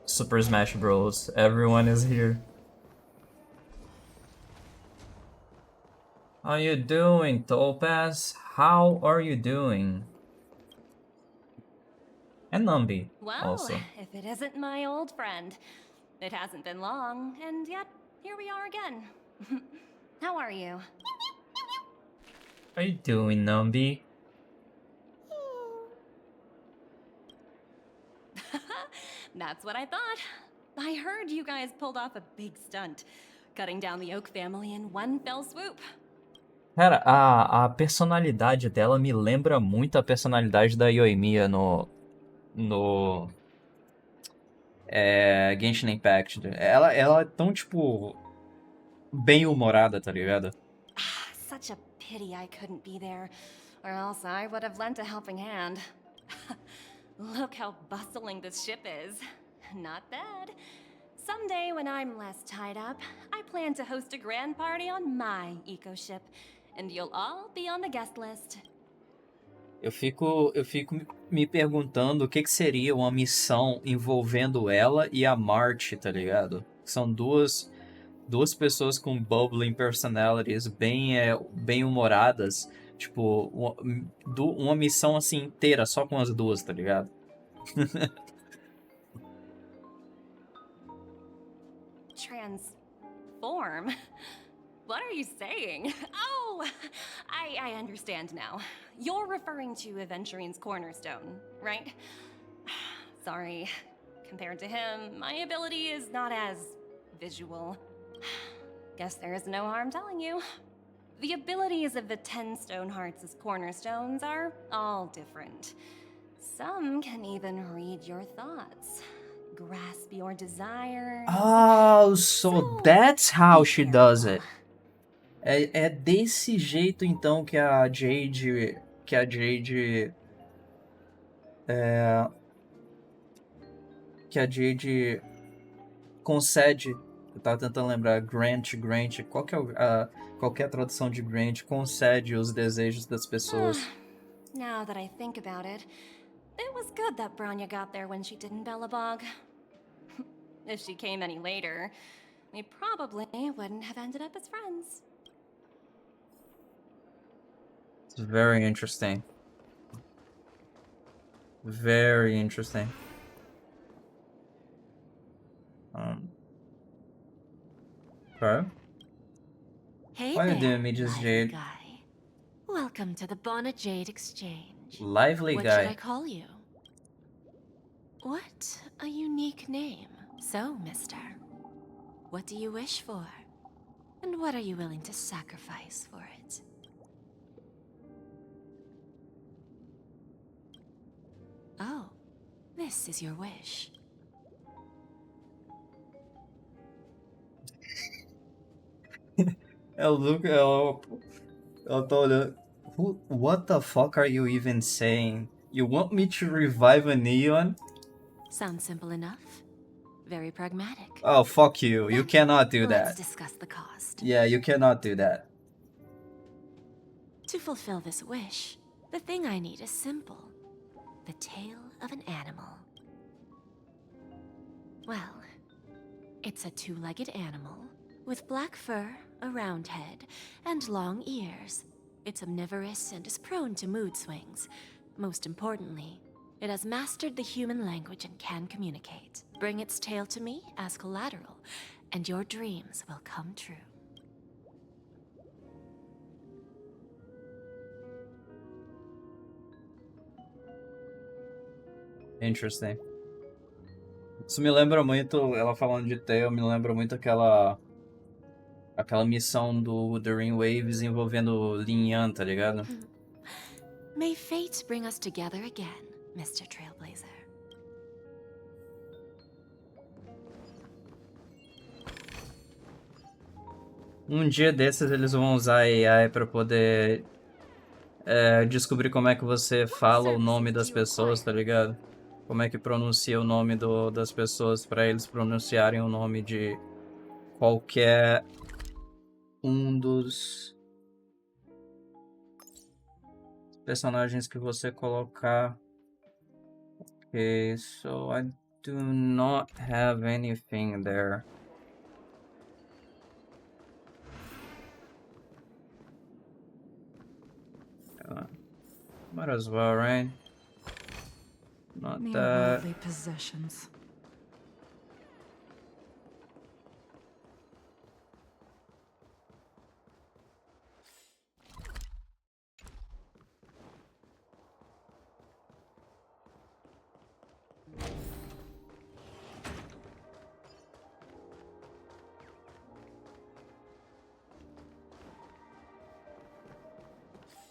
Super Smash Bros. Everyone is here. How you doing, Topaz? How are you doing? And Numby, Well, also. if it isn't my old friend. It hasn't been long, and yet here we are again. How are you? How you doing, Numby? That's what I thought. I heard you guys pulled off a big stunt, cutting down the Oak family in one fell swoop. Cara, a personalidade dela me lembra muito a personalidade da Yoimiya no Genshin Impact. Ela é tão, tipo, bem-humorada, tá ligado? Such a pity I couldn't be there, or else I would have lent a helping hand. Look how bustling this ship is. Not bad. Someday when I'm less tied up, I plan to host a grand party on my eco-ship, and you'll all be on the guest list. Eu fico me perguntando o que seria uma missão envolvendo ela e a Marty, tá ligado? São duas pessoas com bubbling personalities bem humoradas. Tipo, uma missão assim inteira só com as duas, tá ligado? Transform? What are you saying? Oh, I understand now. You're referring to Aventurine's cornerstone, right? Sorry. Compared to him, my ability is not as visual. Guess there is no harm telling you. The abilities of the 10 Stonehearts' cornerstones are all different. Some can even read your thoughts, grasp your desires. Oh, so that's how she does it. É desse jeito então que a Jade concede. Eu tava tentando lembrar, grant, qual que é a tradução de grant? Concede os desejos das pessoas. Now that I think about it was good that Bronya got there when she did in Bellabog. If she came any later, we probably wouldn't have ended up as friends. It's very interesting. Very interesting. Okay. Hey Why are you there, doing me just lively Jade? guy. Welcome to the Bonnet Jade Exchange. Lively what guy. What should I call you? What a unique name. So, mister, what do you wish for? And what are you willing to sacrifice for it? Oh, this is your wish. Ela tá olhando. What the fuck are you even saying? You want me to revive a neon? Sounds simple enough. Very pragmatic. Oh, fuck you. You cannot do Let's that. discuss the cost. Yeah, you cannot do that. To fulfill this wish, the thing I need is simple. The tail of an animal. Well, it's a two-legged animal with black fur, a round head, and long ears. It's omnivorous and is prone to mood swings. Most importantly, it has mastered the human language and can communicate. Bring its tail to me as collateral, and your dreams will come true. Interesting. Isso me lembra muito, ela falando de Tail, me lembra muito aquela missão do The Ring Waves envolvendo Lin Yan, tá ligado? May fate bring us together again, Mr. Trailblazer. Um dia desses eles vão usar AI pra poder descobrir como é que você fala o nome das pessoas, tá ligado? Como é que pronuncia o nome das pessoas pra eles pronunciarem o nome de qualquer um dos personagens que você colocar. Okay, so I do not have anything there. Might as well, right? Not Mere that. worldly possessions.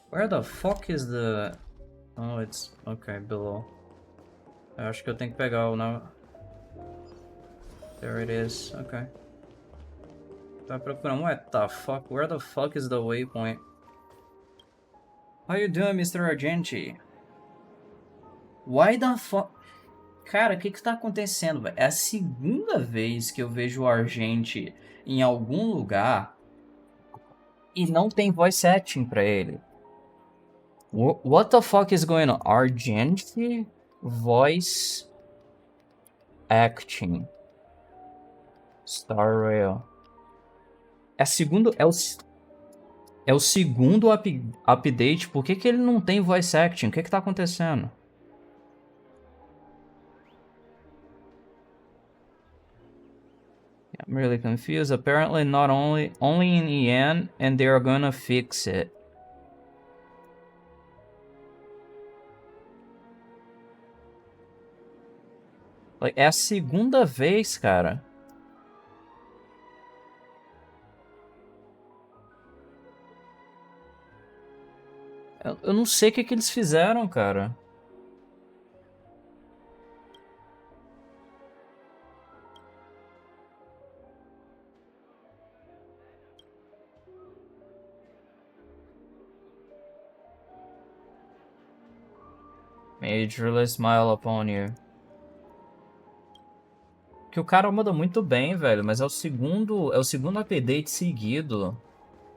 Where the fuck is the... Oh, it's... Okay, below. Eu acho que eu tenho que pegar o... Não. There it is. Okay. Tá procurando... What the fuck? Where the fuck is the waypoint? How you doing, Mr. Argenti? Why the fuck... Cara, o que tá acontecendo, velho? É a segunda vez que eu vejo o Argenti em algum lugar e não tem voice acting pra ele. What the fuck is going on? Argenti voice acting. Star Rail. É o segundo update. Por que ele não tem voice acting? O que tá acontecendo? I'm really confused. Apparently not only in EN, and they are gonna fix it. Like, é a segunda vez, cara. Eu não sei o que eles fizeram, cara. Majorly smile upon you. Que o cara manda muito bem, velho, mas é o segundo update seguido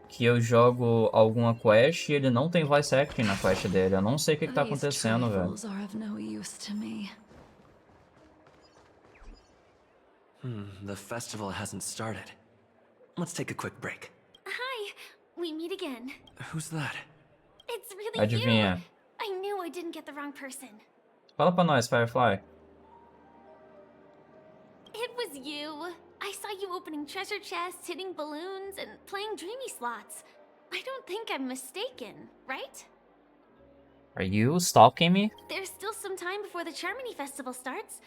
que eu jogo alguma quest e ele não tem voice acting na quest dele. Eu não sei o que tá acontecendo, velho. The festival hasn't started. Let's take a quick break. Hi, we meet again. Who's that? It's really Adivinha. you. I knew I didn't get the wrong person. Fala pra nós, Firefly. It was you. I saw you opening treasure chests, hitting balloons, and playing dreamy slots. I don't think I'm mistaken, right? Are you stalking me? There's still some time before the Charmony Festival starts.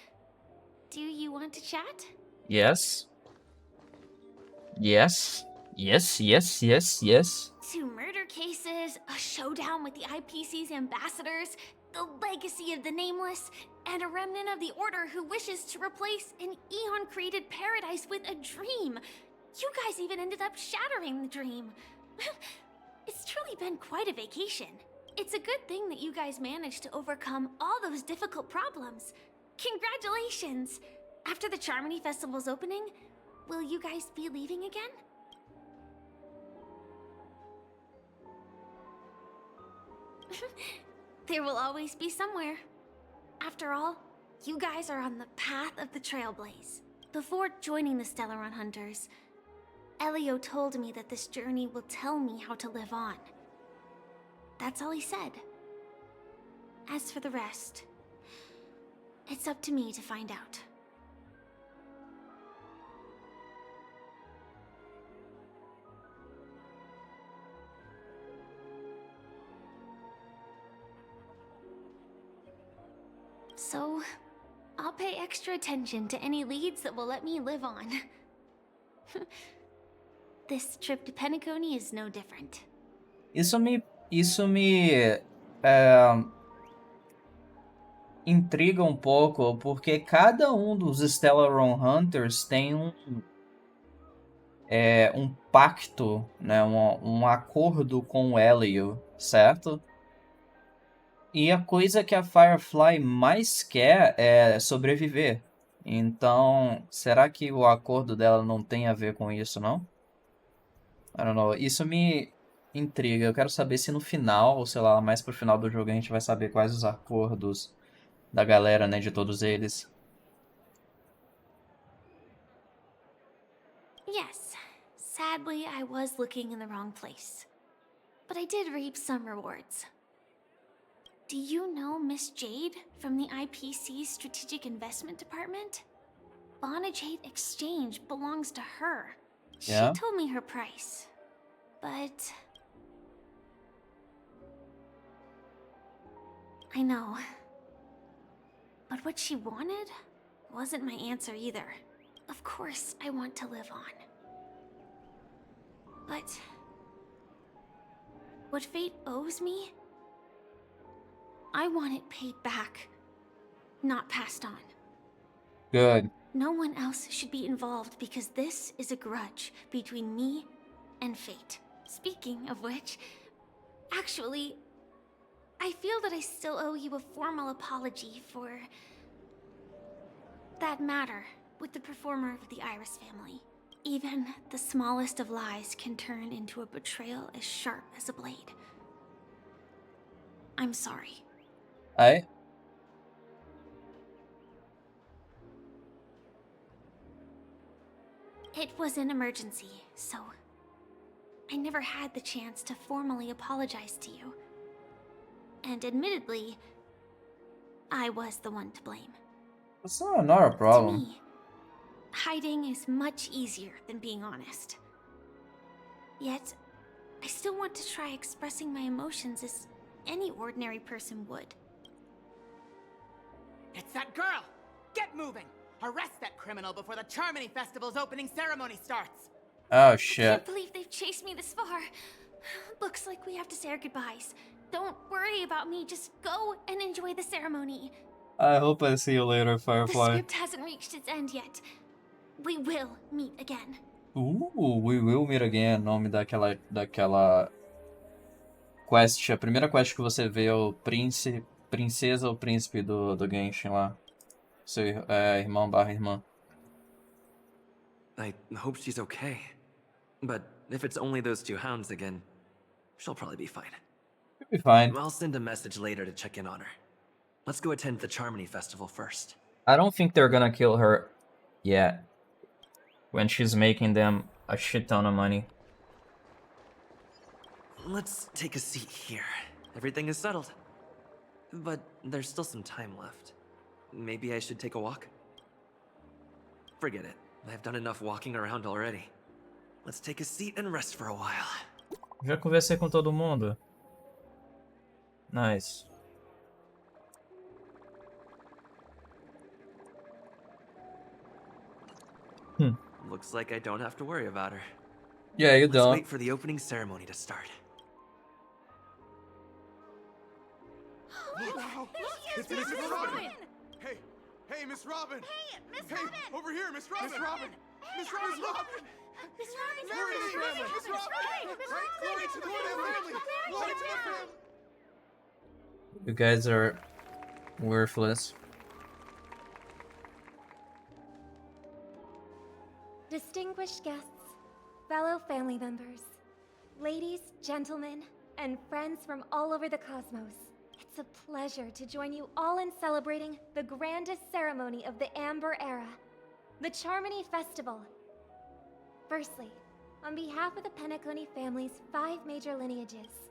Do you want to chat? Yes. Yes. Yes, yes, yes, yes. 2 murder cases, a showdown with the IPC's ambassadors, the legacy of the Nameless, and a remnant of the Order who wishes to replace an Eon-created paradise with a dream. You guys even ended up shattering the dream. It's truly been quite a vacation. It's a good thing that you guys managed to overcome all those difficult problems. Congratulations! After the Charmony Festival's opening, will you guys be leaving again? There will always be somewhere. After all, you guys are on the path of the Trailblaze. Before joining the Stellaron Hunters, Elio told me that this journey will tell me how to live on. That's all he said. As for the rest, it's up to me to find out. So, pay extra attention to any leads that will let me live on. This trip to Penacony is no different. Isso me intriga um pouco, porque cada um dos Stellaron Hunters tem um pacto, né, um acordo com o Elio, certo? E a coisa que a Firefly mais quer é sobreviver. Então, será que o acordo dela não tem a ver com isso, não? I don't know. Isso me intriga. Eu quero saber se no final, ou sei lá, mais pro final do jogo, a gente vai saber quais os acordos da galera, né, de todos eles. Yes, sadly I was looking in the wrong place. But I did reap some rewards. Do you know Miss Jade from the IPC's Strategic Investment Department? Bonajade Exchange belongs to her. Yeah? She told me her price, but... I know. But what she wanted wasn't my answer either. Of course, I want to live on. But... what fate owes me? I want it paid back, not passed on. Good. No one else should be involved because this is a grudge between me and fate. Speaking of which, actually, I feel that I still owe you a formal apology for that matter with the performer of the Iris family. Even the smallest of lies can turn into a betrayal as sharp as a blade. I'm sorry. Aí? It was an emergency, so I never had the chance to formally apologize to you. And admittedly, I was the one to blame. That's not a problem. To me, hiding is much easier than being honest. Yet, I still want to try expressing my emotions as any ordinary person would. It's that girl! Get moving! Arrest that criminal before the Charmony Festival's opening ceremony starts! Oh, I shit. can't believe they've chased me this far. Looks like we have to say our goodbyes. Don't worry about me, just go and enjoy the ceremony. I hope I see you later, The Firefly. script hasn't reached its end yet. We will meet again. We will meet again, nome daquela quest, a primeira quest que você vê é o princesa ou príncipe do Genshin lá. Seu irmão barra irmã. I hope she's okay. But if it's only those two hounds again, she'll probably be fine. She'll be fine. I'll send a message later to check in on her. Let's go attend the Charmony Festival first. I don't think they're gonna kill her yet. When she's making them a shit ton of money. Let's take a seat here. Everything is settled. But there's still some time left. Maybe I should take a walk? Forget it. I've done enough walking around already. Let's take a seat and rest for a while. Já conversei com todo mundo. Nice. Looks like I don't have to worry about her. Yeah, you Let's don't. wait for the opening ceremony to start. It's Miss Robin! Hey, hey, Miss Robin! Hey, Miss Hey, Robin! over here, Miss Robin! Miss Robin! Miss Robin! Miss Robin! Miss Robin! Glory to the family! Miss Robin! Glory to the family! Glory to the family! You guys are worthless. Distinguished guests, fellow family members, ladies, gentlemen, and friends from all over the cosmos. It's a pleasure to join you all in celebrating the grandest ceremony of the Amber Era, the Charmony Festival. Firstly, on behalf of the Penacony family's 5 major lineages,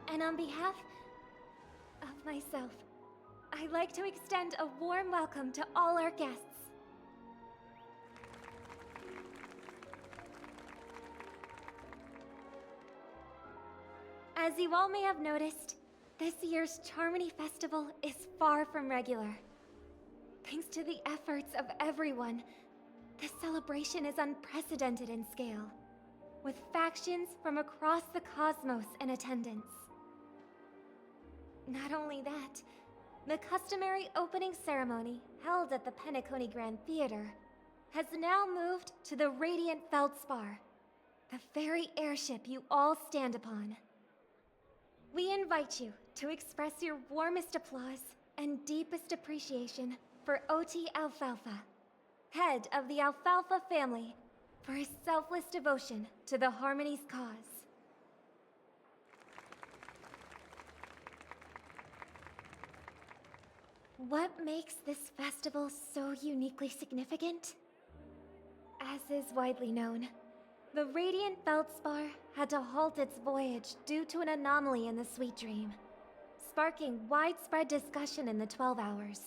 and on behalf of myself, I'd like to extend a warm welcome to all our guests. As you all may have noticed, This year's Charmony Festival is far from regular. Thanks to the efforts of everyone, this celebration is unprecedented in scale, with factions from across the cosmos in attendance. Not only that, the customary opening ceremony held at the Penacony Grand Theater has now moved to the Radiant Feldspar, the very airship you all stand upon. We invite you to express your warmest applause and deepest appreciation for OT Alfalfa, head of the Alfalfa family, for his selfless devotion to the Harmony's cause. What makes this festival so uniquely significant? As is widely known, the Radiant Feldspar had to halt its voyage due to an anomaly in the Sweet Dream, sparking widespread discussion in the 12 Hours.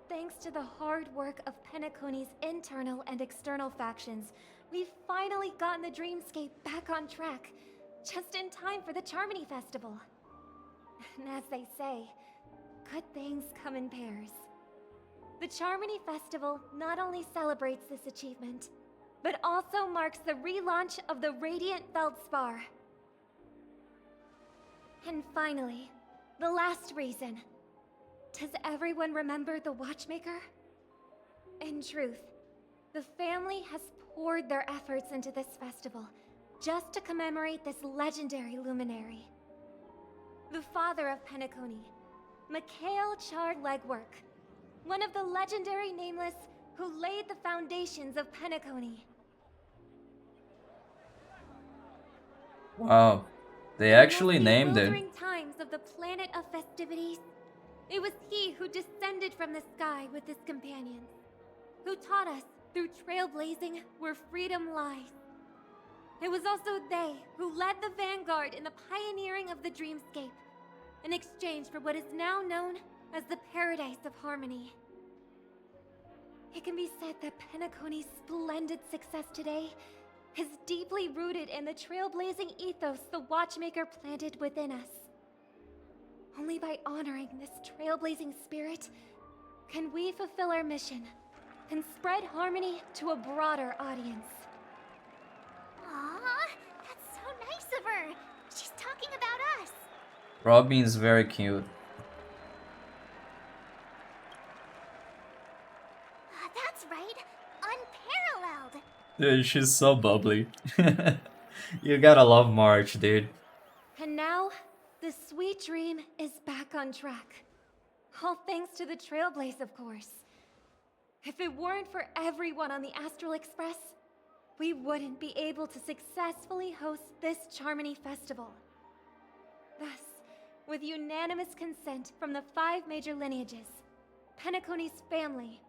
Thanks to the hard work of Penacony's internal and external factions, we've finally gotten the dreamscape back on track, just in time for the Charmony Festival. And as they say, good things come in pairs. The Charmony Festival not only celebrates this achievement, but also marks the relaunch of the Radiant Feldspar. And finally, the last reason. Does everyone remember the Watchmaker? In truth, the family has poured their efforts into this festival just to commemorate this legendary luminary. The father of Penacony, Mikhail Chard Legwork, one of the legendary Nameless who laid the foundations of Penacony. Wow, they actually named it. In the times of the planet of festivities, it was he who descended from the sky with his companions, who taught us through trailblazing where freedom lies. It was also they who led the vanguard in the pioneering of the dreamscape, in exchange for what is now known as the Paradise of Harmony. It can be said that Penacony's splendid success today is deeply rooted in the trailblazing ethos the Watchmaker planted within us. Only by honoring this trailblazing spirit can we fulfill our mission and spread harmony to a broader audience. Aww, that's so nice of her. She's talking about us. Robin's very cute. That's right. Unparalleled. Dude, she's so bubbly. You gotta love March, dude. And now, the Sweet Dream is back on track. All thanks to the Trailblaze, of course. If it weren't for everyone on the Astral Express, we wouldn't be able to successfully host this Charmony Festival. Thus, with unanimous consent from the 5 major lineages, Penacony's family,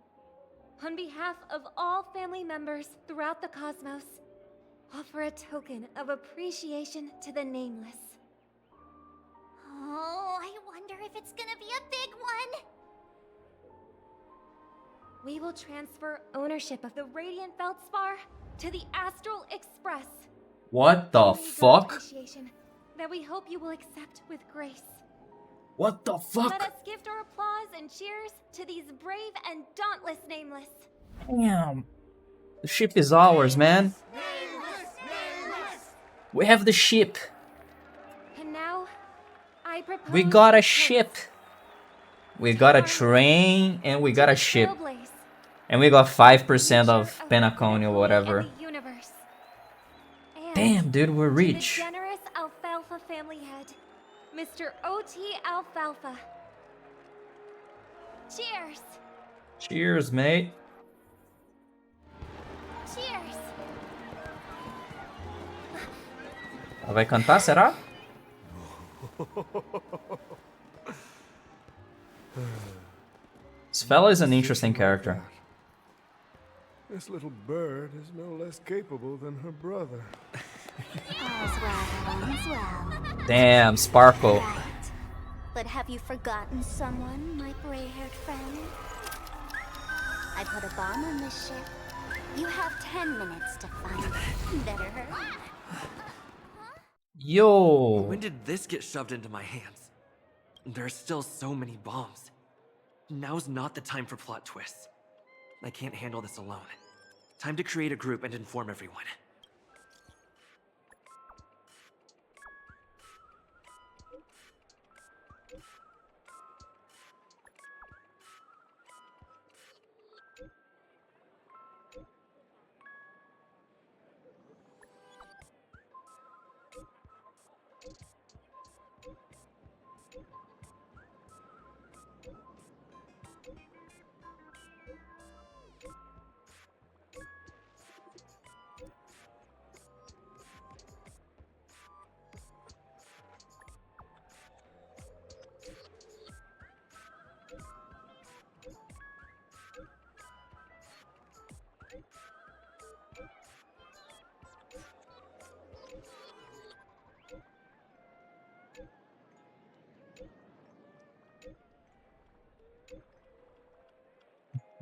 on behalf of all family members throughout the cosmos, offer a token of appreciation to the Nameless. Oh, I wonder if it's gonna be a big one. We will transfer ownership of the Radiant Feldspar to the Astral Express. What the fuck? Appreciation that we hope you will accept with grace. What the fuck? Let us gift our applause and cheers to these brave and dauntless Nameless. Damn. The ship is ours, man. We have the ship. And now, I propose We got a ship. We got a train and we got a ship. And we got 5% of Penacony or whatever. Damn, dude, we're rich. The generous Alfalfa family head, Mr. OT Alfalfa. Cheers! Cheers, mate. Cheers! Ela vai cantar, será? This fella is an interesting character. This little bird is no less capable than her brother. All's well, all's well. Damn, Sparkle. Right. But have you forgotten someone, my gray-haired friend? I put a bomb on this ship. You have 10 minutes to find it. Better hurry. Yo! When did this get shoved into my hands? There are still so many bombs. Now's not the time for plot twists. I can't handle this alone. Time to create a group and inform everyone.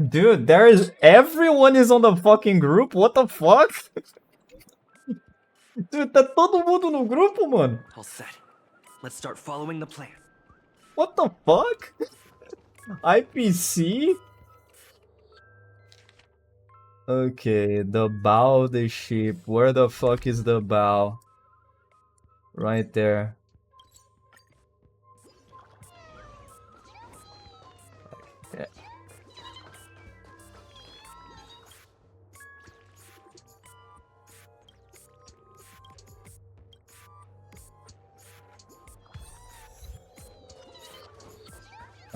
Dude, everyone is on the fucking group? What the fuck? Dude, tá todo mundo no grupo, mano. All set. Let's start following the plan. What the fuck? IPC? Okay, the bow of the ship. Where the fuck is the bow? Right there. Okay.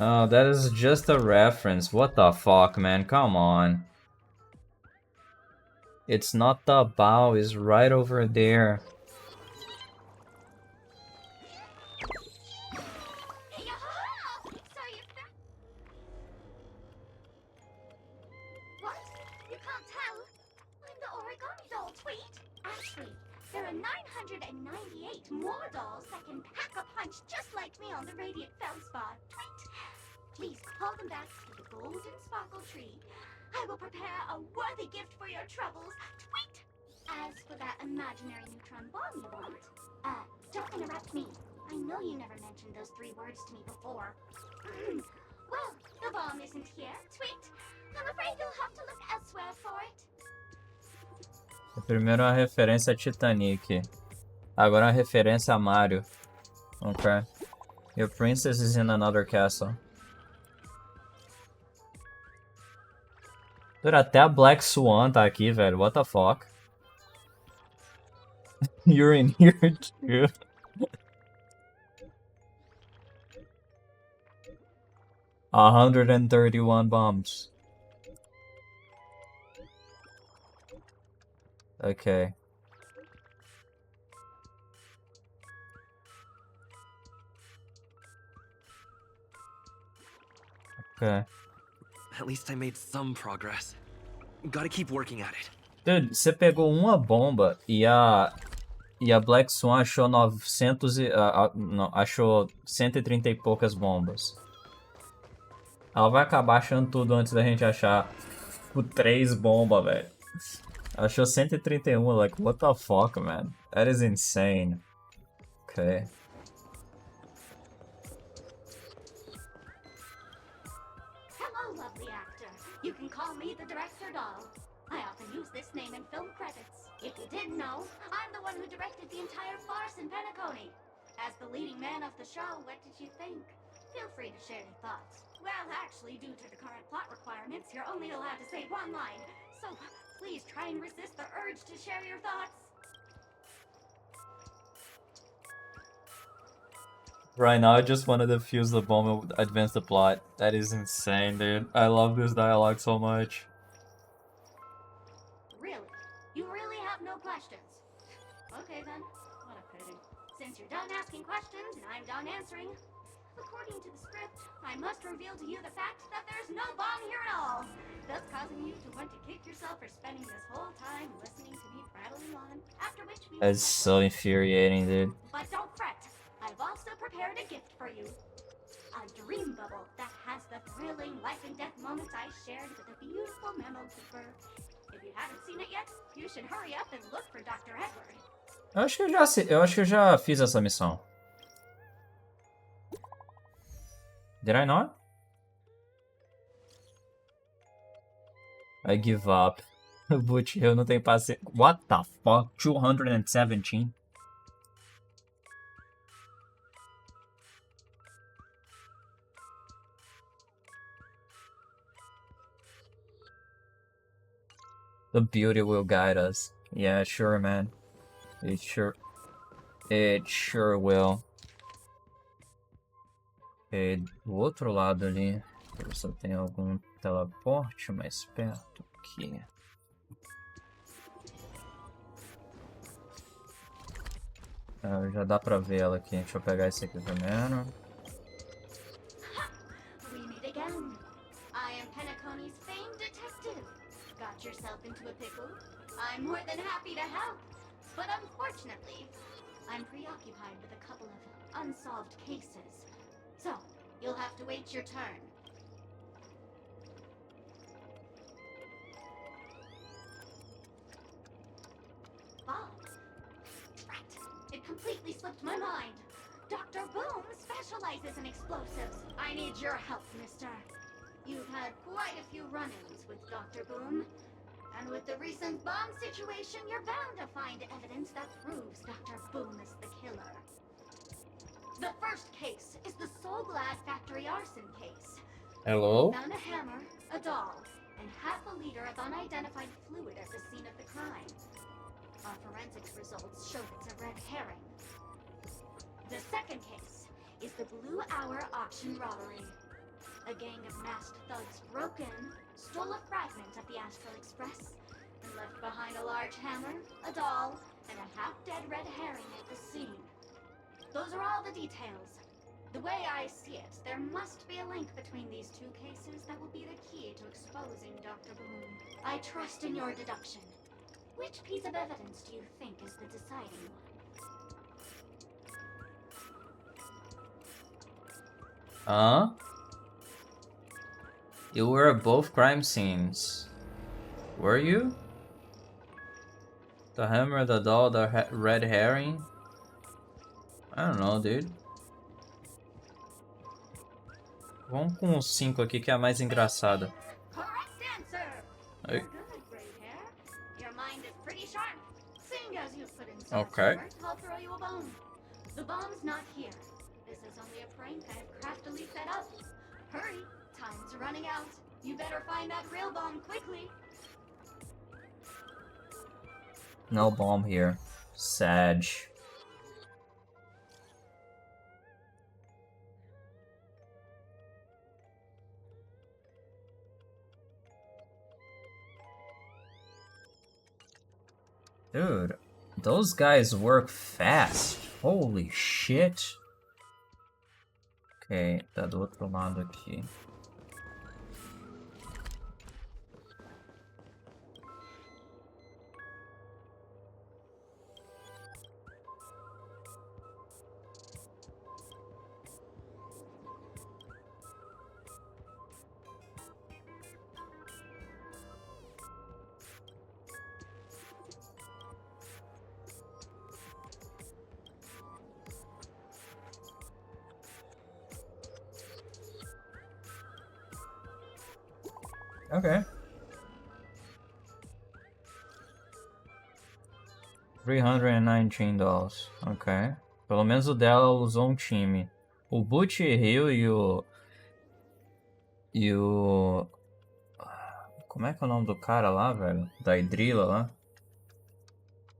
Oh, that is just a reference. What the fuck, man? Come on. It's not the bow, it's right over there. What? You can't tell? I'm the origami doll, Tweet. Actually, there are 998 more dolls that can pack a punch just like me on the Radiant Feldspar. Tweet. Please call them back to the Golden Sparkle Tree. I will prepare a worthy gift for your troubles. Tweet. As for that imaginary neutron bomb you want, don't interrupt me. I know you never mentioned those 3 words to me before. Well, the bomb isn't here. Tweet. I'm afraid you'll have to look elsewhere for it. Primeiro uma referência a Titanic. Agora uma referência a Mario. Okay. Your princess is in another castle. Dude, até a Black Swan tá aqui, velho. What the fuck? You're in here too. $131 bombs. Okay. Okay. At least I made some progress. Gotta keep working at it. Dude, você pegou uma bomba e a Black Swan achou 900 e... não, achou 130 e poucas bombas. Ela vai acabar achando tudo antes da gente achar, tipo, 3 bombas, velho. Achou 131, like, what the fuck, man? That is insane. Okay. Hello, lovely actor. You can call me the director doll. I often use this name in film credits. If you didn't know, I'm the one who directed the entire farce in Penacony. As the leading man of the show, what did you think? Feel free to share your thoughts. Well, actually, due to the current plot requirements, you're only allowed to say 1 line. So, please try and resist the urge to share your thoughts. Right now, I just want to defuse the bomb and advance the plot. That is insane, dude. I love this dialogue so much. Really? You really have no questions? Okay then, what a pity. Since you're done asking questions and I'm done answering, according to the script, I must reveal to you the fact that there's no bomb here at all, thus causing you to want to kick yourself for spending this whole time listening to me prattling on, after which we... That's so infuriating, dude. But don't fret, I've also prepared a gift for you. A dream bubble that has the thrilling life and death moments I shared with the beautiful memo keeper. If you haven't seen it yet, you should hurry up and look for Dr. Edward. Eu acho que eu já fiz essa missão. Did I not? I give up. Butch, eu não tenho paciência. What the fuck? 217? The beauty will guide us. Yeah, sure, man. It sure will. E do outro lado ali, ver se eu tenho algum teleporte mais perto aqui. Já dá pra ver ela aqui. Deixa eu pegar esse aqui primeiro. We meet again. I am Penacony's famed detective. Got yourself into a pickle? I'm more than happy to help. But unfortunately, I'm preoccupied with a couple of unsolved cases. So, you'll have to wait your turn. Bob. Right. It completely slipped my mind. Dr. Boom specializes in explosives. I need your help, mister. You've had quite a few run-ins with Dr. Boom. And with the recent bomb situation, you're bound to find evidence that proves Dr. Boom is the killer. The first case is the Soul Glad factory arson case. Hello? Found a hammer, a doll, and half a liter of unidentified fluid at the scene of the crime. Our forensics results showed it's a red herring. The second case is the Blue Hour auction robbery. A gang of masked thugs broke in, stole a fragment of the Astral Express, and left behind a large hammer, a doll, and a half-dead red herring at the scene. Those are all the details. The way I see it, there must be a link between these two cases that will be the key to exposing Dr. Boom. I trust in your deduction. Which piece of evidence do you think is the deciding one? Huh? You were at both crime scenes. Were you? The hammer, the doll, the red herring? I don't know, dude. Vamos com o 5 aqui, que é a mais engraçada. Correct answer. Aí. Good, gray hair. Your mind is pretty sharp. Seeing as you put in so Okay. much effort, I'll throw you a bone. The bomb's not here. This is only a prank I've craftily set up. Hurry, time's running out. You better find that real bomb quickly. No bomb here. Sag. Dude, those guys work fast. Holy shit. Ok, tá do outro lado aqui. Ok. $319. Ok. Pelo menos o dela usou um time. O Butch Hill e o... Como é que é o nome do cara lá, velho? Da Hidrila lá?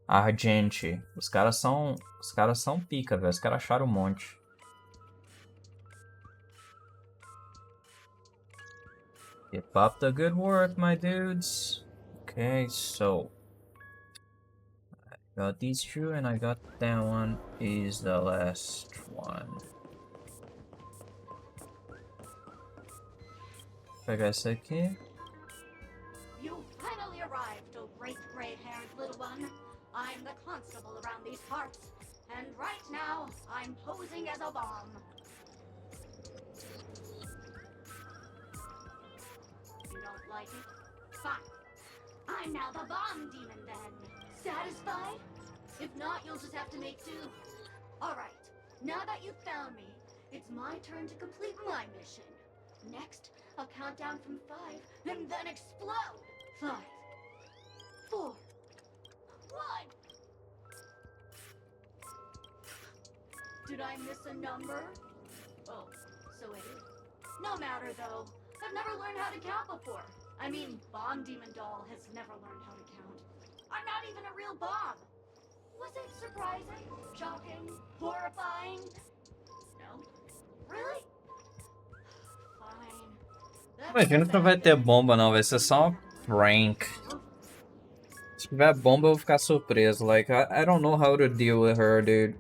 Argente. Os caras são pica, velho. Os caras acharam um monte. Keep up the good work, my dudes. Okay, so I got these two and I got that one is the last one. Vou pegar esse aqui. You finally arrived, oh great gray-haired little one. I'm the constable around these parts, and right now I'm posing as a bomb. You don't like it? Fine. I'm now the bomb demon then. Satisfied? If not, you'll just have to make do. Alright, now that you've found me, it's my turn to complete my mission. Next, I'll count down from 5 and then explode. 5, 4, 1. Did I miss a number? Oh, so it is. No matter though. I've never learned how to count before. I mean, Bomb Demon Doll has never learned how to count. I'm not even a real bomb. Was it surprising? Shocking? Horrifying? No? Really? Fine. Imagina que não vai ter bomba não, vai ser só um prank. Se tiver bomba eu vou ficar surpreso. Like, I don't know how to deal with her, dude.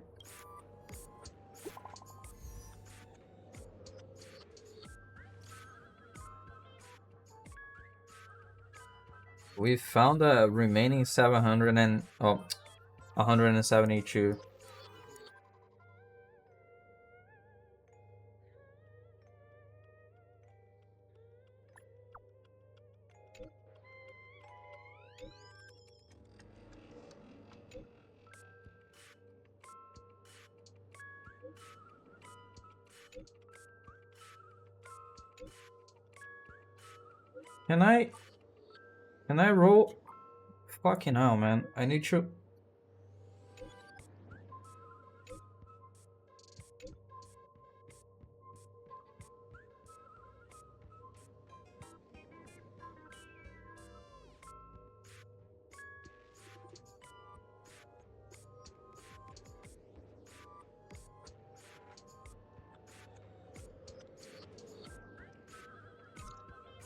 We found the remaining 172. Can I roll? Fucking hell, man. I need to...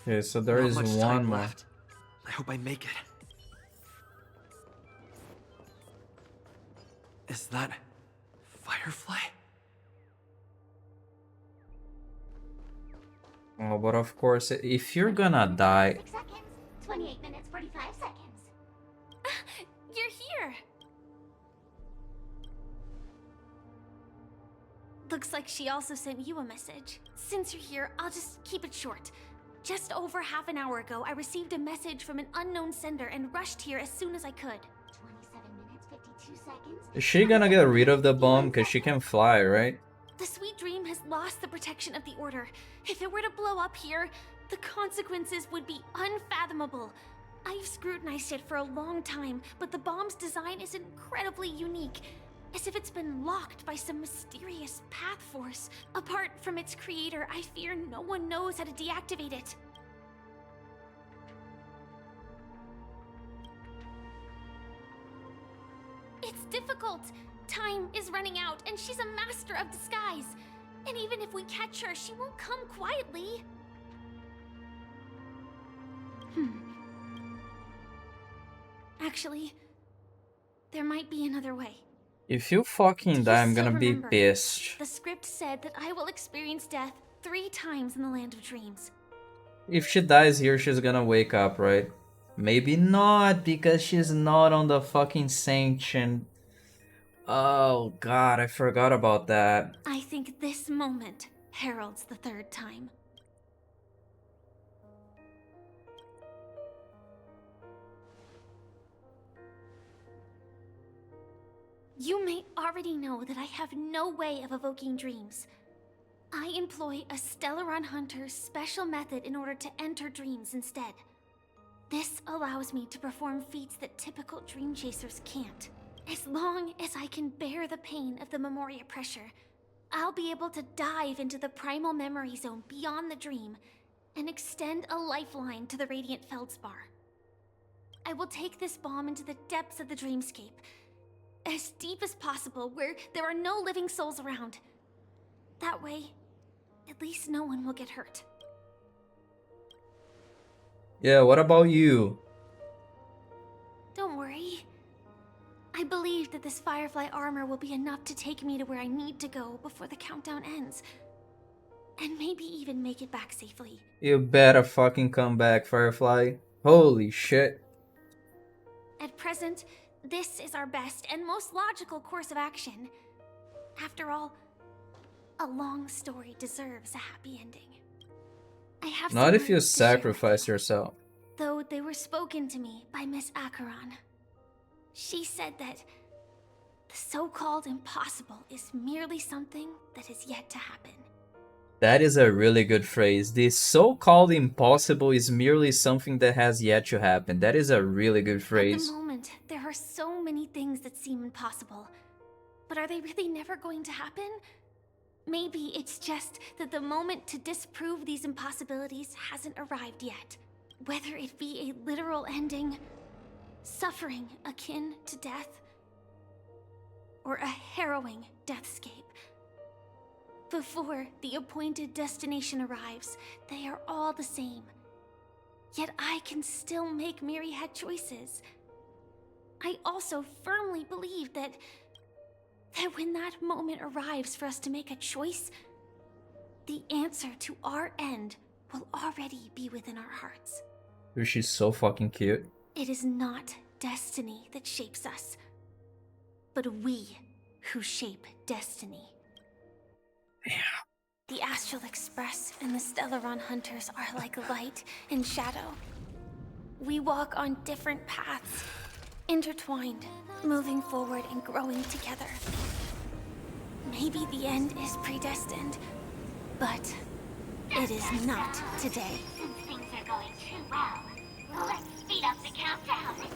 Okay, so there is one more. Left. I hope I make it. Is that Firefly? Oh, but of course, if you're gonna die... 6 seconds, 28 minutes, 45 seconds. You're here! Looks like she also sent you a message. Since you're here, I'll just keep it short. Just over half an hour ago, I received a message from an unknown sender and rushed here as soon as I could. 27 minutes, 52 seconds. Is she gonna get rid of the bomb? Because she can fly, right? The Sweet Dream has lost the protection of the Order. If it were to blow up here, the consequences would be unfathomable. I've scrutinized it for a long time, but the bomb's design is incredibly unique. As if it's been locked by some mysterious path force. Apart from its creator, I fear no one knows how to deactivate it. It's difficult. Time is running out, and she's a master of disguise. And even if we catch her, she won't come quietly. Actually, there might be another way. If you fucking die, I'm gonna be pissed. The script said that I will experience death 3 times in the Land of Dreams. If she dies here, she's gonna wake up, right? Maybe not, because she's not on the fucking Sanctioned. Oh god, I forgot about that. I think this moment heralds the 3rd time. You may already know that I have no way of evoking dreams. I employ a Stellaron Hunter's special method in order to enter dreams instead. This allows me to perform feats that typical dream chasers can't. As long as I can bear the pain of the Memoria pressure, I'll be able to dive into the primal memory zone beyond the dream and extend a lifeline to the Radiant Feldspar. I will take this bomb into the depths of the dreamscape, as deep as possible, where there are no living souls around. That way, at least no one will get hurt. Yeah, what about you? Don't worry. I believe that this Firefly armor will be enough to take me to where I need to go before the countdown ends. And maybe even make it back safely. You better fucking come back, Firefly. Holy shit. At present, this is our best and most logical course of action. After all, a long story deserves a happy ending. I have Not if you some words to share with sacrifice yourself. though they were spoken to me by Miss Acheron. She said that The so-called impossible is merely something that is yet to happen. That is a really good phrase. The so-called impossible is merely something that has yet to happen. That is a really good At the phrase. moment, there are so many things that seem impossible. But are they really never going to happen? Maybe it's just that the moment to disprove these impossibilities hasn't arrived yet. Whether it be a literal ending, suffering akin to death, or a harrowing deathscape. Before the appointed destination arrives, they are all the same. Yet I can still make myriad choices. I also firmly believe that when that moment arrives for us to make a choice, the answer to our end will already be within our hearts. She's so fucking cute. It is not destiny that shapes us, but we who shape destiny. The Astral Express and the Stellaron Hunters are like light and shadow. We walk on different paths, intertwined, moving forward and growing together. Maybe the end is predestined, but it is not today. Since things are going too well, let's speed up the countdown.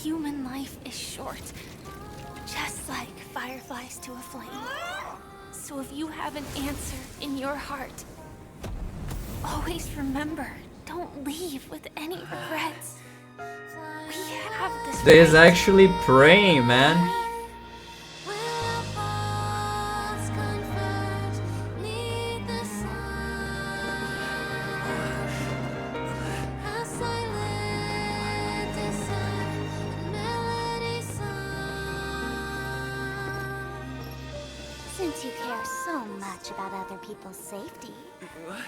Human life is short, just like fireflies to a flame. So if you have an answer in your heart, always remember, don't leave with any regrets. We have this. There's actually praying, man. Since you care so much about other people's safety,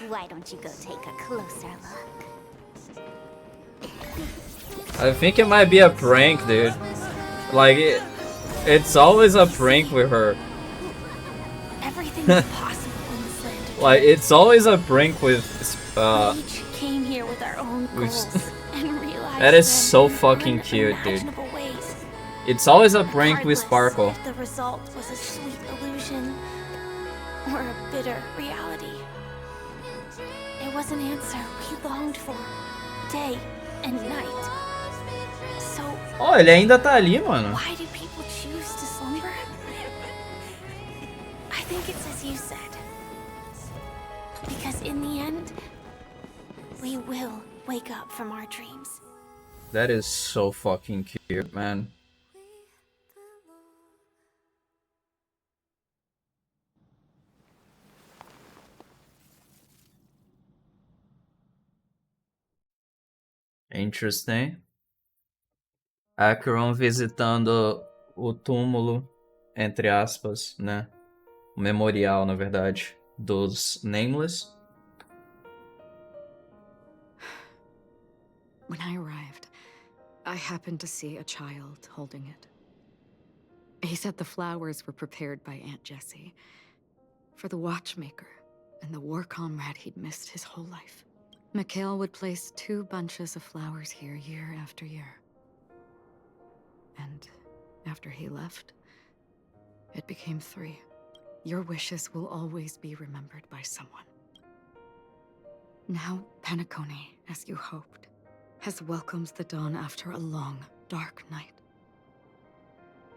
why don't you go take a closer look? I think it might be a prank, dude. Like, it's always a prank with her. Everything's possible in this land. Like, it's always a prank with, We each came here with our own goals and realized that is them so in fucking cute, dude. unimaginable ways. It's always a prank with Regardless Sparkle. if the result was a sweet illusion or a bitter reality. It was an answer we longed for, day and night. So, Oh, ele ainda tá ali, mano. why do people choose to slumber? I think it's as you said. Because in the end, we will wake up from our dreams. That is so fucking cute, man. Interesting. Auron visitando o túmulo, entre aspas, né? O memorial, na verdade, dos Nameless. When I arrived, I happened to see a child holding it. He said the flowers were prepared by Aunt Jessie for the watchmaker and the war comrade he'd missed his whole life. Mikhail would place 2 bunches of flowers here year after year. And after he left, it became 3. Your wishes will always be remembered by someone. Now, Penacony, as you hoped, has welcomed the dawn after a long, dark night.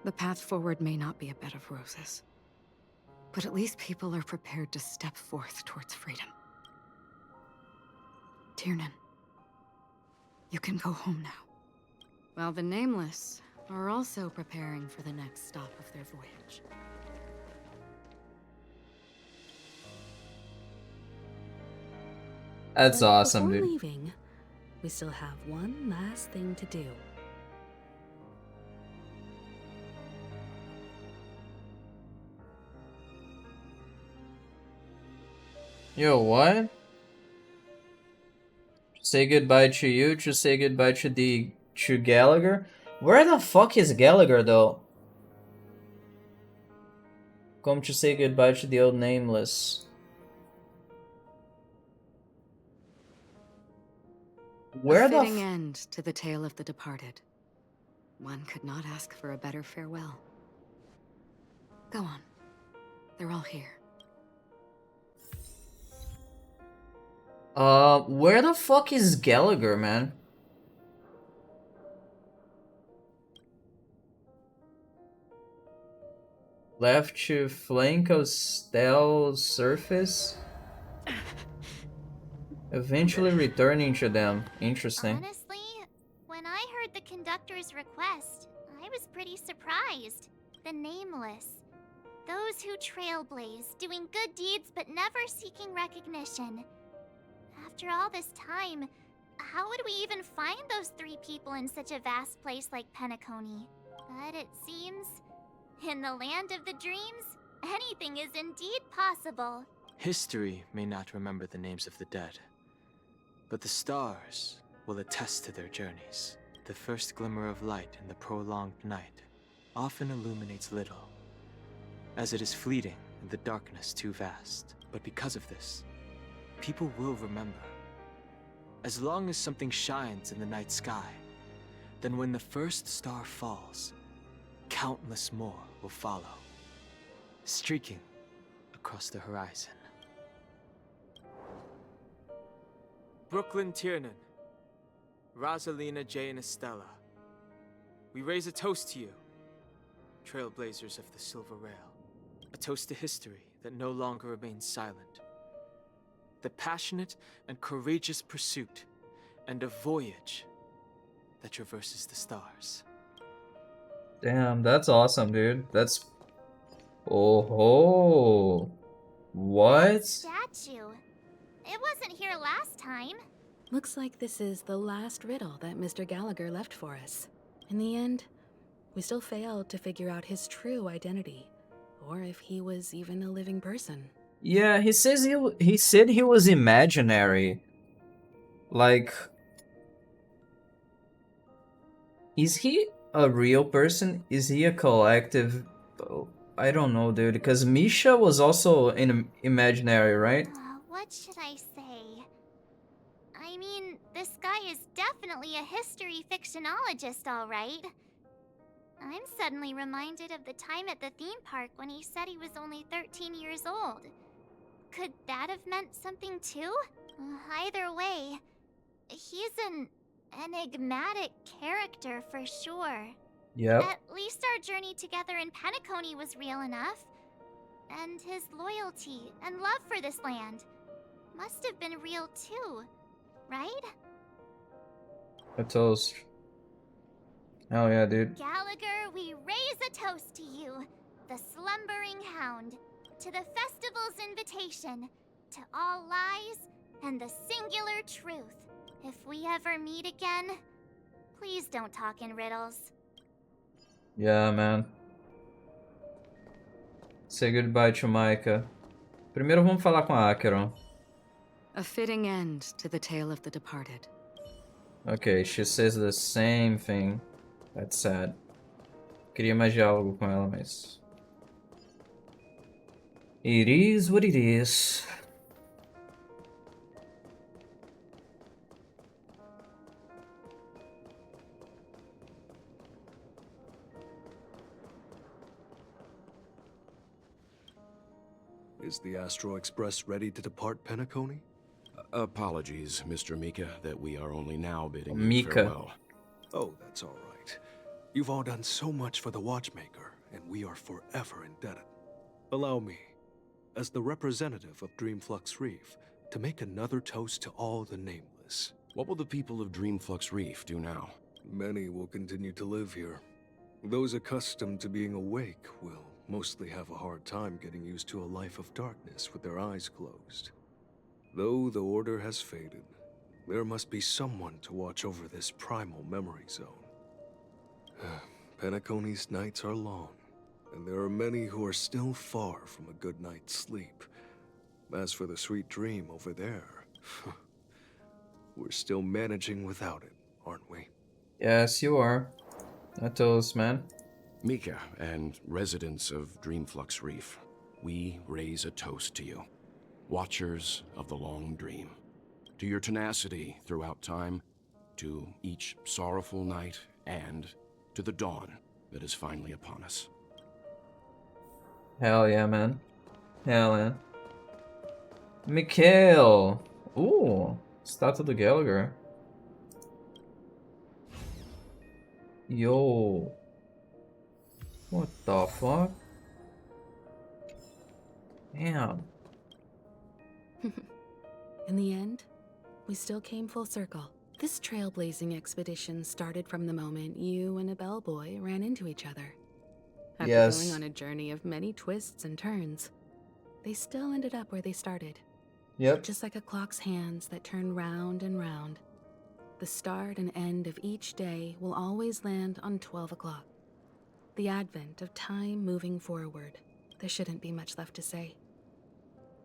The path forward may not be a bed of roses, but at least people are prepared to step forth towards freedom. Tiernan, you can go home now. While the Nameless are also preparing for the next stop of their voyage. That's But awesome, before dude. leaving, we still have one last thing to do. Yo, what? Say goodbye to you, to say goodbye to Gallagher? Where the fuck is Gallagher, though? Come to say goodbye to the old Nameless. Where a the fitting end to the tale of the departed. One could not ask for a better farewell. Go on. They're all here. Where the fuck is Gallagher, man? Left to flank of Stell's surface. Eventually returning to them. Interesting. Honestly, when I heard the conductor's request, I was pretty surprised. The Nameless. Those who trailblaze, doing good deeds but never seeking recognition. After all this time, how would we even find those 3 people in such a vast place like Penacony? But it seems, in the land of the dreams, anything is indeed possible. History may not remember the names of the dead, but the stars will attest to their journeys. The first glimmer of light in the prolonged night often illuminates little, as it is fleeting and the darkness too vast. But because of this, people will remember. As long as something shines in the night sky, then when the first star falls, countless more will follow, streaking across the horizon. Brooklyn Tiernan, Rosalina J. and Estella, we raise a toast to you, trailblazers of the Silver Rail. A toast to history that no longer remains silent. The passionate and courageous pursuit, and a voyage that traverses the stars. Damn, that's awesome, dude. That's... Oh ho! What? Statue. It wasn't here last time. Looks like this is the last riddle that Mr. Gallagher left for us. In the end, we still failed to figure out his true identity, or if he was even a living person. Yeah, he said he was imaginary. Like, is he a real person? Is he a collective? I don't know, dude. Because Misha was also imaginary, right? What should I say? I mean, this guy is definitely a history fictionologist, all right. I'm suddenly reminded of the time at the theme park when he said he was only 13 years old. Could that have meant something too? Either way, he's an enigmatic character for sure. Yep. At least our journey together in Penacony was real enough. And his loyalty and love for this land must have been real too, right? A toast. Oh yeah, dude. Gallagher, we raise a toast to you, the slumbering hound, to the festival's invitation, to all lies and the singular truth. If we ever meet again, please don't talk in riddles. Yeah, man. Say goodbye to Micah. Primeiro vamos falar com a Auron. A fitting end to the tale of the departed. Okay, she says the same thing. That's sad. Queria mais diálogo com ela, mas... It is what it is. Is the Astro Express ready to depart Penacony? Apologies, Mr. Mika, that we are only now bidding you Mika. farewell. Oh, that's all right. You've all done so much for the Watchmaker, and we are forever indebted. Allow me, as the representative of Dreamflux Reef, to make another toast to all the nameless. What will the people of Dreamflux Reef do now? Many will continue to live here. Those accustomed to being awake will mostly have a hard time getting used to a life of darkness with their eyes closed. Though the order has faded, there must be someone to watch over this primal memory zone. Penacony's nights are long, and there are many who are still far from a good night's sleep. As for the sweet dream over there, we're still managing without it, aren't we? Yes, you are. A toast, man. Mika and residents of Dreamflux Reef, we raise a toast to you. Watchers of the long dream. To your tenacity throughout time, to each sorrowful night, and to the dawn that is finally upon us. Hell yeah, man. Hell yeah. Mikhail! Ooh, estátua do Gallagher. Yo. What the fuck? Damn. In the end, we still came full circle. This trailblazing expedition started from the moment you and a bellboy ran into each other. After Yes. going on a journey of many twists and turns, they still ended up where they started. Yep. Just like a clock's hands that turn round and round, the start and end of each day will always land on 12 o'clock. The advent of time moving forward. There shouldn't be much left to say.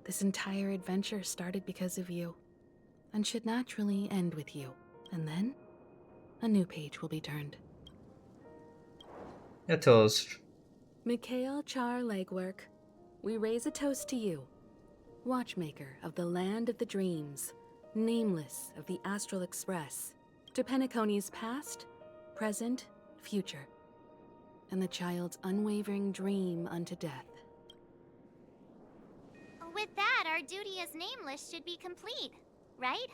This entire adventure started because of you, and should naturally end with you. And then, a new page will be turned. A toast. Mikhail Char Legwork, we raise a toast to you, watchmaker of the land of the dreams, nameless of the Astral Express, to Penacony's past, present, future, and the child's unwavering dream unto death. With that, our duty as nameless should be complete, right?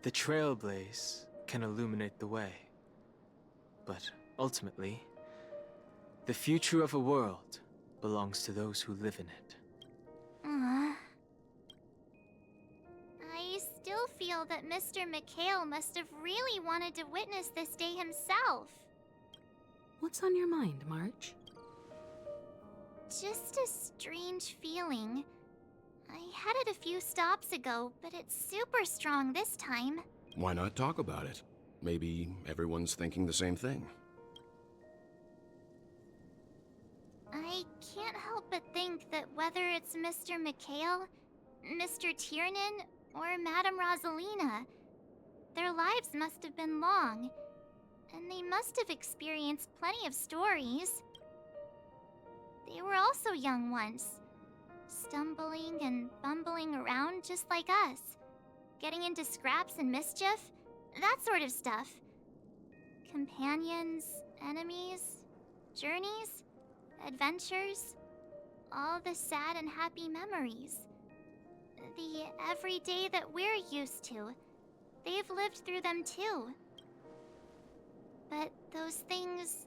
The trailblaze can illuminate the way. But ultimately, the future of a world belongs to those who live in it. I still feel that Mr. Mikhail must have really wanted to witness this day himself. What's on your mind, March? Just a strange feeling. I had it a few stops ago, but it's super strong this time. Why not talk about it? Maybe everyone's thinking the same thing. I can't help but think that whether it's Mr. Mikhail, Mr. Tiernan, or Madame Rosalina, their lives must have been long, and they must have experienced plenty of stories. They were also young once, stumbling and bumbling around just like us, getting into scraps and mischief, that sort of stuff. Companions, enemies, journeys, adventures, all the sad and happy memories. The everyday that we're used to, they've lived through them too. But those things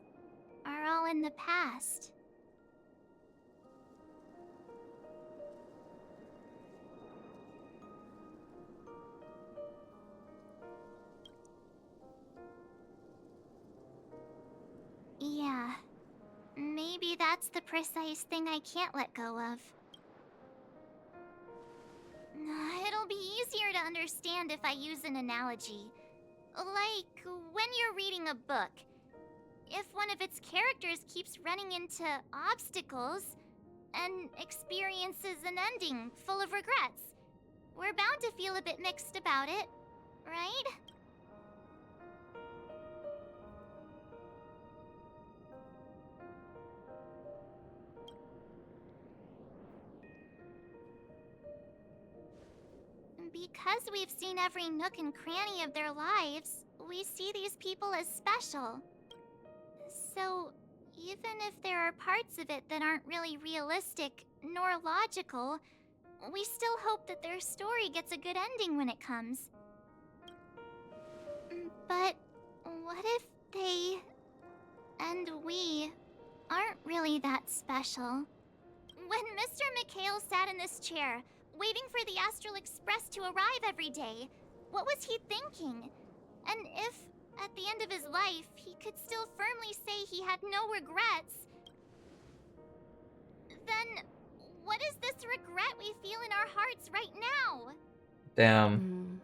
are all in the past. Yeah, maybe that's the precise thing I can't let go of. It'll be easier to understand if I use an analogy. Like when you're reading a book. If one of its characters keeps running into obstacles and experiences an ending full of regrets, we're bound to feel a bit mixed about it, right? Because we've seen every nook and cranny of their lives, we see these people as special. So, even if there are parts of it that aren't really realistic nor logical, we still hope that their story gets a good ending when it comes. But what if they and we aren't really that special? When Mr. Mikhail sat in this chair, waiting for the Astral Express to arrive every day, what was he thinking? And if, at the end of his life, he could still firmly say he had no regrets, then what is this regret we feel in our hearts right now? Damn.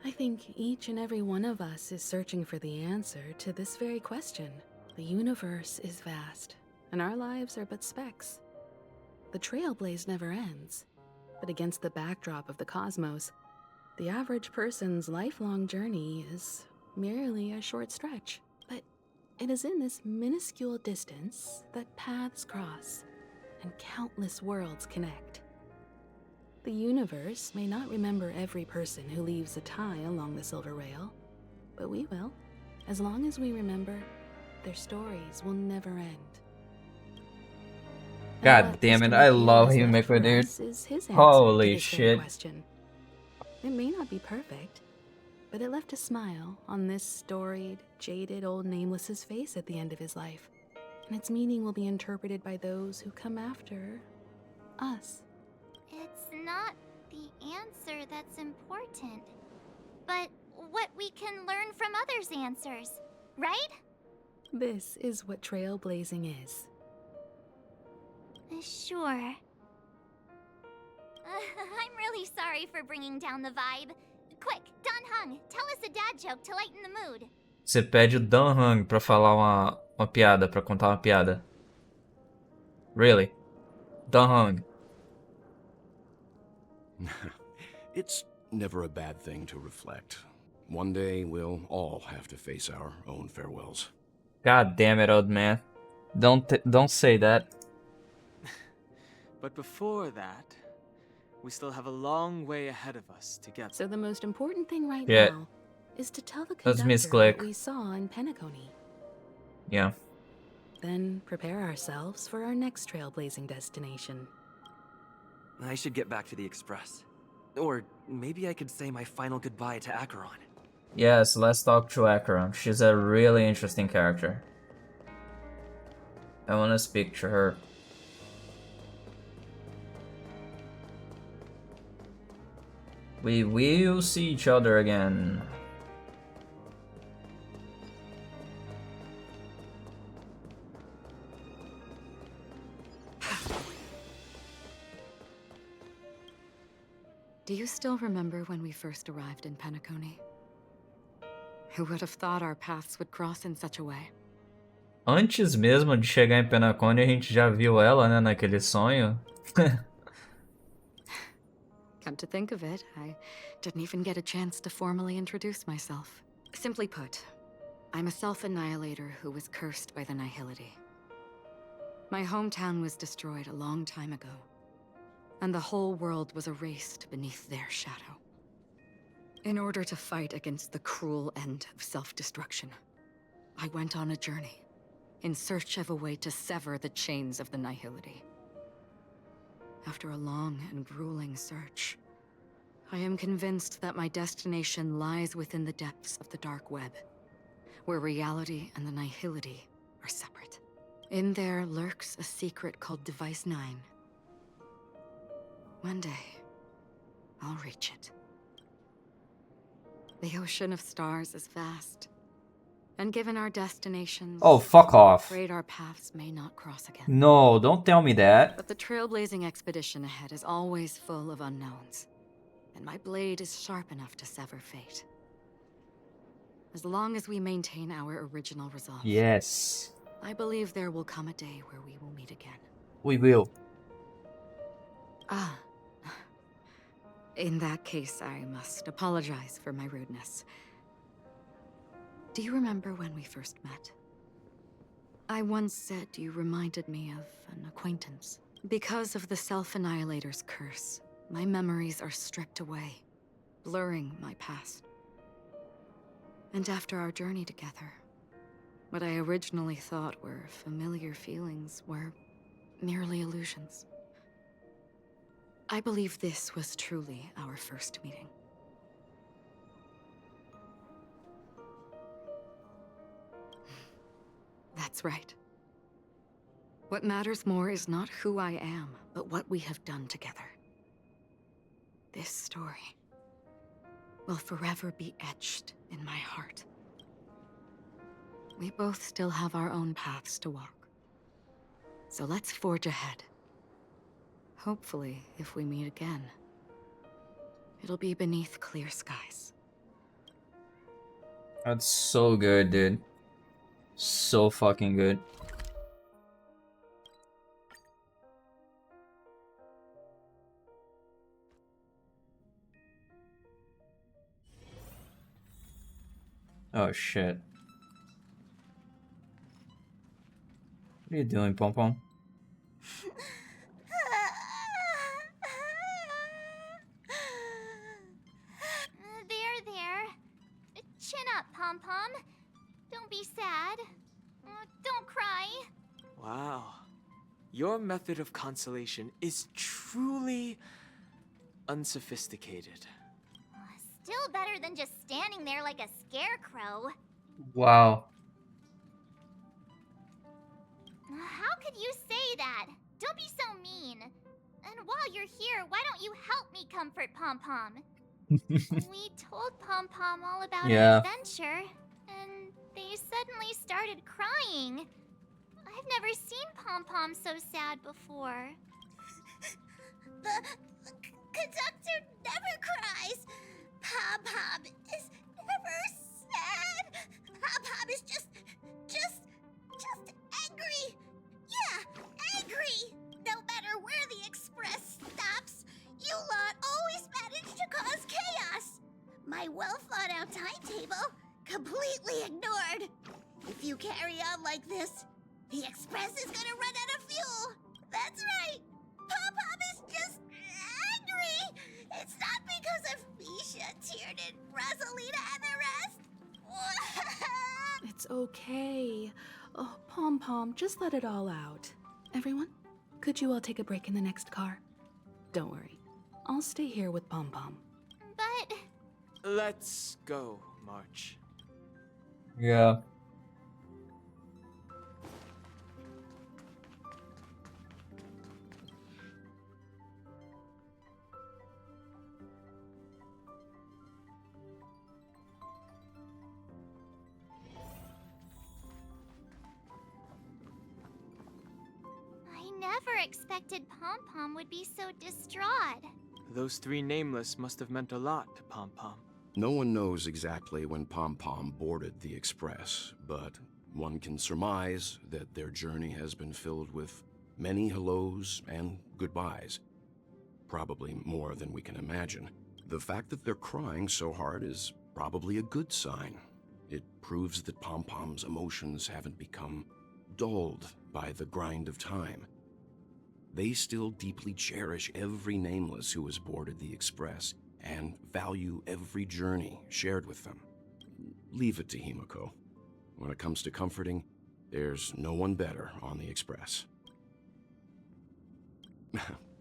I think each and every one of us is searching for the answer to this very question. The universe is vast, and our lives are but specks. The trailblaze never ends. But against the backdrop of the cosmos, the average person's lifelong journey is merely a short stretch. But it is in this minuscule distance that paths cross and countless worlds connect. The universe may not remember every person who leaves a tie along the silver rail, but we will, as long as we remember their stories will never end. God damn it, I love Himeko, dude. Is his answer Holy to this very shit. question. It may not be perfect, but it left a smile on this storied, jaded old nameless's face at the end of his life. And its meaning will be interpreted by those who come after us. It's not the answer that's important, but what we can learn from others' answers, right? This is what trailblazing is. Sure. I'm really sorry for bringing down the vibe. Quick, Don Hung, tell us a dad joke to lighten the mood. Você pede o Dan Hung pra falar uma piada, pra contar uma piada. Really? Dan Hung. It's never a bad thing to reflect. One day we'll all have to face our own farewells. God damn it, old man. Don't say that. But before that, we still have a long way ahead of us together. So the most important thing right Yeah. now is to tell the That's Miss conductor what Glick. we saw in Penacony. Yeah. Then prepare ourselves for our next trailblazing destination. I should get back to the Express. Or maybe I could say my final goodbye to Acheron. Yes, let's talk to Auron. She's a really interesting character. I wanna speak to her. We will see each other again. Do you still remember when we first arrived in Penacony? Who would have thought our paths would cross in such a way? Antes mesmo de chegar em Penacony, a gente já viu ela, né, naquele sonho. Come to think of it, I didn't even get a chance to formally introduce myself. Simply put, I'm a self-annihilator who was cursed by the Nihility. My hometown was destroyed a long time ago, and the whole world was erased beneath their shadow. In order to fight against the cruel end of self-destruction, I went on a journey, in search of a way to sever the chains of the Nihility. After a long and grueling search, I am convinced that my destination lies within the depths of the dark web, where reality and the Nihility are separate. In there lurks a secret called Device 9. One day, I'll reach it. The ocean of stars is vast, and given our destinations, Oh, fuck off. I'm afraid our paths may not cross again. No, don't tell me that. But the trailblazing expedition ahead is always full of unknowns, and my blade is sharp enough to sever fate. As long as we maintain our original resolve. Yes. I believe there will come a day where we will meet again. We will. Ah. In that case, I must apologize for my rudeness. Do you remember when we first met? I once said you reminded me of an acquaintance. Because of the Self-Annihilator's curse, my memories are stripped away, blurring my past. And after our journey together, what I originally thought were familiar feelings were merely illusions. I believe this was truly our first meeting. That's right. What matters more is not who I am, but what we have done together. This story will forever be etched in my heart. We both still have our own paths to walk. So let's forge ahead. Hopefully, if we meet again, it'll be beneath clear skies. That's so good, dude. So fucking good. Oh shit. What are you doing, Pom Pom? There. Chin up, Pom Pom. Don't be sad. Don't cry. Wow. Your method of consolation is truly unsophisticated. Still better than just standing there like a scarecrow. Wow. How could you say that? Don't be so mean. And while you're here, why don't you help me comfort Pom Pom? We told Pom Pom all about our adventure, and they suddenly started crying. I've never seen Pom Pom so sad before. The conductor never cries. Pom Pom is never sad. Pom Pom is just angry. Yeah, angry. No matter where the express stops, you lot always manage to cause chaos. My well-thought-out timetable completely ignored. If you carry on like this, the express is gonna run out of fuel. That's right. Pom Pom is just angry. It's not because of Misha, Tiernan, Rosalina, and the rest. It's okay. Oh, Pom Pom, just let it all out. Everyone, could you all take a break in the next car? Don't worry. I'll stay here with Pom Pom. But... Let's go, March. Yeah. I never expected Pom Pom would be so distraught. Those three nameless must have meant a lot to Pom Pom. No one knows exactly when Pom Pom boarded the Express, but one can surmise that their journey has been filled with many hellos and goodbyes. Probably more than we can imagine. The fact that they're crying so hard is probably a good sign. It proves that Pom Pom's emotions haven't become dulled by the grind of time. They still deeply cherish every nameless who has boarded the Express and value every journey shared with them. Leave it to Himiko. When it comes to comforting, there's no one better on the Express.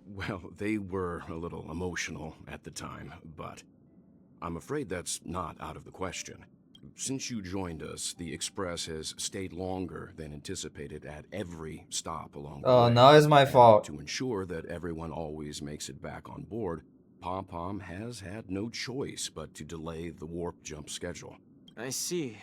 Well, they were a little emotional at the time, but I'm afraid that's not out of the question. Since you joined us, the Express has stayed longer than anticipated at every stop along the way. Oh, now it's my fault. To ensure that everyone always makes it back on board, Pom Pom has had no choice but to delay the warp jump schedule. I see.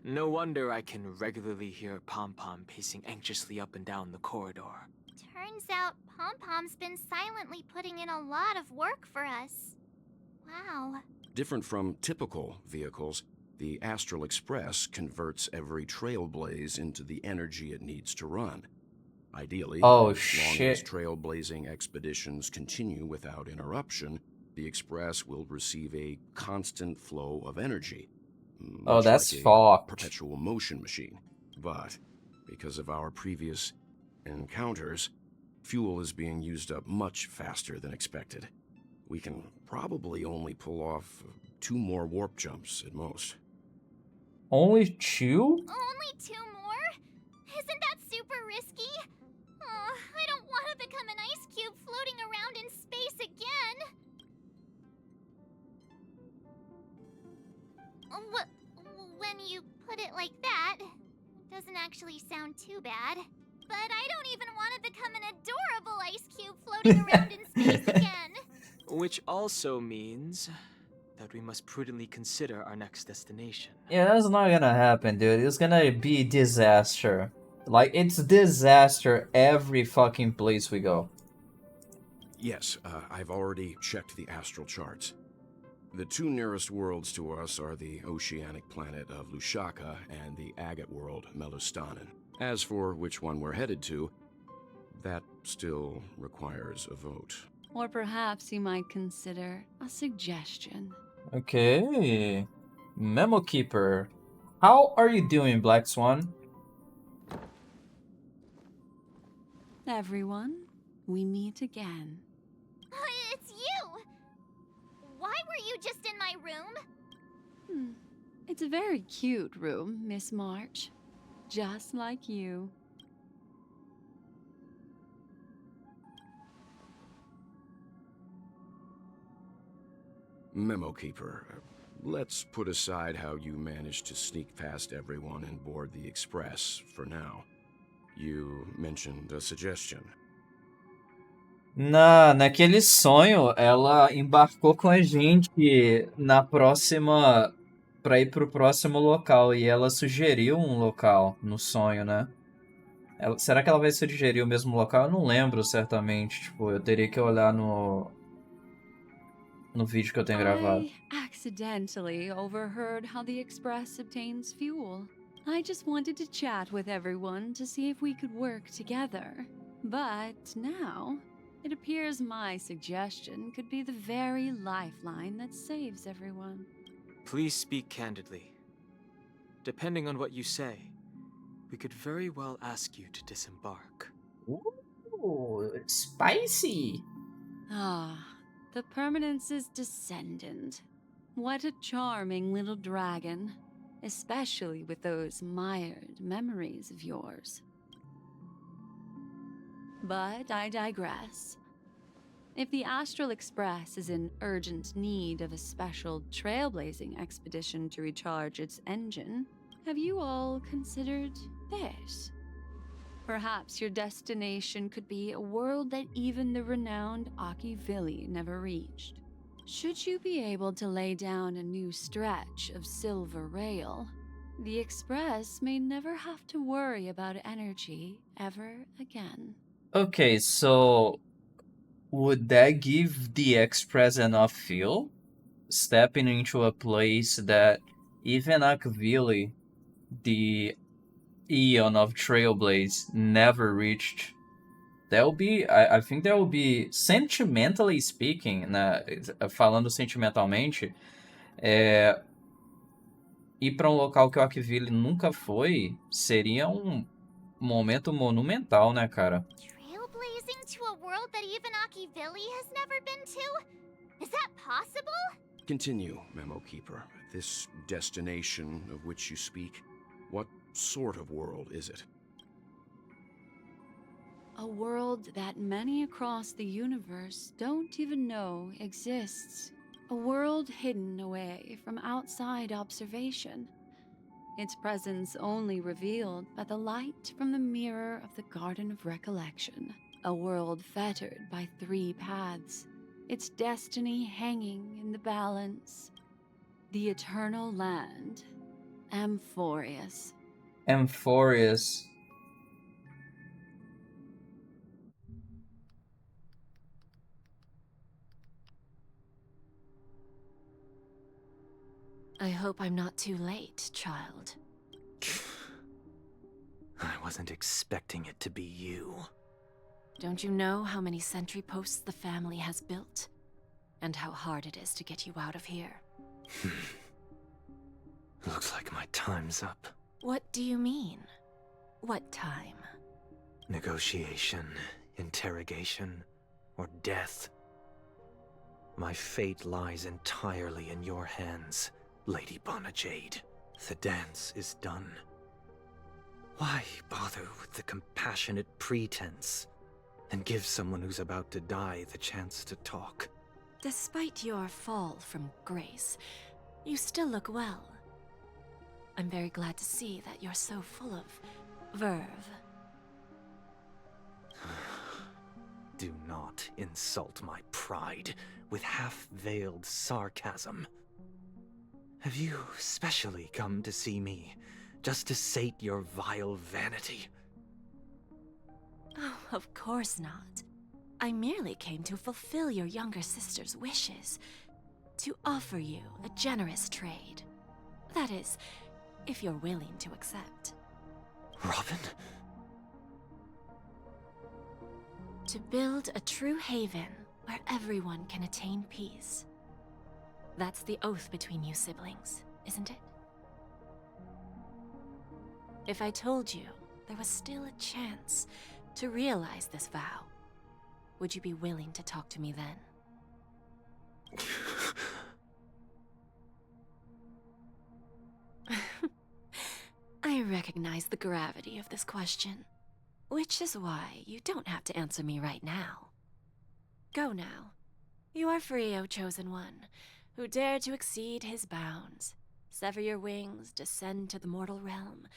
No wonder I can regularly hear Pom Pom pacing anxiously up and down the corridor. Turns out Pom Pom's been silently putting in a lot of work for us. Wow. Different from typical vehicles, the Astral Express converts every trailblaze into the energy it needs to run. Ideally, as long as trailblazing expeditions continue without interruption, the Express will receive a constant flow of energy. Oh, that's like a fucked. perpetual motion machine. But because of our previous encounters, fuel is being used up much faster than expected. We can probably only pull off 2 more warp jumps at most. Only 2? Only 2 more? Isn't that super risky? Oh, I don't want to become an ice cube floating around in space again. When you put it like that, it doesn't actually sound too bad. But I don't even want to become an adorable ice cube floating around in space again. Which also means that we must prudently consider our next destination. Yeah, that's not gonna happen, dude. It's gonna be disaster. Like, it's disaster every fucking place we go. Yes, I've already checked the astral charts. The 2 nearest worlds to us are the oceanic planet of Lushaka and the agate world, Melustanen. As for which one we're headed to, that still requires a vote. Or perhaps you might consider a suggestion. Okay. Memo Keeper. How are you doing, Black Swan? Everyone, we meet again. It's you! Why were you just in my room? It's a very cute room, Miss March. Just like you. Memo Keeper, let's put aside how you managed to sneak past everyone and board the Express for now. You mentioned a suggestion. Naquele sonho, ela embarcou com a gente na próxima, para ir pro próximo local, e ela sugeriu um local no sonho, né? Será que ela vai sugerir o mesmo local? Eu não lembro certamente, tipo, eu teria que olhar no vídeo que eu tenho gravado. I accidentally overheard how the Express obtains fuel. I just wanted to chat with everyone to see if we could work together. But now, it appears my suggestion could be the very lifeline that saves everyone. Please speak candidly. Depending on what you say, we could very well ask you to disembark. Ooh, spicy! Ah, the Permanence's descendant. What a charming little dragon. Especially with those mired memories of yours. But I digress. If the Astral Express is in urgent need of a special trailblazing expedition to recharge its engine, have you all considered this? Perhaps your destination could be a world that even the renowned Akivili never reached. Should you be able to lay down a new stretch of silver rail, the Express may never have to worry about energy ever again. Okay, so would that give the Express enough fuel? Stepping into a place that even Akvili, the eon of Trailblaze, never reached. That will be, I think that will be, sentimentally speaking, né, falando sentimentalmente, ir para um local que o Akvili nunca foi seria um momento monumental, né, cara? Trailblazing to a world that even Akivili has never been to? Is that possible? Continue, Memo Keeper. This destination of which you speak, what sort of world is it? A world that many across the universe don't even know exists. A world hidden away from outside observation. Its presence only revealed by the light from the mirror of the Garden of Recollection. A world fettered by 3 paths. Its destiny hanging in the balance. The eternal land. Amphorius. Amphorius. I hope I'm not too late, child. I wasn't expecting it to be you. Don't you know how many sentry posts the family has built? And how hard it is to get you out of here? Looks like my time's up. What do you mean? What time? Negotiation, interrogation, or death. My fate lies entirely in your hands, Lady Bonajade. The dance is done. Why bother with the compassionate pretense and give someone who's about to die the chance to talk? Despite your fall from grace, you still look well. I'm very glad to see that you're so full of verve. Do not insult my pride with half-veiled sarcasm. Have you specially come to see me, just to sate your vile vanity? Oh, of course not. I merely came to fulfill your younger sister's wishes. To offer you a generous trade. That is, if you're willing to accept. Robin? To build a true haven where everyone can attain peace. That's the oath between you siblings, isn't it? If I told you there was still a chance to realize this vow, would you be willing to talk to me then? recognize the gravity of this question, which is why you don't have to answer me right now. Go now. You are free, O Chosen One, who dare to exceed his bounds, sever your wings, descend to the mortal realm,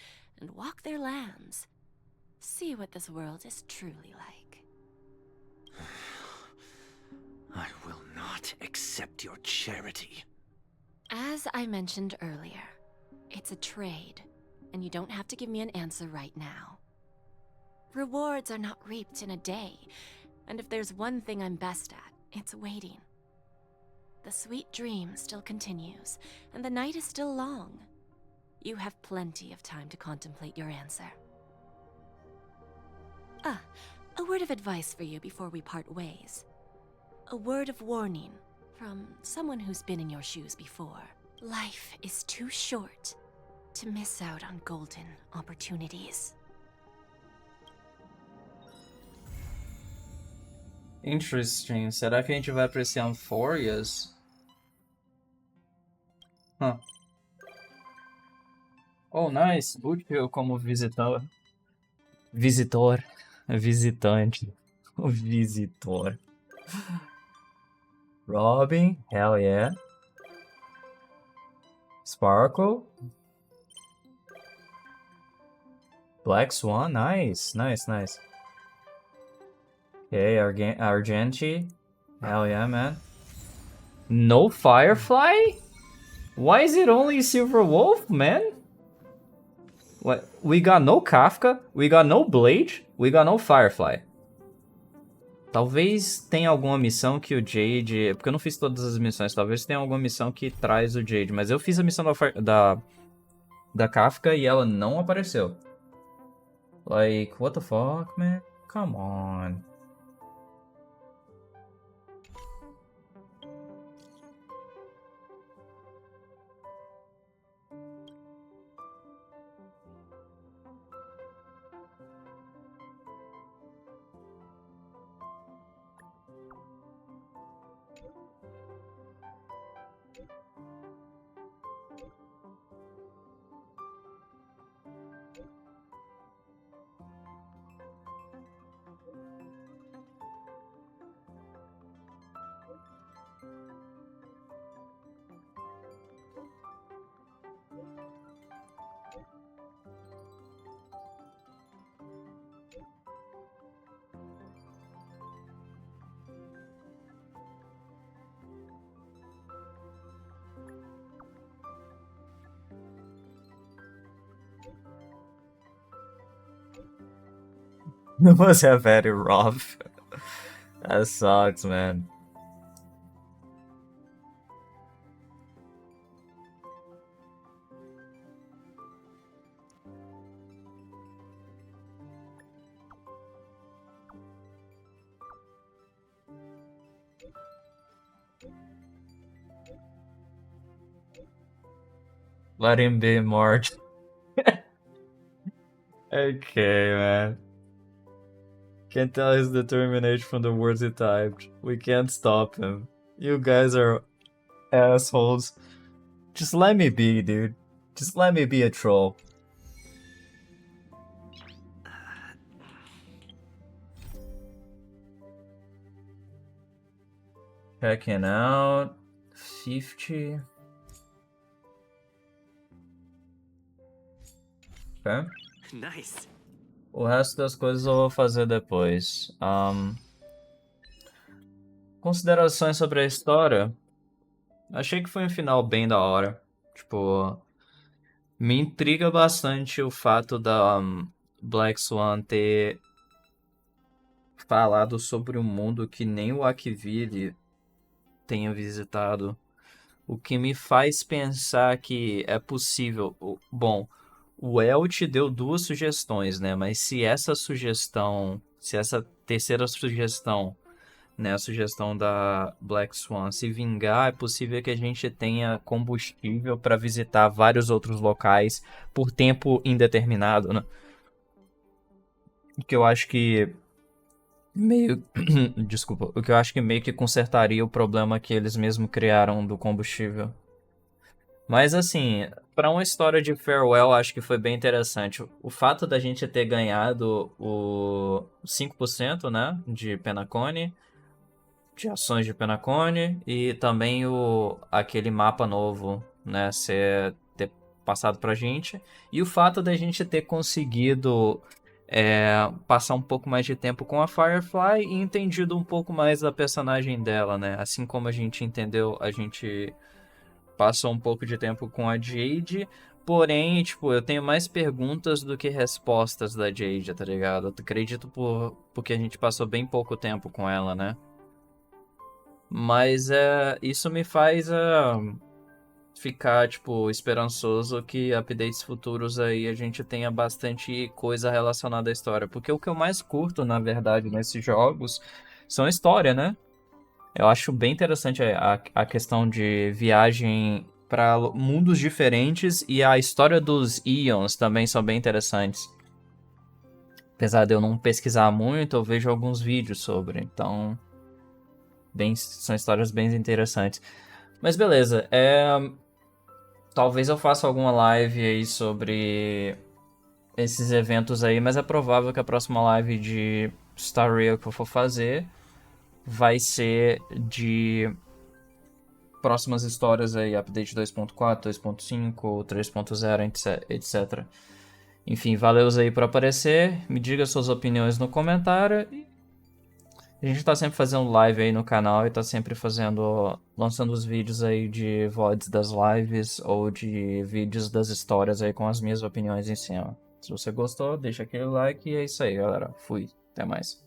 and walk their lands. See what this world is truly like. I will not accept your charity. As I mentioned earlier, it's a trade, and you don't have to give me an answer right now. Rewards are not reaped in a day, and if there's one thing I'm best at, it's waiting. The sweet dream still continues, and the night is still long. You have plenty of time to contemplate your answer. Ah, a word of advice for you before we part ways. A word of warning from someone who's been in your shoes before. Life is too short to miss out on golden opportunities. Interesting. Será que a gente vai apreciar Euphorias? Huh. Oh, nice. Útil como visitor. Visitante. O visitor. Robin. Hell yeah. Sparkle. Black Swan. Nice. Nice. Okay, Argenti. Hell yeah, man. No Firefly? Why is it only Silver Wolf, man? What? We got no Kafka, we got no Blade, we got no Firefly. Talvez tenha alguma missão que o Jade... Porque eu não fiz todas as missões, talvez tenha alguma missão que traz o Jade. Mas eu fiz a missão da Kafka e ela não apareceu. Like, what the fuck, man? Come on. That must have very rough. That sucks, man. Let him be March. Okay, man. Can't tell his determination from the words he typed. We can't stop him. You guys are assholes. Just let me be, dude. Just let me be a troll. Checking out 50. Okay. Nice. O resto das coisas eu vou fazer depois. Considerações sobre a história. Achei que foi um final bem da hora. Tipo, me intriga bastante o fato da Black Swan ter falado sobre um mundo que nem o Akvile tenha visitado. O que me faz pensar que é possível. Bom, o El te deu duas sugestões, né? Mas se essa terceira sugestão, né, a sugestão da Black Swan se vingar, é possível que a gente tenha combustível para visitar vários outros locais por tempo indeterminado, né? O que eu acho que meio... Desculpa. O que eu acho que meio que consertaria o problema que eles mesmos criaram do combustível. Mas assim, Para uma história de farewell, acho que foi bem interessante. O fato da gente ter ganhado o 5%, né, de Penacony, de ações de Penacony, e também aquele mapa novo, né, ter passado pra gente. E o fato da gente ter conseguido passar um pouco mais de tempo com a Firefly e entendido um pouco mais da personagem dela, né? Assim como a gente entendeu, a gente passou um pouco de tempo com a Jade, porém, tipo, eu tenho mais perguntas do que respostas da Jade, tá ligado? Eu acredito porque a gente passou bem pouco tempo com ela, né? Mas isso me faz ficar, tipo, esperançoso que updates futuros aí a gente tenha bastante coisa relacionada à história. Porque o que eu mais curto, na verdade, nesses jogos são a história, né? Eu acho bem interessante a questão de viagem para mundos diferentes e a história dos Eons também são bem interessantes. Apesar de eu não pesquisar muito, eu vejo alguns vídeos sobre, então são histórias bem interessantes. Mas beleza, talvez eu faça alguma live aí sobre esses eventos aí, mas é provável que a próxima live de Star Rail que eu for fazer vai ser de próximas histórias aí, update 2.4, 2.5, 3.0, etc. Enfim, valeu aí por aparecer, me diga suas opiniões no comentário. A gente tá sempre fazendo live aí no canal e tá sempre lançando os vídeos aí de VODs das lives ou de vídeos das histórias aí com as minhas opiniões em cima. Se você gostou, deixa aquele like e é isso aí, galera. Fui, até mais.